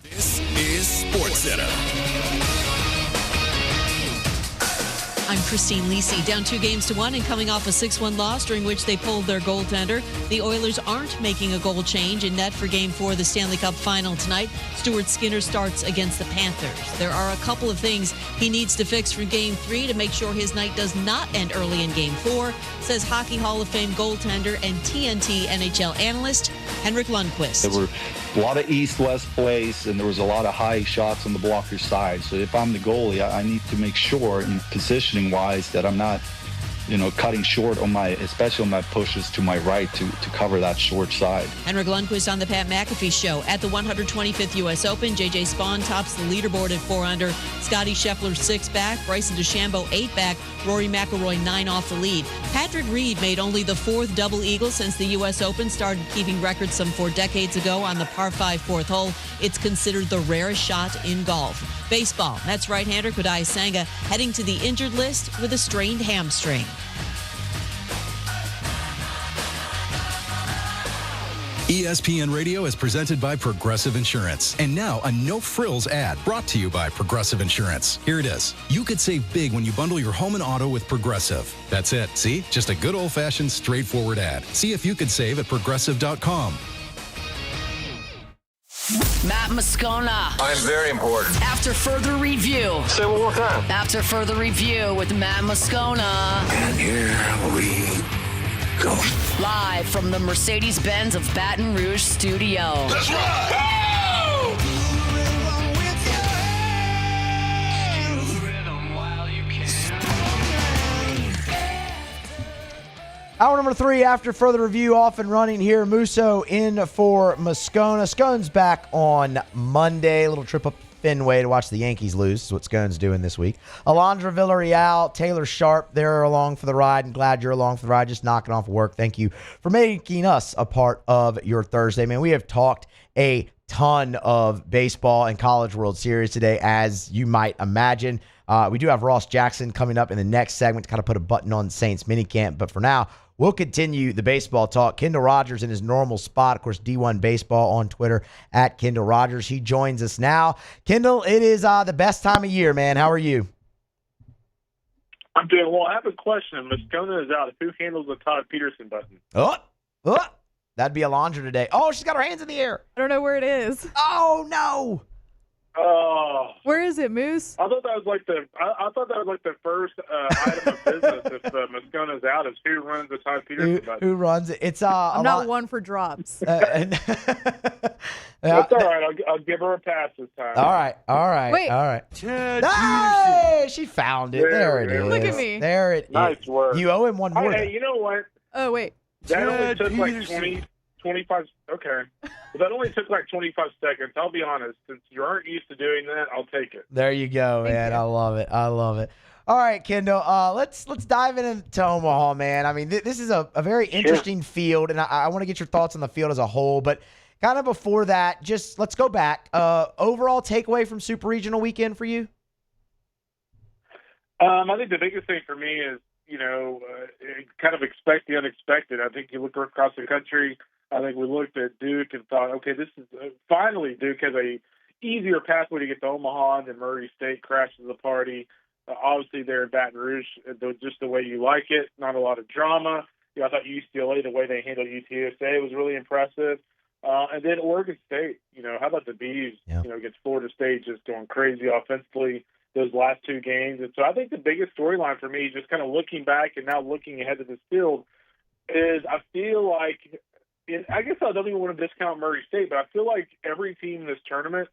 This is SportsCenter. I'm Christine Lisi, down 2-1 and coming off a 6-1 loss during which they pulled their goaltender. The Oilers aren't making a goal change in net for Game 4 of the Stanley Cup Final tonight. Stuart Skinner starts against the Panthers. There are a couple of things he needs to fix for Game 3 to make sure his night does not end early in Game 4, says Hockey Hall of Fame goaltender and TNT NHL analyst Henrik Lundqvist. There were a lot of east-west plays, and there was a lot of high shots on the blocker's side. So if I'm the goalie, I need to make sure, in positioning-wise, that I'm not, cutting short on especially on my pushes to my right to cover that short side. Henrik Lundqvist on the Pat McAfee Show. At the 125th U.S. Open, J.J. Spaun tops the leaderboard at 4 under. Scotty Scheffler 6 back. Bryson DeChambeau 8 back. Rory McIlroy 9 off the lead. Patrick Reed made only the 4th double eagle since the U.S. Open started keeping records some 4 decades ago on the par 5 4th hole. It's considered the rarest shot in golf. Baseball, Mets right-hander Kodai Senga heading to the injured list with a strained hamstring. ESPN Radio is presented by Progressive Insurance. And now a no-frills ad brought to you by Progressive Insurance. Here it is. You could save big when you bundle your home and auto with Progressive. That's it. See? Just a good old-fashioned straightforward ad. See if you could save at Progressive.com. Matt Moscona. I'm very important. After further review. Say it one more time. After further review with Matt Moscona. And here we go. Live from the Mercedes-Benz of Baton Rouge studio. That's right. Go! Hour number 3, after further review, off and running here. Musso in for Moscona. Scone's back on Monday. A little trip up Fenway to watch the Yankees lose. Is what Scone's doing this week. Alondra Villarreal, Taylor Sharp, they're along for the ride. And glad you're along for the ride. Just knocking off work. Thank you for making us a part of your Thursday. Man, we have talked a ton of baseball and College World Series today, as you might imagine. We do have Ross Jackson coming up in the next segment to kind of put a button on Saints minicamp. But for now, we'll continue the baseball talk. Kendall Rogers in his normal spot, of course, D1 Baseball on Twitter at Kendall Rogers. He joins us now. Kendall, it is the best time of year, man. How are you? I'm doing well. I have a question. Moscona is out. Who handles the Todd Peterson button? That'd be Alondra today. Oh, she's got her hands in the air. I don't know where it is. Oh, no. Oh. Where is it, Moose? I thought that was like the first item of business if Moscona's out is who runs the Todd Peterson button. Who runs it? It's I'm not one for drops. That's all right. I'll give her a pass this time. All right. Wait. All right. Hey, she found it. There it is. Look at me. There it is. Nice work. You owe him one more. Hey, you know what? Oh, wait. That only took like 25. Okay. But that only took like 25 seconds. I'll be honest. Since you aren't used to doing that, I'll take it. There you go, man. I love it. All right, Kendall. Let's dive into Omaha, man. I mean, this is a very interesting field, and I want to get your thoughts on the field as a whole. But kind of before that, just let's go back. Overall takeaway from Super Regional weekend for you? I think the biggest thing for me is, kind of expect the unexpected. I think you look across the country. I think we looked at Duke and thought, okay, this is finally Duke has a easier pathway to get to Omaha, and then Murray State crashes the party. Obviously, they're in Baton Rouge, just the way you like it. Not a lot of drama. I thought UCLA, the way they handled UTSA was really impressive. And then Oregon State. How about the Bees? Against Florida State, just going crazy offensively those last 2 games. And so I think the biggest storyline for me, just kind of looking back and now looking ahead to this field, is I feel like, I guess I don't even want to discount Murray State, but I feel like every team in this tournament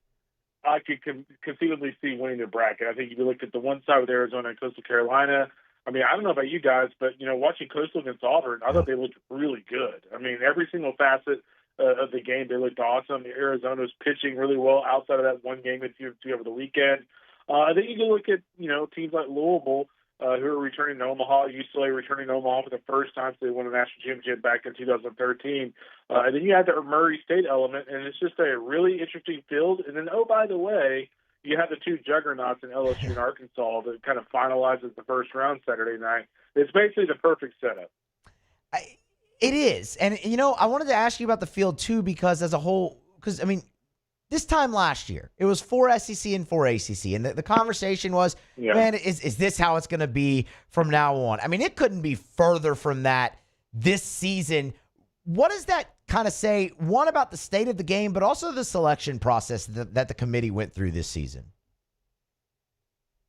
I could conceivably see winning their bracket. I think if you look at the one side with Arizona and Coastal Carolina, I mean, I don't know about you guys, but, watching Coastal against Auburn, I thought they looked really good. I mean, every single facet of the game, they looked awesome. Arizona's pitching really well outside of that one game that you see over the weekend. Then you can look at, teams like Louisville, who are returning to Omaha, UCLA returning to Omaha for the first time since they won a national championship back in 2013. And then you add the Murray State element, and it's just a really interesting field. And then, oh, by the way, you have the two juggernauts in LSU and Arkansas that kind of finalizes the first round Saturday night. It's basically the perfect setup. It is. And, I wanted to ask you about the field, too, because as a whole, this time last year, it was 4 SEC and 4 ACC. And the conversation was, man, is this how it's going to be from now on? I mean, it couldn't be further from that this season. What does that kind of say, one, about the state of the game, but also the selection process that the committee went through this season?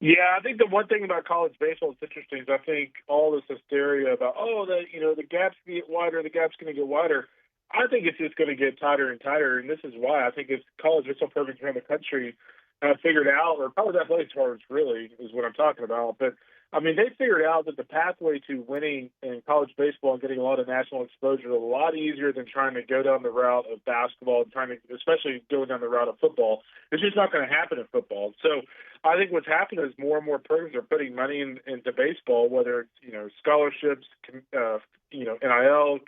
Yeah, I think the one thing about college baseball that's interesting is I think all this hysteria about, the gap's going to get wider, the gap's going to get wider. I think it's just going to get tighter and tighter, and this is why I think it's college baseball programs around the country have figured out, or college athletics programs really is what I'm talking about. But, they figured out that the pathway to winning in college baseball and getting a lot of national exposure is a lot easier than trying to go down the route of basketball and especially going down the route of football. It's just not going to happen in football. So I think what's happened is more and more programs are putting money into baseball, whether it's, scholarships, NIL,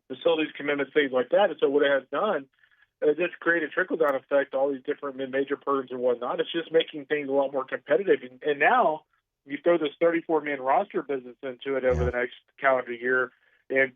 facilities commitments, things like that. And so what it has done is just create a trickle-down effect, all these different mid-major programs and whatnot. It's just making things a lot more competitive. And now you throw this 34-man roster business into it over the next calendar year, and,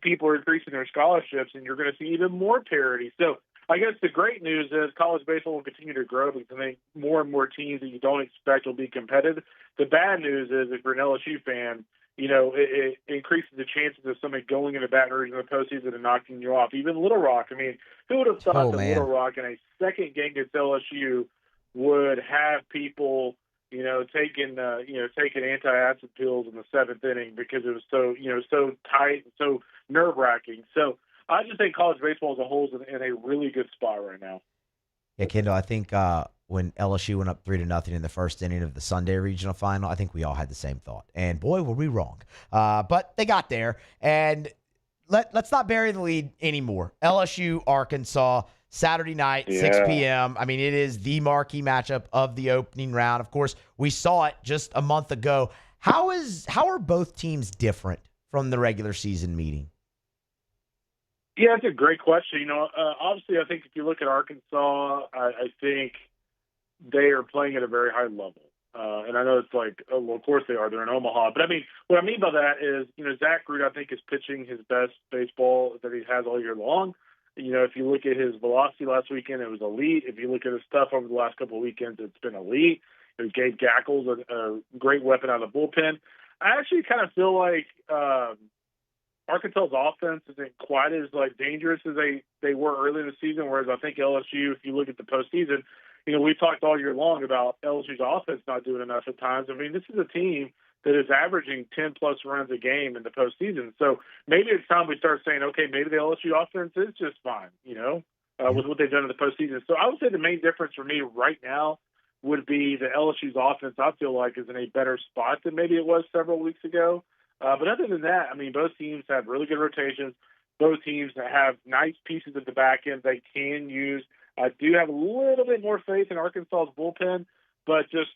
people are increasing their scholarships, and you're going to see even more parity. So I guess the great news is college baseball will continue to grow because I think more and more teams that you don't expect will be competitive. The bad news is if you're an LSU fan, it increases the chances of somebody going into Baton Rouge in the postseason and knocking you off. Even Little Rock. Who would have thought that Little Rock in a second game against LSU would have people, taking anti-acid pills in the seventh inning because it was so tight and so nerve-wracking. So I just think college baseball as a whole is in a really good spot right now. Yeah, Kendall, I think when LSU went up 3-0 in the first inning of the Sunday regional final, I think we all had the same thought. And boy, were we wrong. But they got there. And let's not bury the lead anymore. LSU, Arkansas, Saturday night, 6 p.m. It is the marquee matchup of the opening round. Of course, we saw it just a month ago. How are both teams different from the regular season meeting? Yeah, that's a great question. Obviously, I think if you look at Arkansas, I think they are playing at a very high level. And I know it's like, of course they are. They're in Omaha. But, what I mean by that is, Zach Root, I think, is pitching his best baseball that he has all year long. If you look at his velocity last weekend, it was elite. If you look at his stuff over the last couple of weekends, it's been elite. Gabe Gackles, a great weapon out of the bullpen. I actually kind of feel like Arkansas's offense isn't quite as dangerous as they were early in the season, whereas I think LSU, if you look at the postseason, we've talked all year long about LSU's offense not doing enough at times. This is a team that is averaging 10-plus runs a game in the postseason. So maybe it's time we start saying, okay, maybe the LSU offense is just fine, with what they've done in the postseason. So I would say the main difference for me right now would be the LSU's offense, I feel like, is in a better spot than maybe it was several weeks ago. But other than that, both teams have really good rotations. Both teams have nice pieces at the back end they can use. I do have a little bit more faith in Arkansas's bullpen, but just,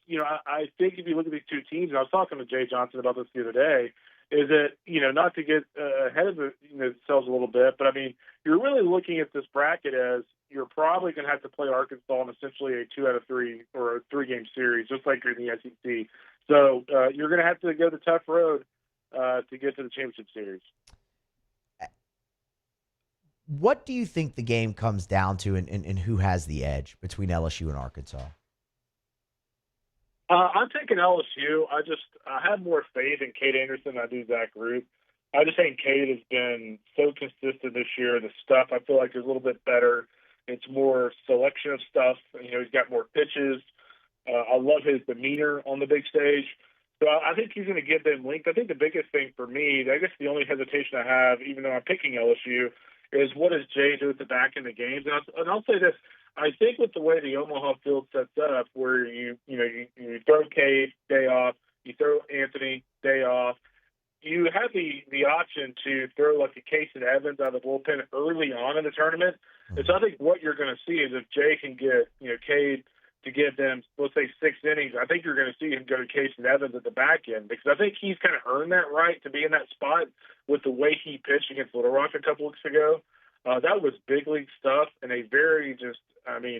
I think if you look at these two teams, and I was talking to Jay Johnson about this the other day, is that, not to get ahead of themselves a little bit, but you're really looking at this bracket as you're probably going to have to play Arkansas in essentially a 2 out of 3 or a 3-game series, just like you're in the SEC. So you're going to have to go the tough road to get to the championship series. What do you think the game comes down to and who has the edge between LSU and Arkansas? I'm taking LSU. I have more faith in Cade Anderson than I do Zach Root. I just think Cade has been so consistent this year. The stuff I feel like is a little bit better. It's more selection of stuff. He's got more pitches. I love his demeanor on the big stage. So I think he's going to give them length. I think the biggest thing for me, I guess the only hesitation I have, even though I'm picking LSU, is what does Jay do at the back end of games? And I'll say this. I think with the way the Omaha field sets up, where you throw Cade day off, You throw Anthony day off. You have the option to throw like a Casey Evans out of the bullpen early on in the tournament. And so I think what you're going to see is if Jay can get, Cade to give them, let's say, 6 innings, I think you're going to see him go to Casey Evans at the back end, because I think he's kind of earned that right to be in that spot with the way he pitched against Little Rock a couple weeks ago. That was big league stuff in a very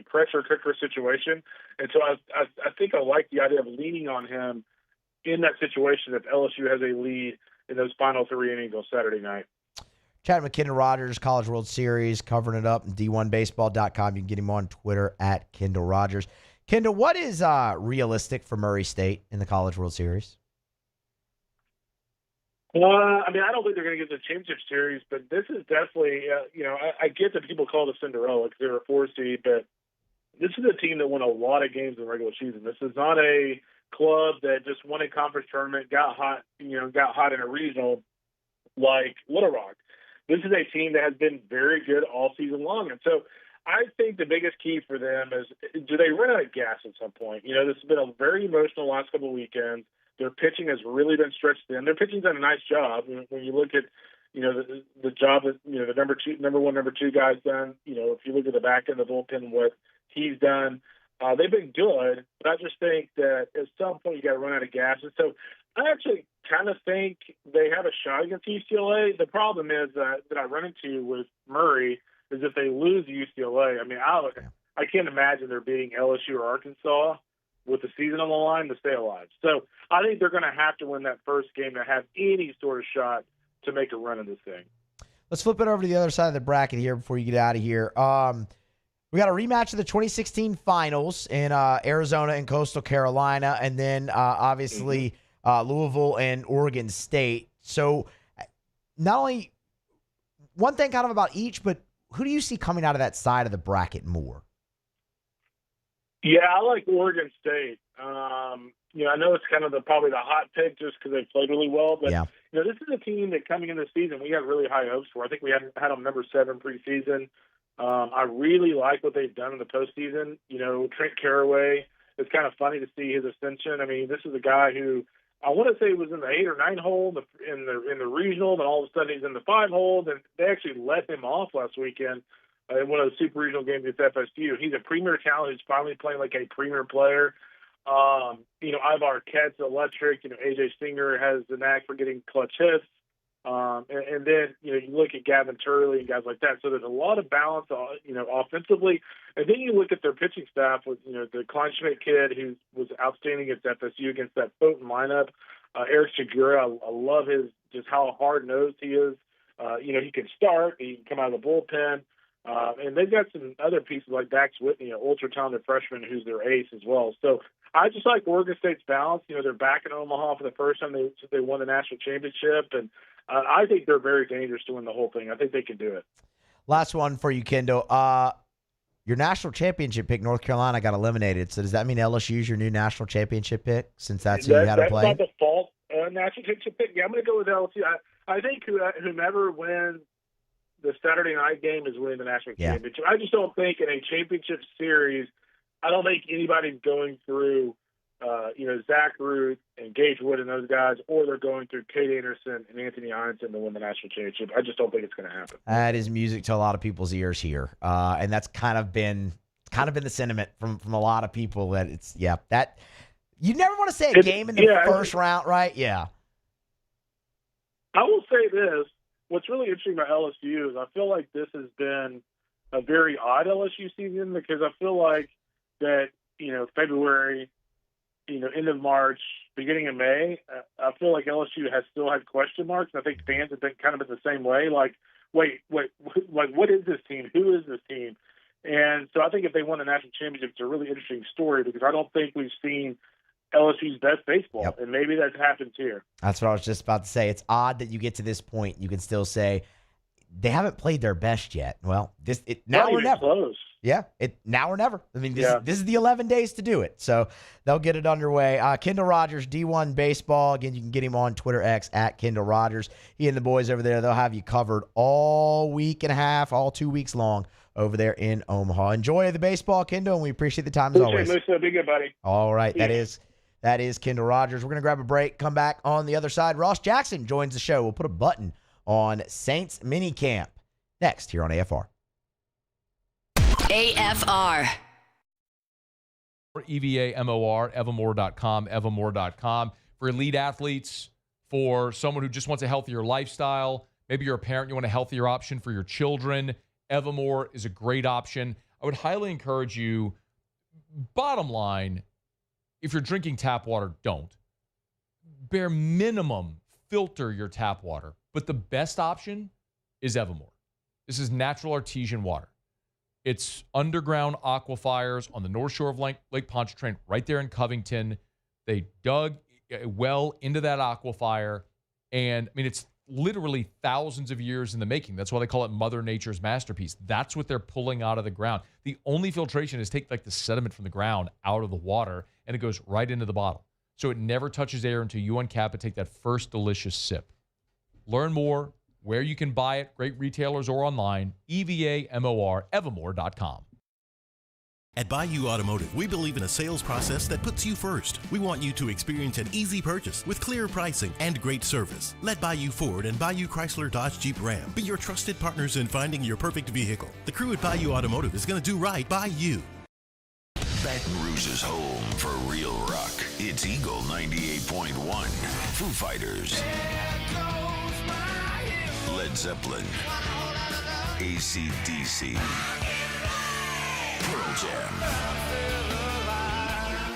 pressure cooker situation. And so I think I like the idea of leaning on him in that situation if LSU has a lead in those final 3 innings on Saturday night. Chatting with Kendall Rogers, College World Series, covering it up, D1Baseball.com. You can get him on Twitter at Kendall Rogers. Kendall, what is realistic for Murray State in the College World Series? I don't think they're going to get the championship series, but this is definitely, I get that people call it a Cinderella because they're a 4 seed, but this is a team that won a lot of games in the regular season. This is not a club that just won a conference tournament, got hot in a regional like Little Rock. This is a team that has been very good all season long. And so I think the biggest key for them is, do they run out of gas at some point? This has been a very emotional last couple of weekends. Their pitching has really been stretched thin. Their pitching's done a nice job. When you look at, the job that, the number one, number 2 guys done, if you look at the back end of the bullpen, what he's done, they've been good, but I just think that at some point you got to run out of gas. And so I actually kind of think they have a shot against UCLA. The problem is that I run into with Murray is if they lose UCLA, I can't imagine there being LSU or Arkansas with the season on the line to stay alive. So I think they're going to have to win that first game to have any sort of shot to make a run in this thing. Let's flip it over to the other side of the bracket here before you get out of here. We got a rematch of the 2016 finals in Arizona and Coastal Carolina, and then obviously Louisville and Oregon State. So not only one thing kind of about each, but who do you see coming out of that side of the bracket more? Yeah, I like Oregon State. I know it's kind of probably the hot pick just because they played really well, but this is a team that coming in the season we had really high hopes for. I think we had them number 7 preseason. I really like what they've done in the postseason. Trent Caraway, it's kind of funny to see his ascension. This is a guy who I want to say was in the 8 or 9 hole in the regional, and all of a sudden he's in the 5 hole, and they actually let him off last weekend in one of the super regional games against FSU. He's a premier talent who's finally playing like a premier player. Ivar Arquette's electric. AJ Stinger has the knack for getting clutch hits. And then, you look at Gavin Turley and guys like that. So there's a lot of balance, offensively. And then you look at their pitching staff with, the Kleinschmidt kid who was outstanding against FSU against that potent lineup. Eric Segura, I love just how hard-nosed he is. He can start. He can come out of the bullpen. And they've got some other pieces like Dax Whitney, an ultra-talented freshman who's their ace as well. So I just like Oregon State's balance. They're back in Omaha for the first time since they won the national championship. And I think they're very dangerous to win the whole thing. I think they can do it. Last one for you, Kendall. Your national championship pick, North Carolina, got eliminated. So does that mean LSU is your new national championship pick since that's who you had to play? That's not the fault national championship pick. Yeah, I'm going to go with LSU. I think whomever wins the Saturday night game is winning the national championship. I just don't think in a championship series, I don't think anybody's going through, Zach Ruth and Gage Wood and those guys, or they're going through Kate Anderson and Anthony Heinsohn to win the national championship. I just don't think it's going to happen. That is music to a lot of people's ears here, and that's kind of been the sentiment from a lot of people that that you never want to say a game in the first round, right? Yeah. I will say this. What's really interesting about LSU is I feel like this has been a very odd LSU season because I feel like that, February, end of March, beginning of May, I feel like LSU has still had question marks. And I think fans have been kind of in the same way. Like, wait, what is this team? Who is this team? And so I think if they won the national championship, it's a really interesting story because I don't think we've seen LSU's best baseball, and maybe that happens here. That's what I was just about to say. It's odd that you get to this point, you can still say they haven't played their best yet. Well, now or never. Close. Yeah, now or never. This is the 11 days to do it, so they'll get it underway. Kendall Rogers, D1 Baseball. Again, you can get him on Twitter X at Kendall Rogers. He and the boys over there, they'll have you covered all week and a half, all 2 weeks long over there in Omaha. Enjoy the baseball, Kendall, and we appreciate the time as always. Be good, buddy. All right, that is That is Kendall Rogers. We're going to grab a break, come back on the other side. Ross Jackson joins the show. We'll put a button on Saints Minicamp next here on AFR. AFR. EVAMOR, evamore.com, evamore.com. For elite athletes, for someone who just wants a healthier lifestyle. Maybe you're a parent, you want a healthier option for your children. Evamore is a great option. I would highly encourage you, bottom line, if you're drinking tap water, don't. Bare minimum, filter your tap water. But the best option is Evamore. This is natural artesian water. It's underground aquifers on the north shore of Lake Pontchartrain, right there in Covington. They dug a well into that aquifer, and I mean, it's literally thousands of years in the making. That's why they call it Mother Nature's masterpiece. That's what they're pulling out of the ground. The only filtration is take like the sediment from the ground out of the water, and it goes right into the bottle. So it never touches air until you uncap it, take that first delicious sip. Learn more where you can buy it, great retailers or online, EVAMOR, evamore.com. At Bayou Automotive, we believe in a sales process that puts you first. We want you to experience an easy purchase with clear pricing and great service. Let Bayou Ford and Bayou Chrysler Dodge Jeep Ram be your trusted partners in finding your perfect vehicle. The crew at Bayou Automotive is going to do right by you. Baton Rouge's home for real rock. It's Eagle 98.1. Foo Fighters. Led Zeppelin. AC/DC. Pearl Jam.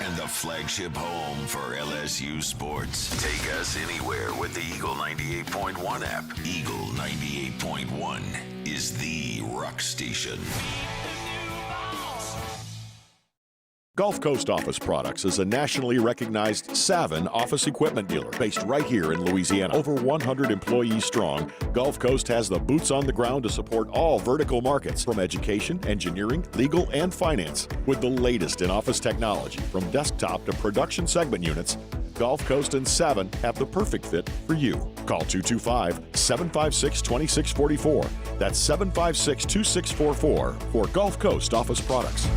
And the flagship home for LSU sports. Take us anywhere with the Eagle 98.1 app. Eagle 98.1 is the rock station. Gulf Coast Office Products is a nationally recognized Savin office equipment dealer based right here in Louisiana. Over 100 employees strong, Gulf Coast has the boots on the ground to support all vertical markets from education, engineering, legal, and finance. With the latest in office technology, from desktop to production segment units, Gulf Coast and Savin have the perfect fit for you. Call 225-756-2644. That's 756-2644 for Gulf Coast Office Products.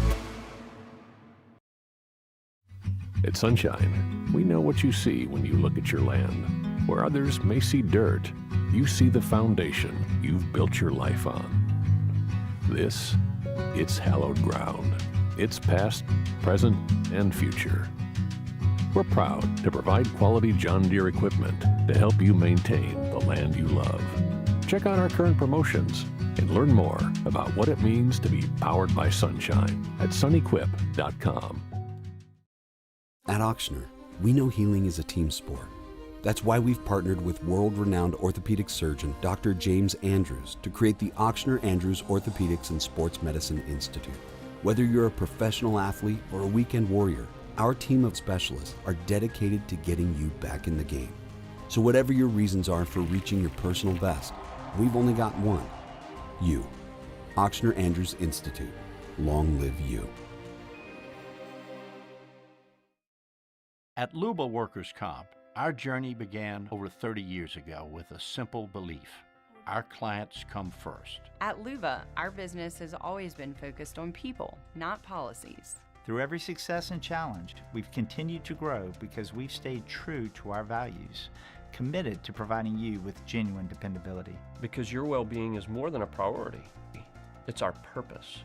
At Sunshine, we know what you see when you look at your land. Where others may see dirt, you see the foundation you've built your life on. This, it's hallowed ground. It's past, present, and future. We're proud to provide quality John Deere equipment to help you maintain the land you love. Check out our current promotions and learn more about what it means to be powered by Sunshine at sunequip.com. At Auctioner, we know healing is a team sport. That's why we've partnered with world-renowned orthopedic surgeon Dr. James Andrews to create the Auctioner Andrews Orthopedics and Sports Medicine Institute. Whether you're a professional athlete or a weekend warrior, our team of specialists are dedicated to getting you back in the game. So whatever your reasons are for reaching your personal best, we've only got one: you. Auctioner Andrews Institute. Long live you. At Luba Workers' Comp, our journey began over 30 years ago with a simple belief: our clients come first. At Luba, our business has always been focused on people, not policies. Through every success and challenge, we've continued to grow because we've stayed true to our values, committed to providing you with genuine dependability. Because your well-being is more than a priority. It's our purpose.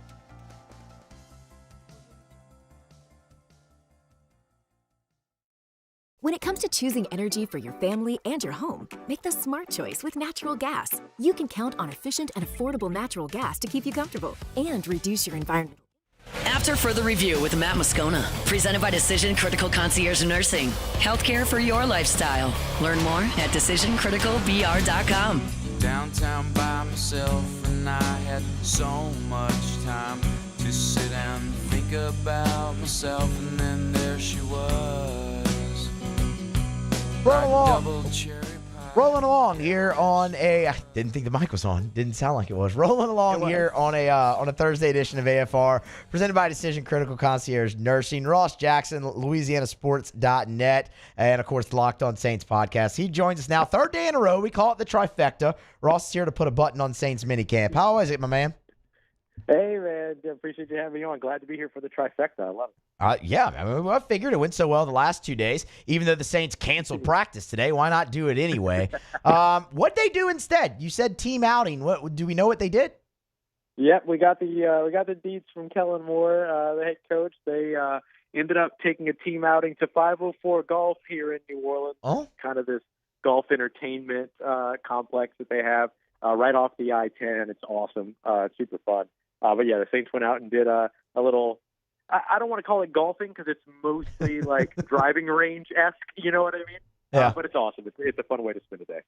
When it comes to choosing energy for your family and your home, make the smart choice with natural gas. You can count on efficient and affordable natural gas to keep you comfortable and reduce your environmental. After further review with Matt Moscona, presented by Decision Critical Concierge Nursing. Healthcare for your lifestyle. Learn more at decisioncriticalbr.com. Downtown by myself, and I had so much time to sit and think about myself, and then there she was. Rolling along here on I didn't think the mic was on. Didn't sound like it was. Rolling along here on a Thursday edition of AFR, presented by Decision Critical Concierge Nursing. Ross Jackson, LouisianaSports.net, and of course the Locked On Saints podcast. He joins us now, third day in a row. We call it the trifecta. Ross is here to put a button on Saints minicamp. How is it, my man? Hey, man. and appreciate you having me on. Glad to be here for the trifecta. I love it. Yeah, I mean, I figured it went so well the last 2 days. Even though the Saints canceled practice today, why not do it anyway? What'd they do instead? You said team outing. What do we know what they did? Yep, we got the deets from Kellen Moore, the head coach. They ended up taking a team outing to 504 Golf here in New Orleans. Oh, kind of this golf entertainment complex that they have right off the I-10. It's awesome. It's super fun. But yeah, the Saints went out and did a little. I don't want to call it golfing because it's mostly like driving range-esque. You know what I mean? Yeah. But it's awesome. It's a fun way to spend a day.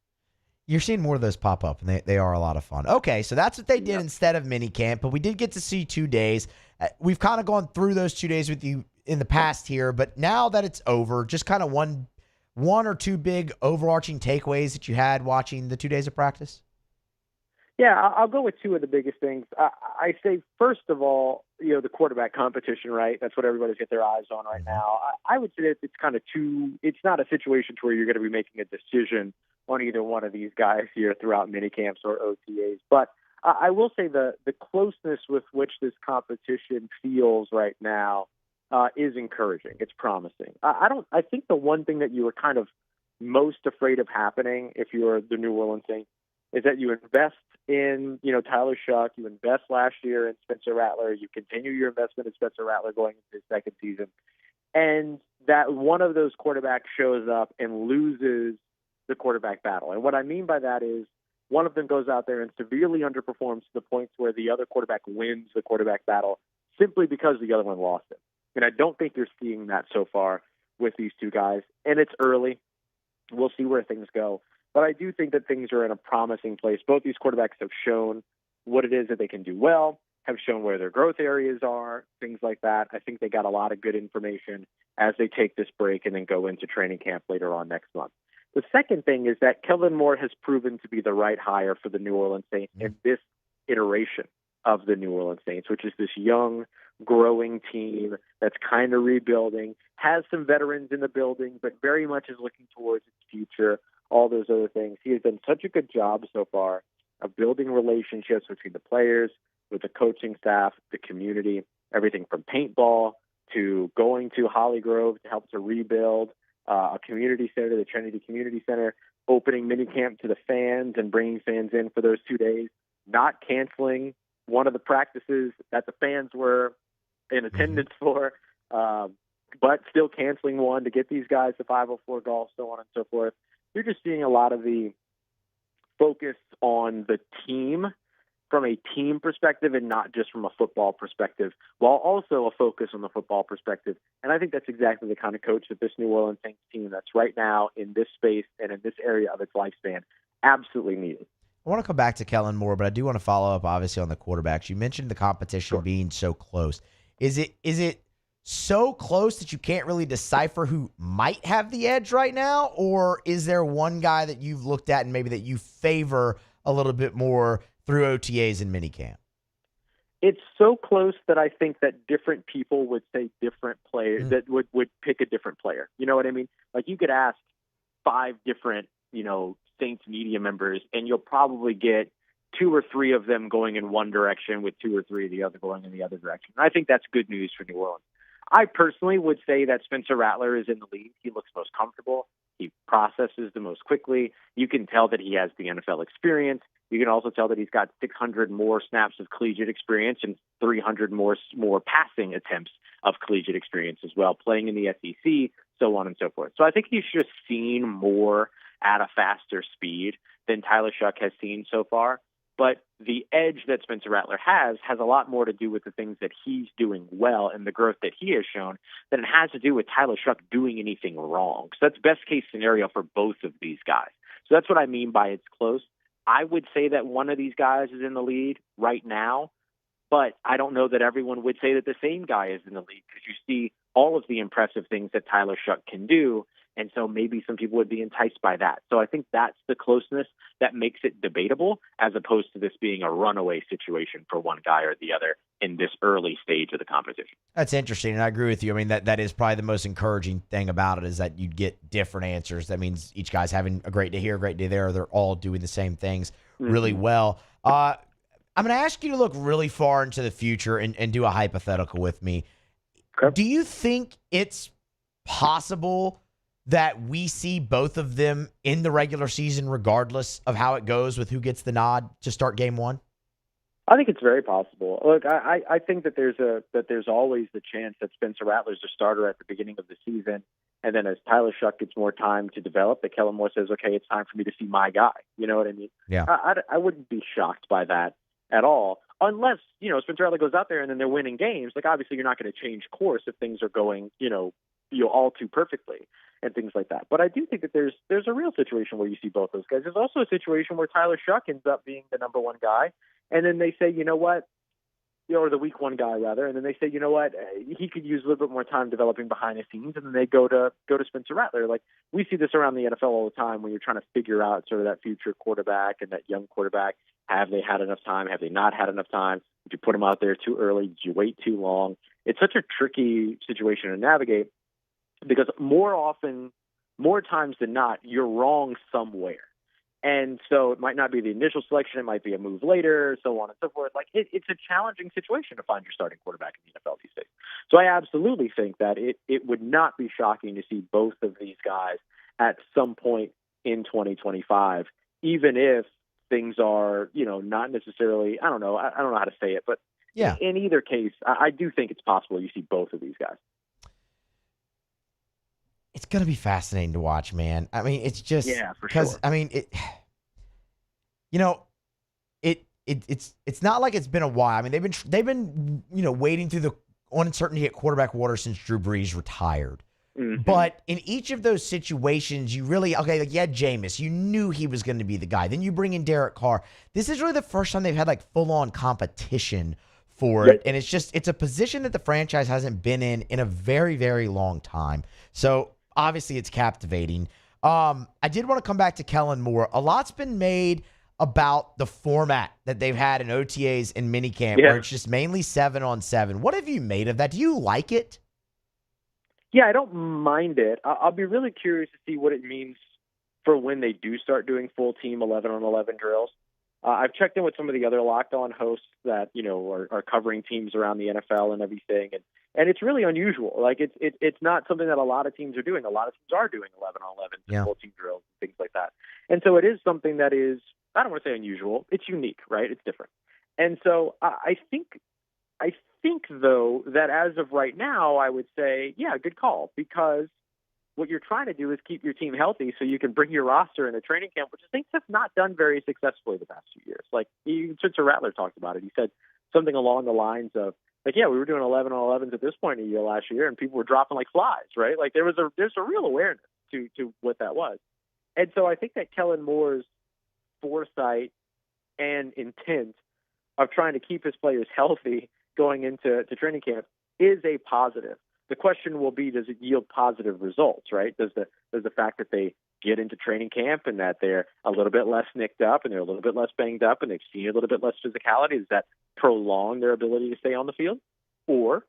You're seeing more of those pop up, and they are a lot of fun. Okay, so that's what they did instead of minicamp, but we did get to see 2 days. We've kind of gone through those 2 days with you in the past here, but now that it's over, just kind of one or two big overarching takeaways that you had watching the 2 days of practice? Yeah, I'll go with two of the biggest things. I say, first of all, the quarterback competition, right? That's what everybody's got their eyes on right now. I would say that it's kind of it's not a situation to where you're going to be making a decision on either one of these guys here throughout minicamps or OTAs. But I will say the closeness with which this competition feels right now is encouraging. It's promising. I think the one thing that you were kind of most afraid of happening if you're the New Orleans Saints is that you invest in, Tyler Shuck, you invest last year in Spencer Rattler, you continue your investment in Spencer Rattler going into his second season, and that one of those quarterbacks shows up and loses the quarterback battle. And what I mean by that is one of them goes out there and severely underperforms to the point where the other quarterback wins the quarterback battle simply because the other one lost it. And I don't think you're seeing that so far with these two guys. And it's early. We'll see where things go. But I do think that things are in a promising place. Both these quarterbacks have shown what it is that they can do well, have shown where their growth areas are, things like that. I think they got a lot of good information as they take this break and then go into training camp later on next month. The second thing is that Kellen Moore has proven to be the right hire for the New Orleans Saints in this iteration of the New Orleans Saints, which is this young, growing team that's kind of rebuilding, has some veterans in the building, but very much is looking towards its future, all those other things. He has done such a good job so far of building relationships between the players, with the coaching staff, the community, everything from paintball to going to Holly Grove to help to rebuild a community center, the Trinity Community Center, opening minicamp to the fans and bringing fans in for those 2 days, not canceling one of the practices that the fans were in attendance for, but still canceling one to get these guys to 504 Golf, so on and so forth. You're just seeing a lot of the focus on the team from a team perspective and not just from a football perspective, while also a focus on the football perspective. And I think that's exactly the kind of coach that this New Orleans Saints team that's right now in this space and in this area of its lifespan absolutely needed. I want to come back to Kellen Moore, but I do want to follow up, obviously, on the quarterbacks. You mentioned the competition being so close. Is it so close that you can't really decipher who might have the edge right now, or is there one guy that you've looked at and maybe that you favor a little bit more through OTAs and minicamp? It's so close that I think that different people would say different players, that would pick a different player. You know what I mean? Like you could ask 5 different, Saints media members, and you'll probably get 2 or 3 of them going in one direction with 2 or 3 of the other going in the other direction. And I think that's good news for New Orleans. I personally would say that Spencer Rattler is in the lead. He looks most comfortable. He processes the most quickly. You can tell that he has the NFL experience. You can also tell that he's got 600 more snaps of collegiate experience and 300 more passing attempts of collegiate experience as well, playing in the SEC, so on and so forth. So I think he's just seen more at a faster speed than Tyler Shuck has seen so far. But the edge that Spencer Rattler has a lot more to do with the things that he's doing well and the growth that he has shown than it has to do with Tyler Shuck doing anything wrong. So that's best case scenario for both of these guys. So that's what I mean by it's close. I would say that one of these guys is in the lead right now, but I don't know that everyone would say that the same guy is in the lead because you see all of the impressive things that Tyler Shuck can do. And so maybe some people would be enticed by that. So I think that's the closeness that makes it debatable as opposed to this being a runaway situation for one guy or the other in this early stage of the competition. That's interesting, and I agree with you. I mean, that is probably the most encouraging thing about it is that you get different answers. That means each guy's having a great day here, a great day there. They're all doing the same things really well. I I'm going to ask you to look really far into the future and do a hypothetical with me. Okay. Do you think it's possible that we see both of them in the regular season regardless of how it goes with who gets the nod to start game one? I think it's very possible. Look, I think that there's always the chance that Spencer Rattler's the starter at the beginning of the season, and then as Tyler Shuck gets more time to develop, that Kellen Moore says, okay, it's time for me to see my guy. You know what I mean? Yeah. I wouldn't be shocked by that at all, unless, Spencer Rattler goes out there and then they're winning games. Like, obviously, you're not going to change course if things are going, all too perfectly and things like that. But I do think that there's a real situation where you see both those guys. There's also a situation where Tyler Shuck ends up being the number one guy, and then they say, you know what, or the week one guy rather, and then they say, you know what, he could use a little bit more time developing behind the scenes, and then they go to Spencer Rattler. Like, we see this around the NFL all the time when you're trying to figure out sort of that future quarterback and that young quarterback. Have they had enough time? Have they not had enough time? Did you put them out there too early? Did you wait too long? It's such a tricky situation to navigate because more times than not, you're wrong somewhere. And so it might not be the initial selection. It might be a move later, so on and so forth. Like, it's a challenging situation to find your starting quarterback in the NFL these days. So I absolutely think that it would not be shocking to see both of these guys at some point in 2025, even if things are, not necessarily, I don't know how to say it, but yeah. In either case, I do think it's possible you see both of these guys. It's going to be fascinating to watch, man. I mean, it's just because sure. I mean, it's not like it's been a while. I mean, they've been wading through the uncertainty at quarterback water since Drew Brees retired. Mm-hmm. But in each of those situations, you really Jameis, you knew he was going to be the guy. Then you bring in Derek Carr. This is really the first time they've had like full on competition for it, and it's a position that the franchise hasn't been in a very, very long time. So obviously, it's captivating. I did want to come back to Kellen Moore. A lot's been made about the format that they've had in OTAs and minicamp, where it's just mainly 7-on-7. What have you made of that? Do you like it? Yeah, I don't mind it. I'll be really curious to see what it means for when they do start doing full team 11-on-11 drills. I've checked in with some of the other Locked On hosts that are covering teams around the NFL and everything, and it's really unusual. Like it's not something that a lot of teams are doing. A lot of teams are doing 11-on-11 full team drills and things like that. And so it is something that is, I don't want to say unusual. It's unique, right? It's different. And so I think though that as of right now, I would say, yeah, good call, because what you're trying to do is keep your team healthy so you can bring your roster in a training camp, which I think have not done very successfully the past few years. Like Spencer Rattler talked about it. He said something along the lines of, like, yeah, we were doing 11-on-11s at this point in the year last year, and people were dropping like flies, right? Like there's a real awareness to what that was. And so I think that Kellen Moore's foresight and intent of trying to keep his players healthy going into training camp is a positive. The question will be, does it yield positive results, right? Does the fact that they get into training camp and that they're a little bit less nicked up and they're a little bit less banged up and they've seen a little bit less physicality, does that prolong their ability to stay on the field? Or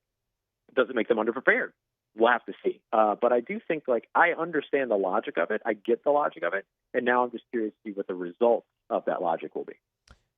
does it make them underprepared? We'll have to see. But I do think, I understand the logic of it. I get the logic of it. And now I'm just curious to see what the result of that logic will be.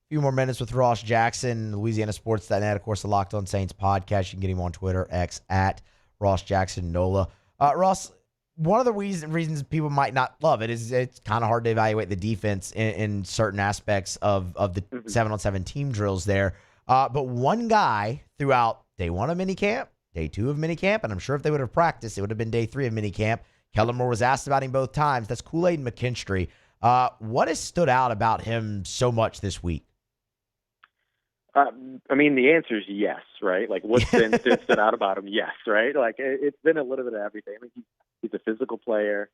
Few more minutes with Ross Jackson, LouisianaSports.net, of course, the Locked On Saints podcast. You can get him on Twitter, X, at Ross Jackson NOLA. Ross, one of the reasons people might not love it is it's kind of hard to evaluate the defense in certain aspects of the 7-on-7 team drills there. But one guy throughout day one of minicamp, day two of minicamp, and I'm sure if they would have practiced, it would have been day three of minicamp. Kellen Moore was asked about him both times. That's Kool-Aid McKinstry. What has stood out about him so much this week? The answer is yes, right? Like, what's been stood out about him? Yes, right? Like, it's been a little bit of everything. He's a physical player.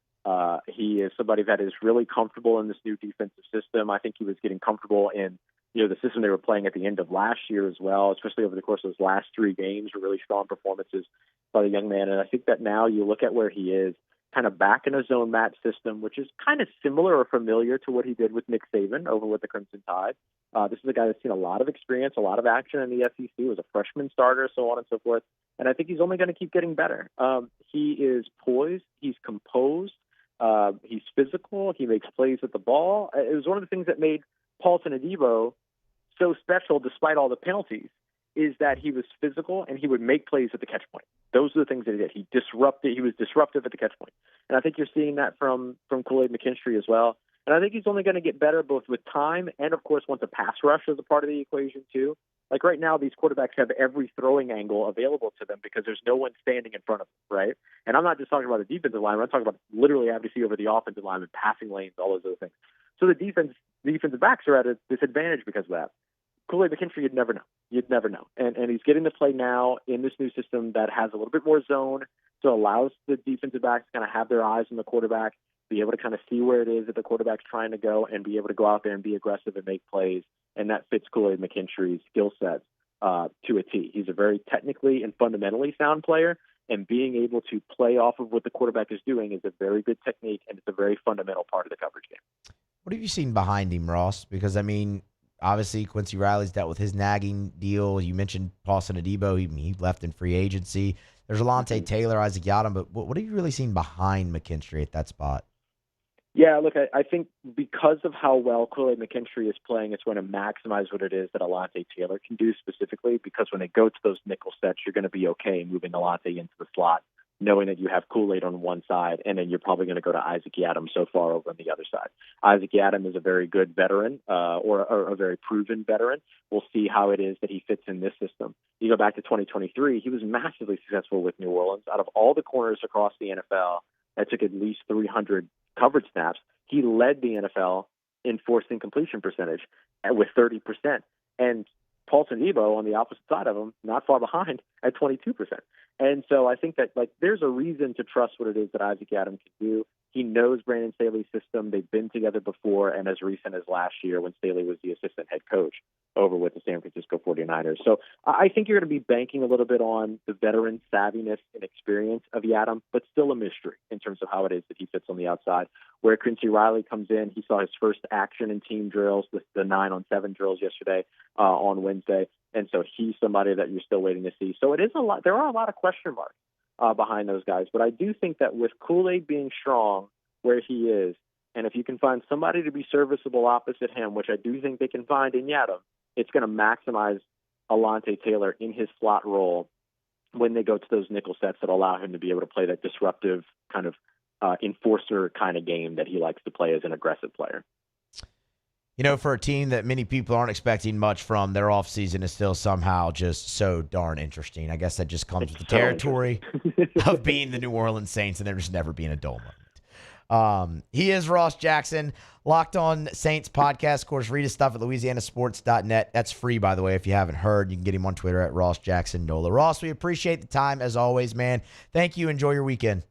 He is somebody that is really comfortable in this new defensive system. I think he was getting comfortable in, the system they were playing at the end of last year as well, especially over the course of those last 3 games were really strong performances by the young man. And I think that now you look at where he is, kind of back in a zone match system, which is kind of similar or familiar to what he did with Nick Saban over with the Crimson Tide. This is a guy that's seen a lot of experience, a lot of action in the SEC, was a freshman starter, so on and so forth. And I think he's only going to keep getting better. He is poised. He's composed. He's physical. He makes plays with the ball. It was one of the things that made Paulson Adebo so special despite all the penalties is that he was physical and he would make plays at the catch point. Those are the things that he did. He was disruptive at the catch point. And I think you're seeing that from Kool-Aid McKinstry as well. And I think he's only going to get better both with time and, of course, once a pass rush is a part of the equation too. Like right now, these quarterbacks have every throwing angle available to them because there's no one standing in front of them, right? And I'm not just talking about the defensive line. I'm talking about literally obviously over the offensive line and passing lanes, all those other things. So the defensive backs are at a disadvantage because of that. Kool-Aid McKinstry, you'd never know. You'd never know. And he's getting to play now in this new system that has a little bit more zone, so it allows the defensive backs to kind of have their eyes on the quarterback, be able to kind of see where it is that the quarterback's trying to go, and be able to go out there and be aggressive and make plays. And that fits Kool-Aid McKinstry's skill set to a T. He's a very technically and fundamentally sound player, and being able to play off of what the quarterback is doing is a very good technique, and it's a very fundamental part of the coverage game. What have you seen behind him, Ross? Because, I mean, obviously Quincy Riley's dealt with his nagging deal. You mentioned Paulson Adebo. He left in free agency. There's Alontae Taylor, Isaac Yiadom, but what have you really seen behind McKinstry at that spot? Yeah, look, I think because of how well Kool-Aid McKinstry is playing, it's going to maximize what it is that Alontae Taylor can do specifically, because when they go to those nickel sets, you're going to be okay moving Alontae into the slot, knowing that you have Kool-Aid on one side, and then you're probably going to go to Isaac Yiadom so far over on the other side. Isaac Yiadom is a very good veteran, or a very proven veteran. We'll see how it is that he fits in this system. You go back to 2023, he was massively successful with New Orleans. Out of all the corners across the NFL that took at least 300 coverage snaps, he led the NFL in forced incompletion percentage with 30%. And Paulson Adebo on the opposite side of him, not far behind, at 22%. And so I think that there's a reason to trust what it is that Isaac Yiadom can do. He knows Brandon Staley's system. They've been together before, and as recent as last year when Staley was the assistant head coach over with the San Francisco 49ers. So I think you're going to be banking a little bit on the veteran savviness and experience of Yiadom, but still a mystery in terms of how it is that he fits on the outside. Where Quincy Riley comes in, he saw his first action in team drills, the 9-on-7 drills yesterday on Wednesday, and so he's somebody that you're still waiting to see. So it is a lot. There are a lot of question marks behind those guys, but I do think that with Kool-Aid being strong where he is, and if you can find somebody to be serviceable opposite him, which I do think they can find in Yiadom, it's going to maximize Alontae Taylor in his slot role when they go to those nickel sets that allow him to be able to play that disruptive kind of enforcer kind of game that he likes to play as an aggressive player. You know, for a team that many people aren't expecting much from, their offseason is still somehow just so darn interesting. I guess that just comes with the territory of being the New Orleans Saints and there just never being a dull moment. He is Ross Jackson, Locked On Saints podcast. Of course, read his stuff at louisianasports.net. That's free, by the way, if you haven't heard. You can get him on Twitter at Ross Jackson Nola. Ross, we appreciate the time as always, man. Thank you. Enjoy your weekend.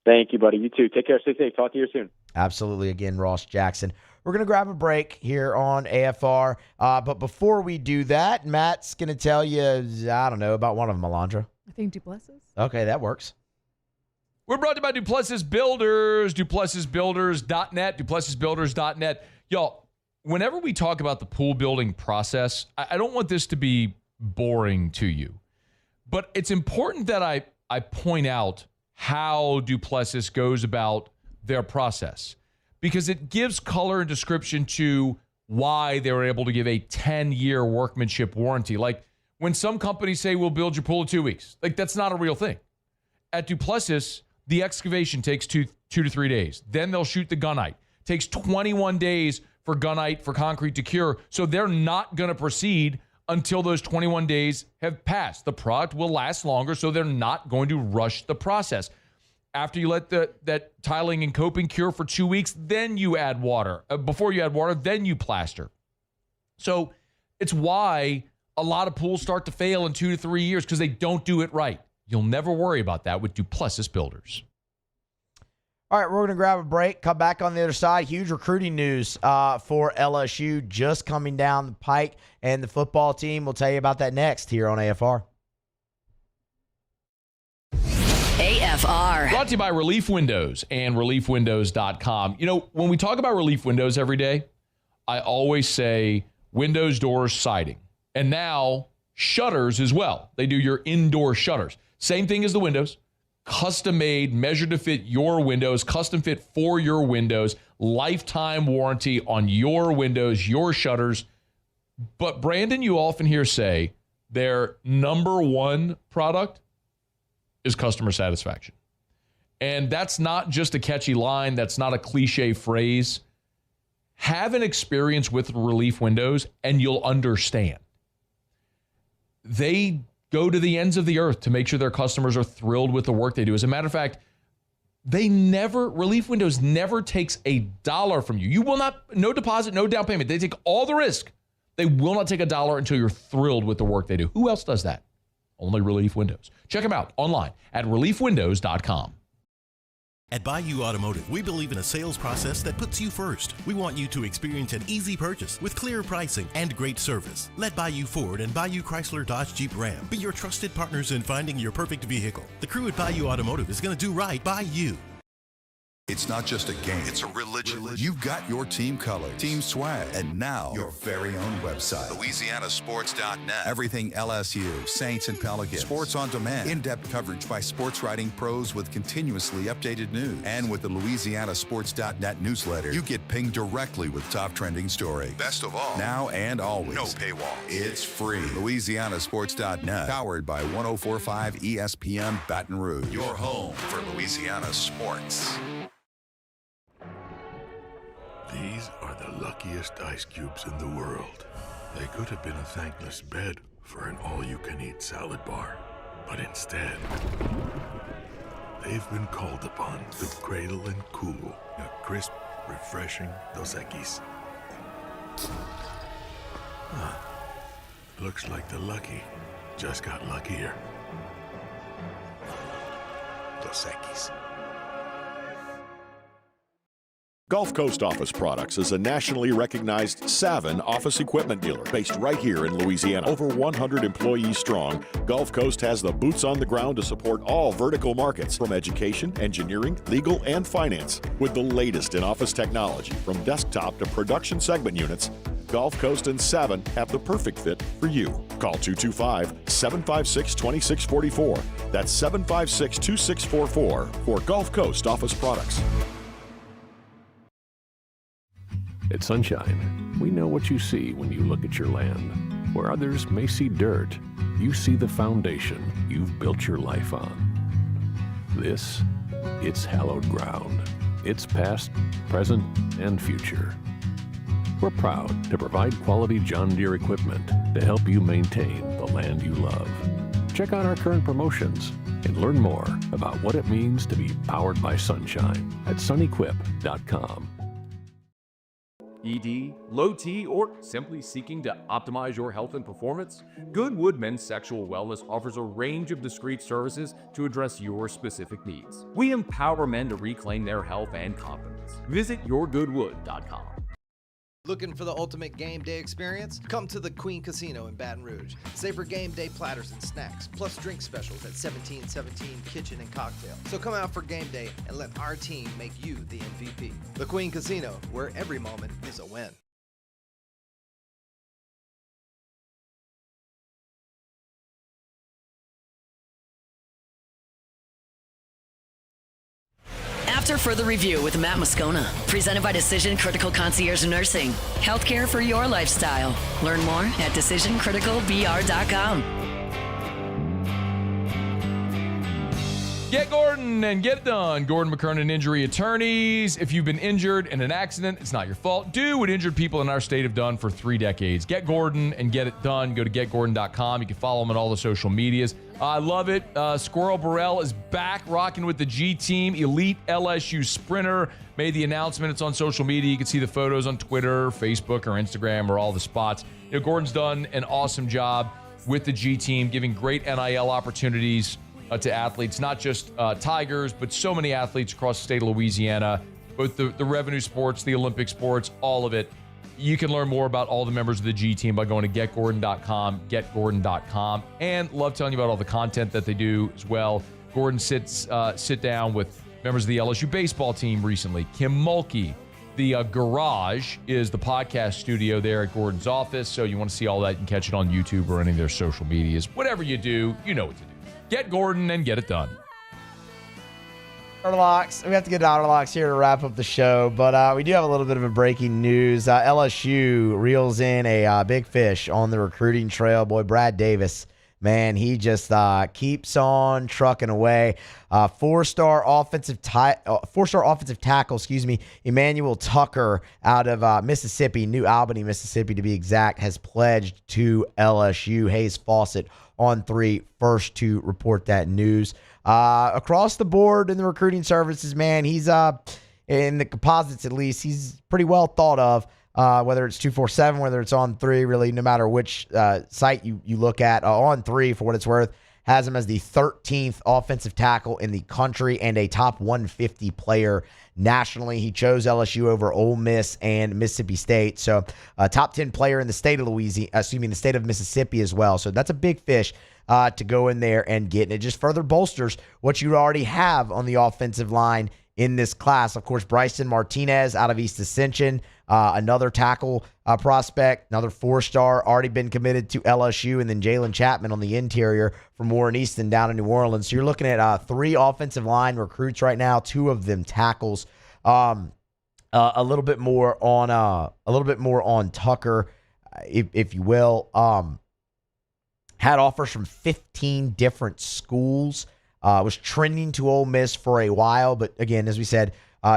Thank you, buddy. You too. Take care. Stay safe. Talk to you soon. Absolutely. Again, Ross Jackson. We're going to grab a break here on AFR. But before we do that, Matt's going to tell you, I don't know, about one of them, Alondra. I think Duplessis. Okay, that works. We're brought to you by Duplessis Builders, DuplessisBuilders.net, DuplessisBuilders.net. Y'all, whenever we talk about the pool building process, I don't want this to be boring to you. But it's important that I point out how Duplessis goes about their process, because it gives color and description to why they were able to give a 10-year workmanship warranty. Like when some companies say, we'll build your pool in 2 weeks. Like that's not a real thing. At Duplessis, the excavation takes 2 to 3 days. Then they'll shoot the gunite. It takes 21 days for gunite, for concrete to cure. So they're not going to proceed until those 21 days have passed. The product will last longer, so they're not going to rush the process. After you let that tiling and coping cure for 2 weeks, then you add water. Before you add water, then you plaster. So it's why a lot of pools start to fail in 2 to 3 years, because they don't do it right. You'll never worry about that with Duplessis Builders. All right, we're going to grab a break, come back on the other side. Huge recruiting news for LSU just coming down the pike, and the football team. We'll tell you about that next here on AFR. AFR. Brought to you by Relief Windows and ReliefWindows.com. You know, when we talk about Relief Windows every day, I always say windows, doors, siding. And now shutters as well. They do your indoor shutters. Same thing as the windows. Custom made, measured to fit your windows, custom fit for your windows, lifetime warranty on your windows, your shutters. But Brandon, you often hear say their number one product is customer satisfaction. And that's not just a catchy line. That's not a cliche phrase. Have an experience with Relief Windows and you'll understand. They go to the ends of the earth to make sure their customers are thrilled with the work they do. As a matter of fact, Relief Windows never takes $1 from you. You will not, no deposit, no down payment. They take all the risk. They will not take $1 until you're thrilled with the work they do. Who else does that? Only Relief Windows. Check them out online at reliefwindows.com. At Bayou Automotive, we believe in a sales process that puts you first. We want you to experience an easy purchase with clear pricing and great service. Let Bayou Ford and Bayou Chrysler Dodge Jeep Ram be your trusted partners in finding your perfect vehicle. The crew at Bayou Automotive is going to do right by you. It's not just a game, it's a religion. You've got your team colors, team swag, and now your very own website, LouisianaSports.net. Everything LSU, Saints, and Pelicans. Sports on demand. In-depth coverage by sports writing pros with continuously updated news. And with the LouisianaSports.net newsletter, you get pinged directly with top trending stories. Best of all, now and always, no paywall. It's free. LouisianaSports.net, powered by 104.5 ESPN Baton Rouge. Your home for Louisiana sports. These are the luckiest ice cubes in the world. They could have been a thankless bed for an all-you-can-eat salad bar. But instead, they've been called upon to cradle and cool a crisp, refreshing Dos Equis. Looks like the lucky just got luckier. Dos Equis. Gulf Coast Office Products is a nationally recognized Savin office equipment dealer based right here in Louisiana. Over 100 employees strong, Gulf Coast has the boots on the ground to support all vertical markets, from education, engineering, legal, and finance. With the latest in office technology, from desktop to production segment units, Gulf Coast and Savin have the perfect fit for you. Call 225-756-2644. That's 756-2644 for Gulf Coast Office Products. At Sunshine, we know what you see when you look at your land. Where others may see dirt, you see the foundation you've built your life on. This, it's hallowed ground. It's past, present, and future. We're proud to provide quality John Deere equipment to help you maintain the land you love. Check out our current promotions and learn more about what it means to be powered by sunshine at sunequip.com. ED, low T, or simply seeking to optimize your health and performance? Goodwood Men's Sexual Wellness offers a range of discreet services to address your specific needs. We empower men to reclaim their health and confidence. Visit yourgoodwood.com. Looking for the ultimate game day experience? Come to the Queen Casino in Baton Rouge. Savor game day platters and snacks, plus drink specials at 1717 Kitchen and Cocktail. So come out for game day and let our team make you the MVP. The Queen Casino, where every moment is a win. After further review with Matt Moscona, presented by Decision Critical Concierge Nursing. Healthcare for your lifestyle. Learn more at decisioncriticalbr.com. Get Gordon and get it done. Gordon McKernan Injury Attorneys. If you've been injured in an accident, it's not your fault. Do what injured people in our state have done for 3 decades. Get Gordon and get it done. Go to getgordon.com. You can follow him on all the social medias. I love it. Squirrel Burrell is back rocking with the G team. Elite LSU sprinter. Made the announcement. It's on social media. You can see the photos on Twitter, Facebook, or Instagram, or all the spots. Gordon's done an awesome job with the G team, giving great NIL opportunities to athletes, not just Tigers, but so many athletes across the state of Louisiana, both the revenue sports, the Olympic sports, all of it. You can learn more about all the members of the G team by going to getgordon.com, getgordon.com, and love telling you about all the content that they do as well. Gordon sit down with members of the LSU baseball team recently. Kim Mulkey. The Garage is the podcast studio there at Gordon's office, so you want to see all that, you can catch it on YouTube or any of their social medias. Whatever you do, you know what to do. Get Gordon and get it done. Our locks. We have to get to our locks here to wrap up the show, but we do have a little bit of a breaking news. LSU reels in a big fish on the recruiting trail. Boy, Brad Davis, man, he just keeps on trucking away. Four-star offensive tackle, Emmanuel Tucker out of Mississippi, New Albany, Mississippi to be exact, has pledged to LSU. Hayes Fawcett on 3, first to report that news. Across the board in the recruiting services, man, he's in the composites at least, he's pretty well thought of. Whether it's 247, whether it's on 3, really no matter which site you look at. On 3, for what it's worth, has him as the 13th offensive tackle in the country and a top 150 player nationally. He chose LSU over Ole Miss and Mississippi State. So a top 10 player in the state of the state of Mississippi as well. So that's a big fish to go in there and get. And it just further bolsters what you already have on the offensive line in this class. Of course, Bryson Martinez out of East Ascension, another tackle prospect, another 4-star, already been committed to LSU, and then Jalen Chapman on the interior from Warren Easton down in New Orleans. So you're looking at 3 offensive line recruits right now, 2 of them tackles. A little bit more on Tucker, if you will. Had offers from 15 different schools. Was trending to Ole Miss for a while, but again, as we said,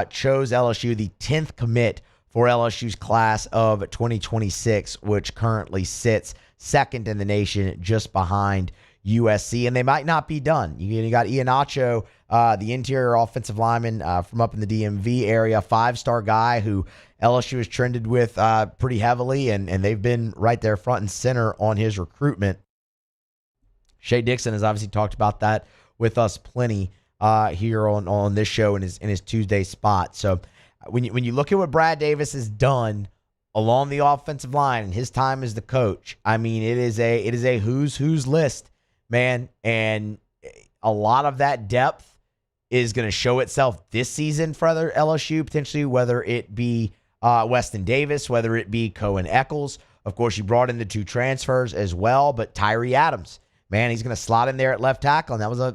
chose LSU, the 10th commit for LSU's class of 2026, which currently sits second in the nation just behind USC, and they might not be done. You got Iheanacho, the interior offensive lineman from up in the DMV area, 5-star guy who LSU has trended with pretty heavily, and they've been right there front and center on his recruitment. Shea Dixon has obviously talked about that with us plenty here on this show in his Tuesday spot. So when you look at what Brad Davis has done along the offensive line in his time as the coach, I mean, it is a who's list, man, and a lot of that depth is going to show itself this season for other LSU, potentially, whether it be Weston Davis, whether it be Cohen Eccles. Of course, you brought in the 2 transfers as well, but Tyree Adams, man, he's going to slot in there at left tackle, and that was a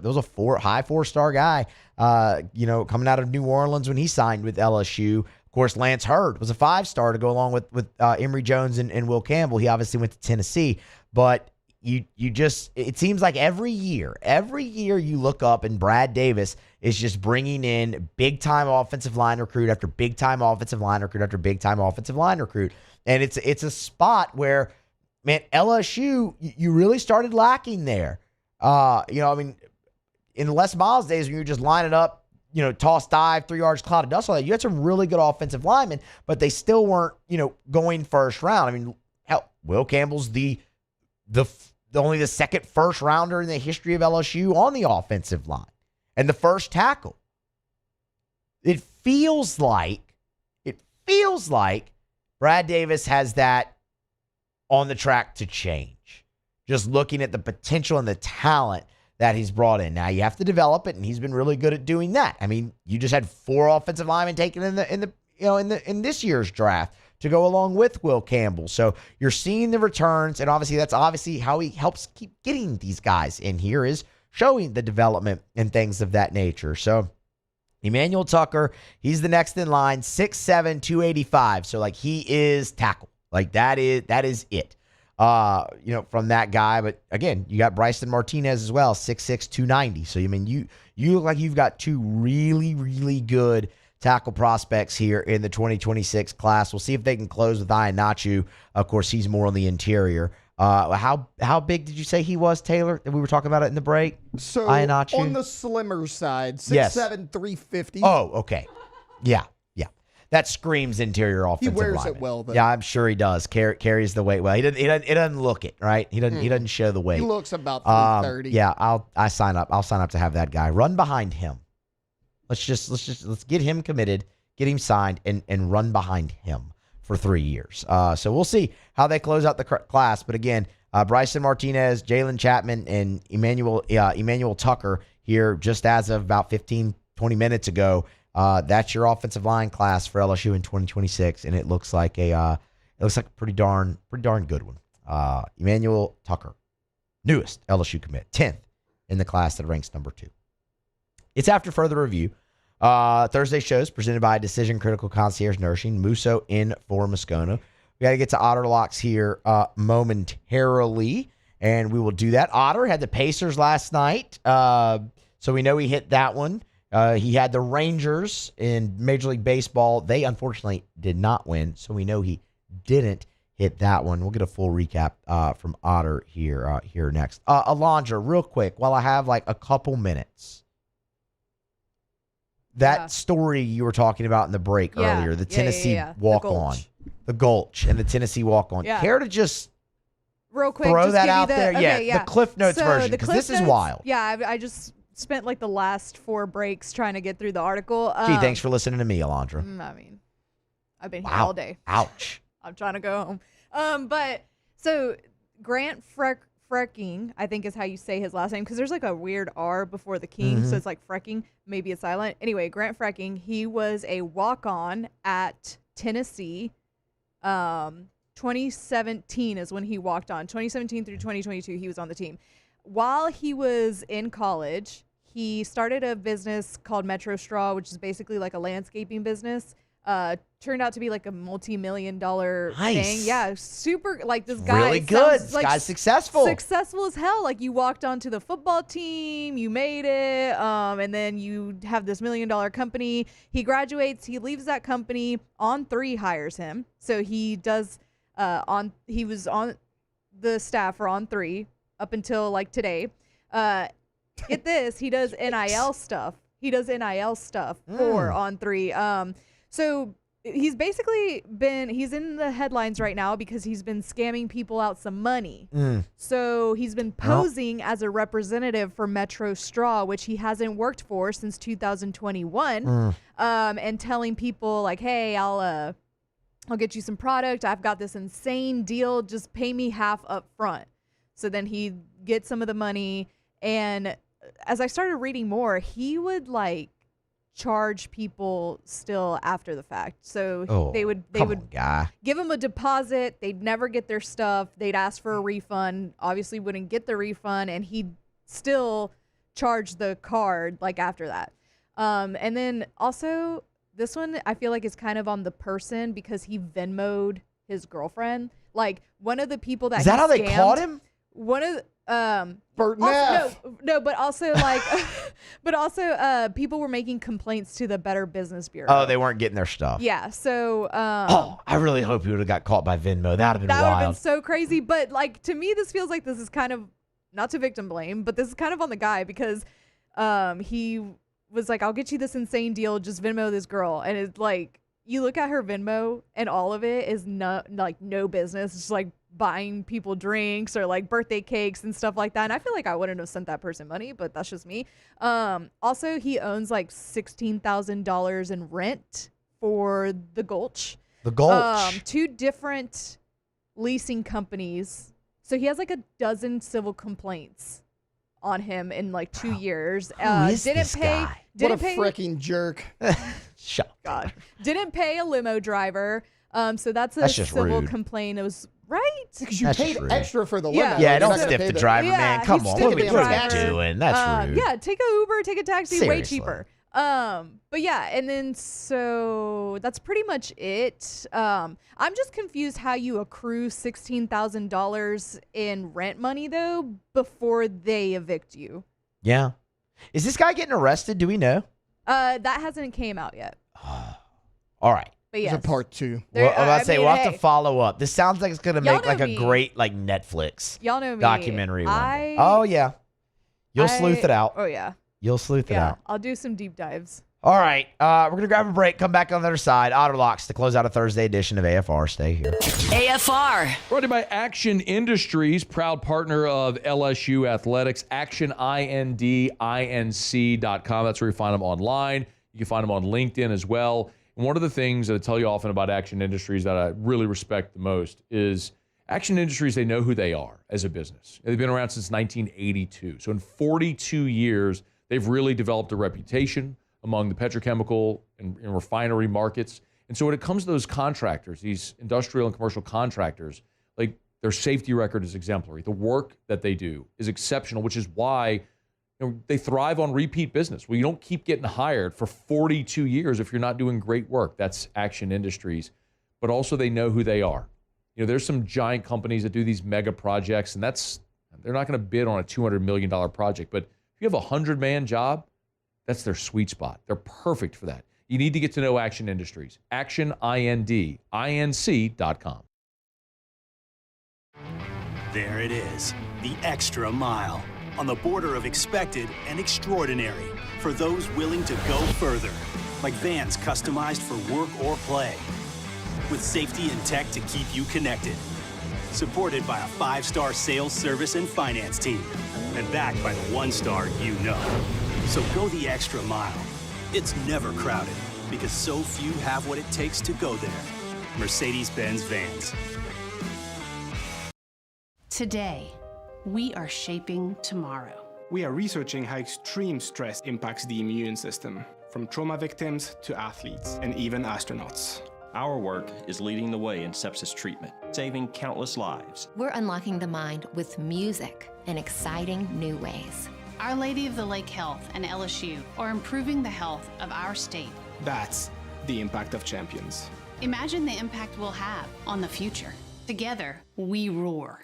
high 4-star guy, coming out of New Orleans when he signed with LSU. Of course, Lance Hurd was a 5-star to go along with Emory Jones and Will Campbell. He obviously went to Tennessee, but it seems like every year you look up and Brad Davis is just bringing in big-time offensive line recruit after big-time offensive line recruit after big-time offensive line recruit, and it's a spot where, man, LSU, you really started lacking there. I mean, in the Les Miles days when you were just lining up, toss, dive, 3 yards, cloud of dust, all that, you had some really good offensive linemen, but they still weren't, going first round. I mean, hell, Will Campbell's only the second first rounder in the history of LSU on the offensive line and the first tackle. It feels like Brad Davis has that on the track to change. Just looking at the potential and the talent that he's brought in. Now you have to develop it, and he's been really good at doing that. I mean, you just had 4 offensive linemen taken in this year's draft to go along with Will Campbell. So you're seeing the returns, and that's how he helps keep getting these guys in here, is showing the development and things of that nature. So Emmanuel Tucker, he's the next in line, 6'7", 285. So he is tackle. That is it. From that guy. But again, you got Bryson Martinez as well, 6'6", 290. So, I mean, you look like you've got 2 really, really good tackle prospects here in the 2026 class. We'll see if they can close with Iheanacho. Of course, he's more on the interior. How big did you say he was, Taylor? We were talking about it in the break. So Iheanacho? On the slimmer side, 6'7", Yes. 350. Oh, okay. Yeah. That screams interior offensive He wears lineman. it well, though. Yeah, I'm sure he does. Carries the weight well. He doesn't look it, right? He doesn't show the weight. He looks about 330. Yeah, I'll sign up. I'll sign up to have that guy run behind him. Let's get him committed, get him signed, and run behind him for 3 years. So we'll see how they close out the class. But again, Bryson Martinez, Jalen Chapman, and Emmanuel Tucker here just as of about 15, 20 minutes ago. That's your offensive line class for LSU in 2026, and it looks like a pretty darn good one. Emmanuel Tucker, newest LSU commit, 10th in the class that ranks number 2. It's after further review Thursday shows presented by Decision Critical Concierge Nursing. Musso in for Moscona. We got to get to Otter Locks here momentarily, and we will do that. Otter had the Pacers last night, so we know he hit that one. He had the Rangers in Major League Baseball. They unfortunately did not win, so we know he didn't hit that one. We'll get a full recap from Otter here next. Alondra, real quick, while I have like a couple minutes. That story you were talking about in the break earlier, the Tennessee walk-on. The Gulch and the Tennessee walk-on. Yeah. Care to just real quick throw just that give you out there? Okay, The Cliff Notes version, because this is wild. Yeah, I just spent like the last 4 breaks trying to get through the article. Gee, thanks for listening to me, Alondra. I mean, I've been here all day. Ouch. I'm trying to go home. But so Grant Frecking, I think is how you say his last name, because there's like a weird R before the King, so it's like Frecking. Maybe it's silent. Anyway, Grant Frecking, he was a walk-on at Tennessee. 2017 is when he walked on. 2017 through 2022, he was on the team. While he was in college, he started a business called Metro Straw, which is basically like a landscaping business. Turned out to be like a multi-million-dollar thing. Yeah, super. Like this guy, really good. This guy's successful. Successful as hell. Like you walked onto the football team, you made it, and then you have this $1 million company. He graduates, he leaves that company. On3 hires him, so he does. He was on the staff for On3 up until like today. Get this, he does NIL stuff. He does NIL stuff for On3. So he's basically he's in the headlines right now because he's been scamming people out some money. So he's been posing as a representative for Metro Straw, which he hasn't worked for since 2021, and telling people like, hey, I'll get you some product. I've got this insane deal. Just pay me half up front. So then he gets some of the money. And as I started reading more, he would like charge people still after the fact. So they would give him a deposit. They'd never get their stuff. They'd ask for a refund. Obviously wouldn't get the refund, and he'd still charge the card like after that. And then also this one I feel like is kind of on the person because he Venmo'd his girlfriend. Like one of the people that is that how they scammed, caught him? One of Bert Neff. No, but also like, people were making complaints to the Better Business Bureau. Oh, they weren't getting their stuff. Yeah, so. I really hope he would have got caught by Venmo. That would have been wild. That would have been wild. so crazy. But like to me, this feels like this is kind of not to victim blame, but this is kind of on the guy because, he was like, "I'll get you this insane deal. Just Venmo this girl," and it's like you look at her Venmo, and all of it is no business. It's just like buying people drinks or like birthday cakes and stuff like that. And I feel like I wouldn't have sent that person money, but that's just me. Also, he owns like $16,000 in rent for the Gulch. The Gulch. 2 different leasing companies. So he has like a dozen civil complaints on him in like 2 years. Who is this guy? What a freaking jerk. Shut God. Didn't pay a limo driver. So that's a just civil rude. complaint. It was right. Because you That's paid just rude. extra for the limo. Yeah, don't so- stiff the driver, man. Come on. What are we doing? That's rude. Yeah, take a Uber, take a taxi, way Seriously. cheaper. But yeah, and then so that's pretty much it. I'm just confused how you accrue $16,000 in rent money though before they evict you. Yeah. Is this guy getting arrested? Do we know? That hasn't came out yet. All right. But There's yes. a part 2. Well, I'm about to say, we'll have hey. to follow up. This sounds like it's going to Y'all make like know a me. great like Netflix Y'all know me. documentary one day. I- Oh, yeah. You'll sleuth it out. Oh yeah. You'll sleuth it Yeah. out. I'll do some deep dives. All right. We're going to grab a break. Come back on the other side. Otter Locks to close out a Thursday edition of AFR. Stay here. AFR. Brought to you by Action Industries, proud partner of LSU Athletics. ActionIndinc.com. That's where you find them online. You can find them on LinkedIn as well. And one of the things that I tell you often about Action Industries that I really respect the most is Action Industries, they know who they are as a business. They've been around since 1982. So in 42 years, they've really developed a reputation among the petrochemical and refinery markets. And so when it comes to those contractors, these industrial and commercial contractors, like their safety record is exemplary. The work that they do is exceptional, which is why They thrive on repeat business. Well, you don't keep getting hired for 42 years if you're not doing great work. That's Action Industries. But also they know who they are. There's some giant companies that do these mega projects, and they're not going to bid on a $200 million project. But if you have a 100-man job, that's their sweet spot. They're perfect for that. You need to get to know Action Industries. ActionINDINC.com. There it is, the extra mile, on the border of expected and extraordinary for those willing to go further, like vans customized for work or play, with safety and tech to keep you connected, supported by a 5-star sales, service, and finance team, and backed by the 1-star you know. So go the extra mile. It's never crowded, because so few have what it takes to go there. Mercedes-Benz Vans. Today, we are shaping tomorrow. We are researching how extreme stress impacts the immune system, from trauma victims to athletes and even astronauts. Our work is leading the way in sepsis treatment, saving countless lives. We're unlocking the mind with music in exciting new ways. Our Lady of the Lake Health and LSU are improving the health of our state. That's the impact of champions. Imagine the impact we'll have on the future. Together, we roar.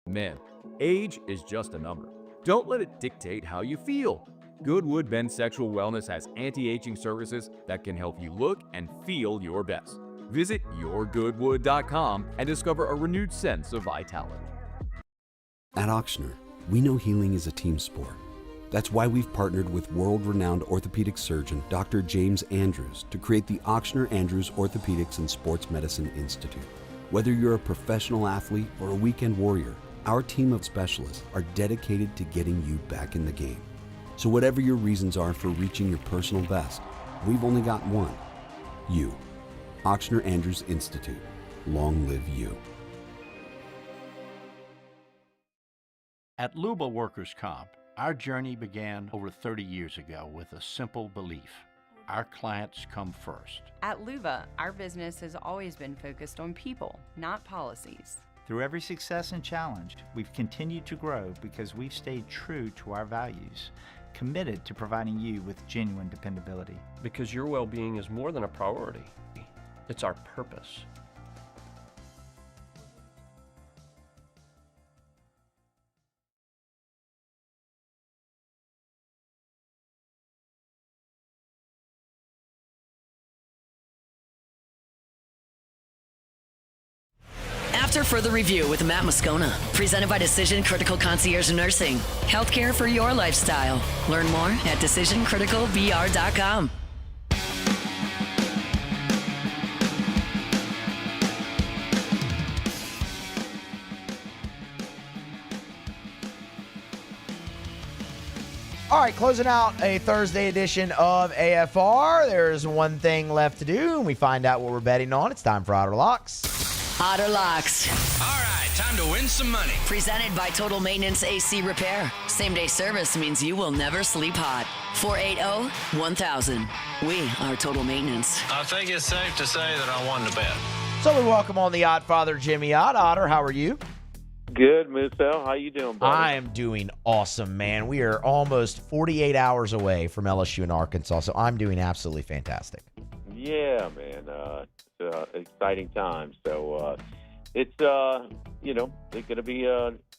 Men, age is just a number. Don't let it dictate how you feel. Goodwood Men's Sexual Wellness has anti-aging services that can help you look and feel your best. Visit yourgoodwood.com and discover a renewed sense of vitality. At Auctioner, we know healing is a team sport. That's why we've partnered with world-renowned orthopedic surgeon Dr. James Andrews to create the Auctioner Andrews Orthopedics and Sports Medicine Institute. Whether you're a professional athlete or a weekend warrior, our team of specialists are dedicated to getting you back in the game. So whatever your reasons are for reaching your personal best, we've only got one: you. Auctioner Andrews Institute. Long live you. At Luba Workers' Comp, our journey began over 30 years ago with a simple belief: our clients come first. At Luba, our business has always been focused on people, not policies. Through every success and challenge, we've continued to grow because we've stayed true to our values, committed to providing you with genuine dependability. Because your well-being is more than a priority. It's our purpose. After further review with Matt Moscona, presented by Decision Critical Concierge Nursing. Healthcare for your lifestyle. Learn more at decisioncriticalbr.com. All right, closing out a Thursday edition of AFR. There's one thing left to do, and we find out what we're betting on. It's time for Otter Locks. Otter Locks. All right, time to win some money. Presented by Total Maintenance AC Repair. Same-day service means you will never sleep hot. 480-1000. We are Total Maintenance. I think it's safe to say that I won the bet. So we welcome on the Odd Father, Jimmy Ott. Otter, how are you? Good, Moosel. How you doing, buddy? I am doing awesome, man. We are almost 48 hours away from LSU and Arkansas, so I'm doing absolutely fantastic. Yeah, man. It's exciting time. So it's going to be,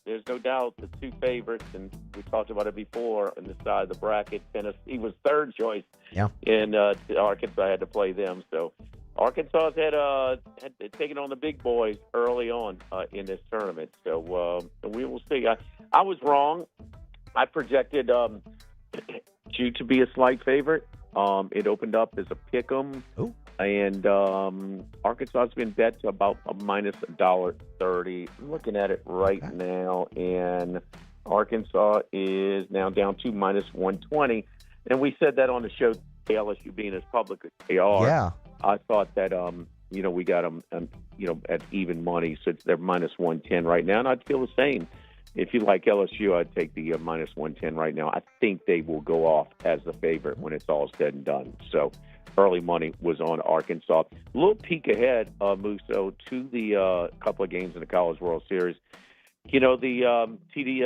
there's no doubt, the two favorites, and we talked about it before on this side of the bracket. Tennessee was third choice. Yeah. And Arkansas had to play them. So Arkansas had taken on the big boys early on in this tournament. So we will see. I was wrong. I projected Jude to be a slight favorite. It opened up as a pick'em. Ooh. And Arkansas has been bet to about a minus $1.30. I'm looking at it right now, and Arkansas is now down to -120. And we said that on the show, LSU being as public as they are. Yeah. I thought that, we got them, at even money. So they're -110 right now. And I'd feel the same. If you like LSU, I'd take the -110 right now. I think they will go off as the favorite when it's all said and done. So early money was on Arkansas. A little peek ahead, Musso, to the couple of games in the College World Series. The TD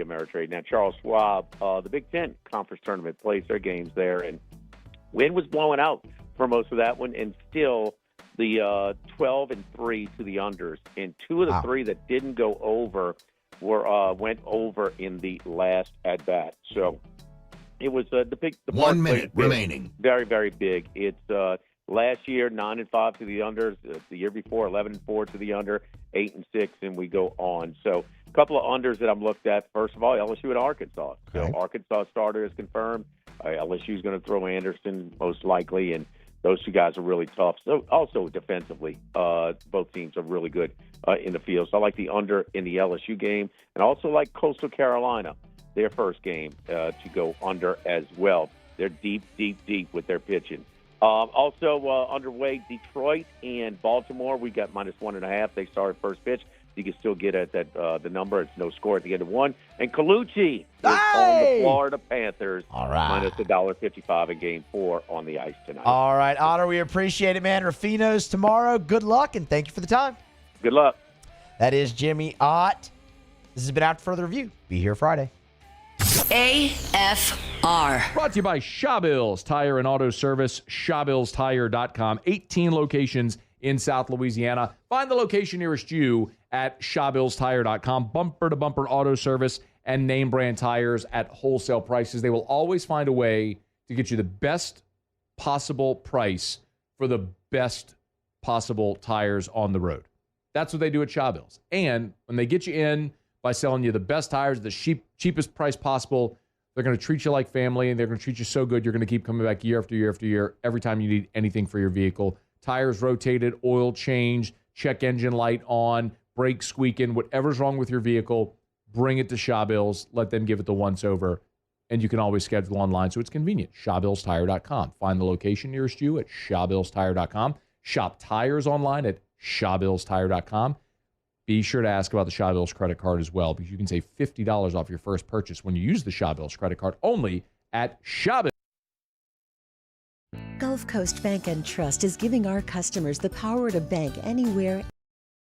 Ameritrade, now Charles Schwab, the Big Ten Conference Tournament plays their games there, and wind was blowing out for most of that one, and still the 12-3 to the unders, and two of the three that didn't go over went over in the last at bat. So it was the 1 minute remaining. Very, very big. It's last year 9-5 to the unders. The year before 11-4 to the under, 8-6, and we go on. So a couple of unders that I'm looked at. First of all, LSU and Arkansas. So Arkansas starter is confirmed. LSU is going to throw Anderson most likely, and those two guys are really tough. So also defensively, both teams are really good in the field. So I like the under in the LSU game, and also like Coastal Carolina, their first game, to go under as well. They're deep with their pitching. Also underway, Detroit and Baltimore. We got -1.5. They started first pitch. You can still get at that the number. It's no score at the end of one. And Colucci is on the Florida Panthers. All right. -$1.55 in Game 4 on the ice tonight. All right, Otter, we appreciate it, man. Rufino's tomorrow. Good luck, and thank you for the time. Good luck. That is Jimmy Ott. This has been After Further Review. Be here Friday. AFR. Brought to you by Shawbills Tire and Auto Service, ShawbillsTire.com. 18 locations in South Louisiana. Find the location nearest you at ShawbillsTire.com. Bumper-to-bumper auto service and name brand tires at wholesale prices. They will always find a way to get you the best possible price for the best possible tires on the road. That's what they do at Shawbills. And when they get you in by selling you the best tires, the cheapest price possible, they're going to treat you like family, and they're going to treat you so good you're going to keep coming back year after year after year every time you need anything for your vehicle. Tires rotated, oil changed, check engine light on, brakes squeaking, whatever's wrong with your vehicle, bring it to Shawbills. Let them give it the once-over, and you can always schedule online, so it's convenient. ShawbillsTire.com. Find the location nearest you at ShawbillsTire.com. Shop tires online at ShawbillsTire.com. Be sure to ask about the Shawbills credit card as well, because you can save $50 off your first purchase when you use the Shawbills credit card only at Shawbills. Gulf Coast Bank and Trust is giving our customers the power to bank anywhere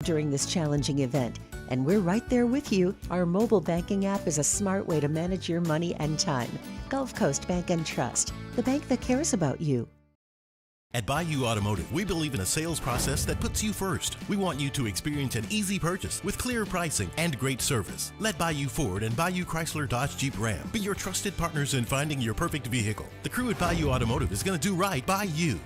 during this challenging event. And we're right there with you. Our mobile banking app is a smart way to manage your money and time. Gulf Coast Bank and Trust, the bank that cares about you. At Bayou Automotive, we believe in a sales process that puts you first. We want you to experience an easy purchase with clear pricing and great service. Let Bayou Ford and Bayou Chrysler Dodge Jeep Ram be your trusted partners in finding your perfect vehicle. The crew at Bayou Automotive is going to do right by you.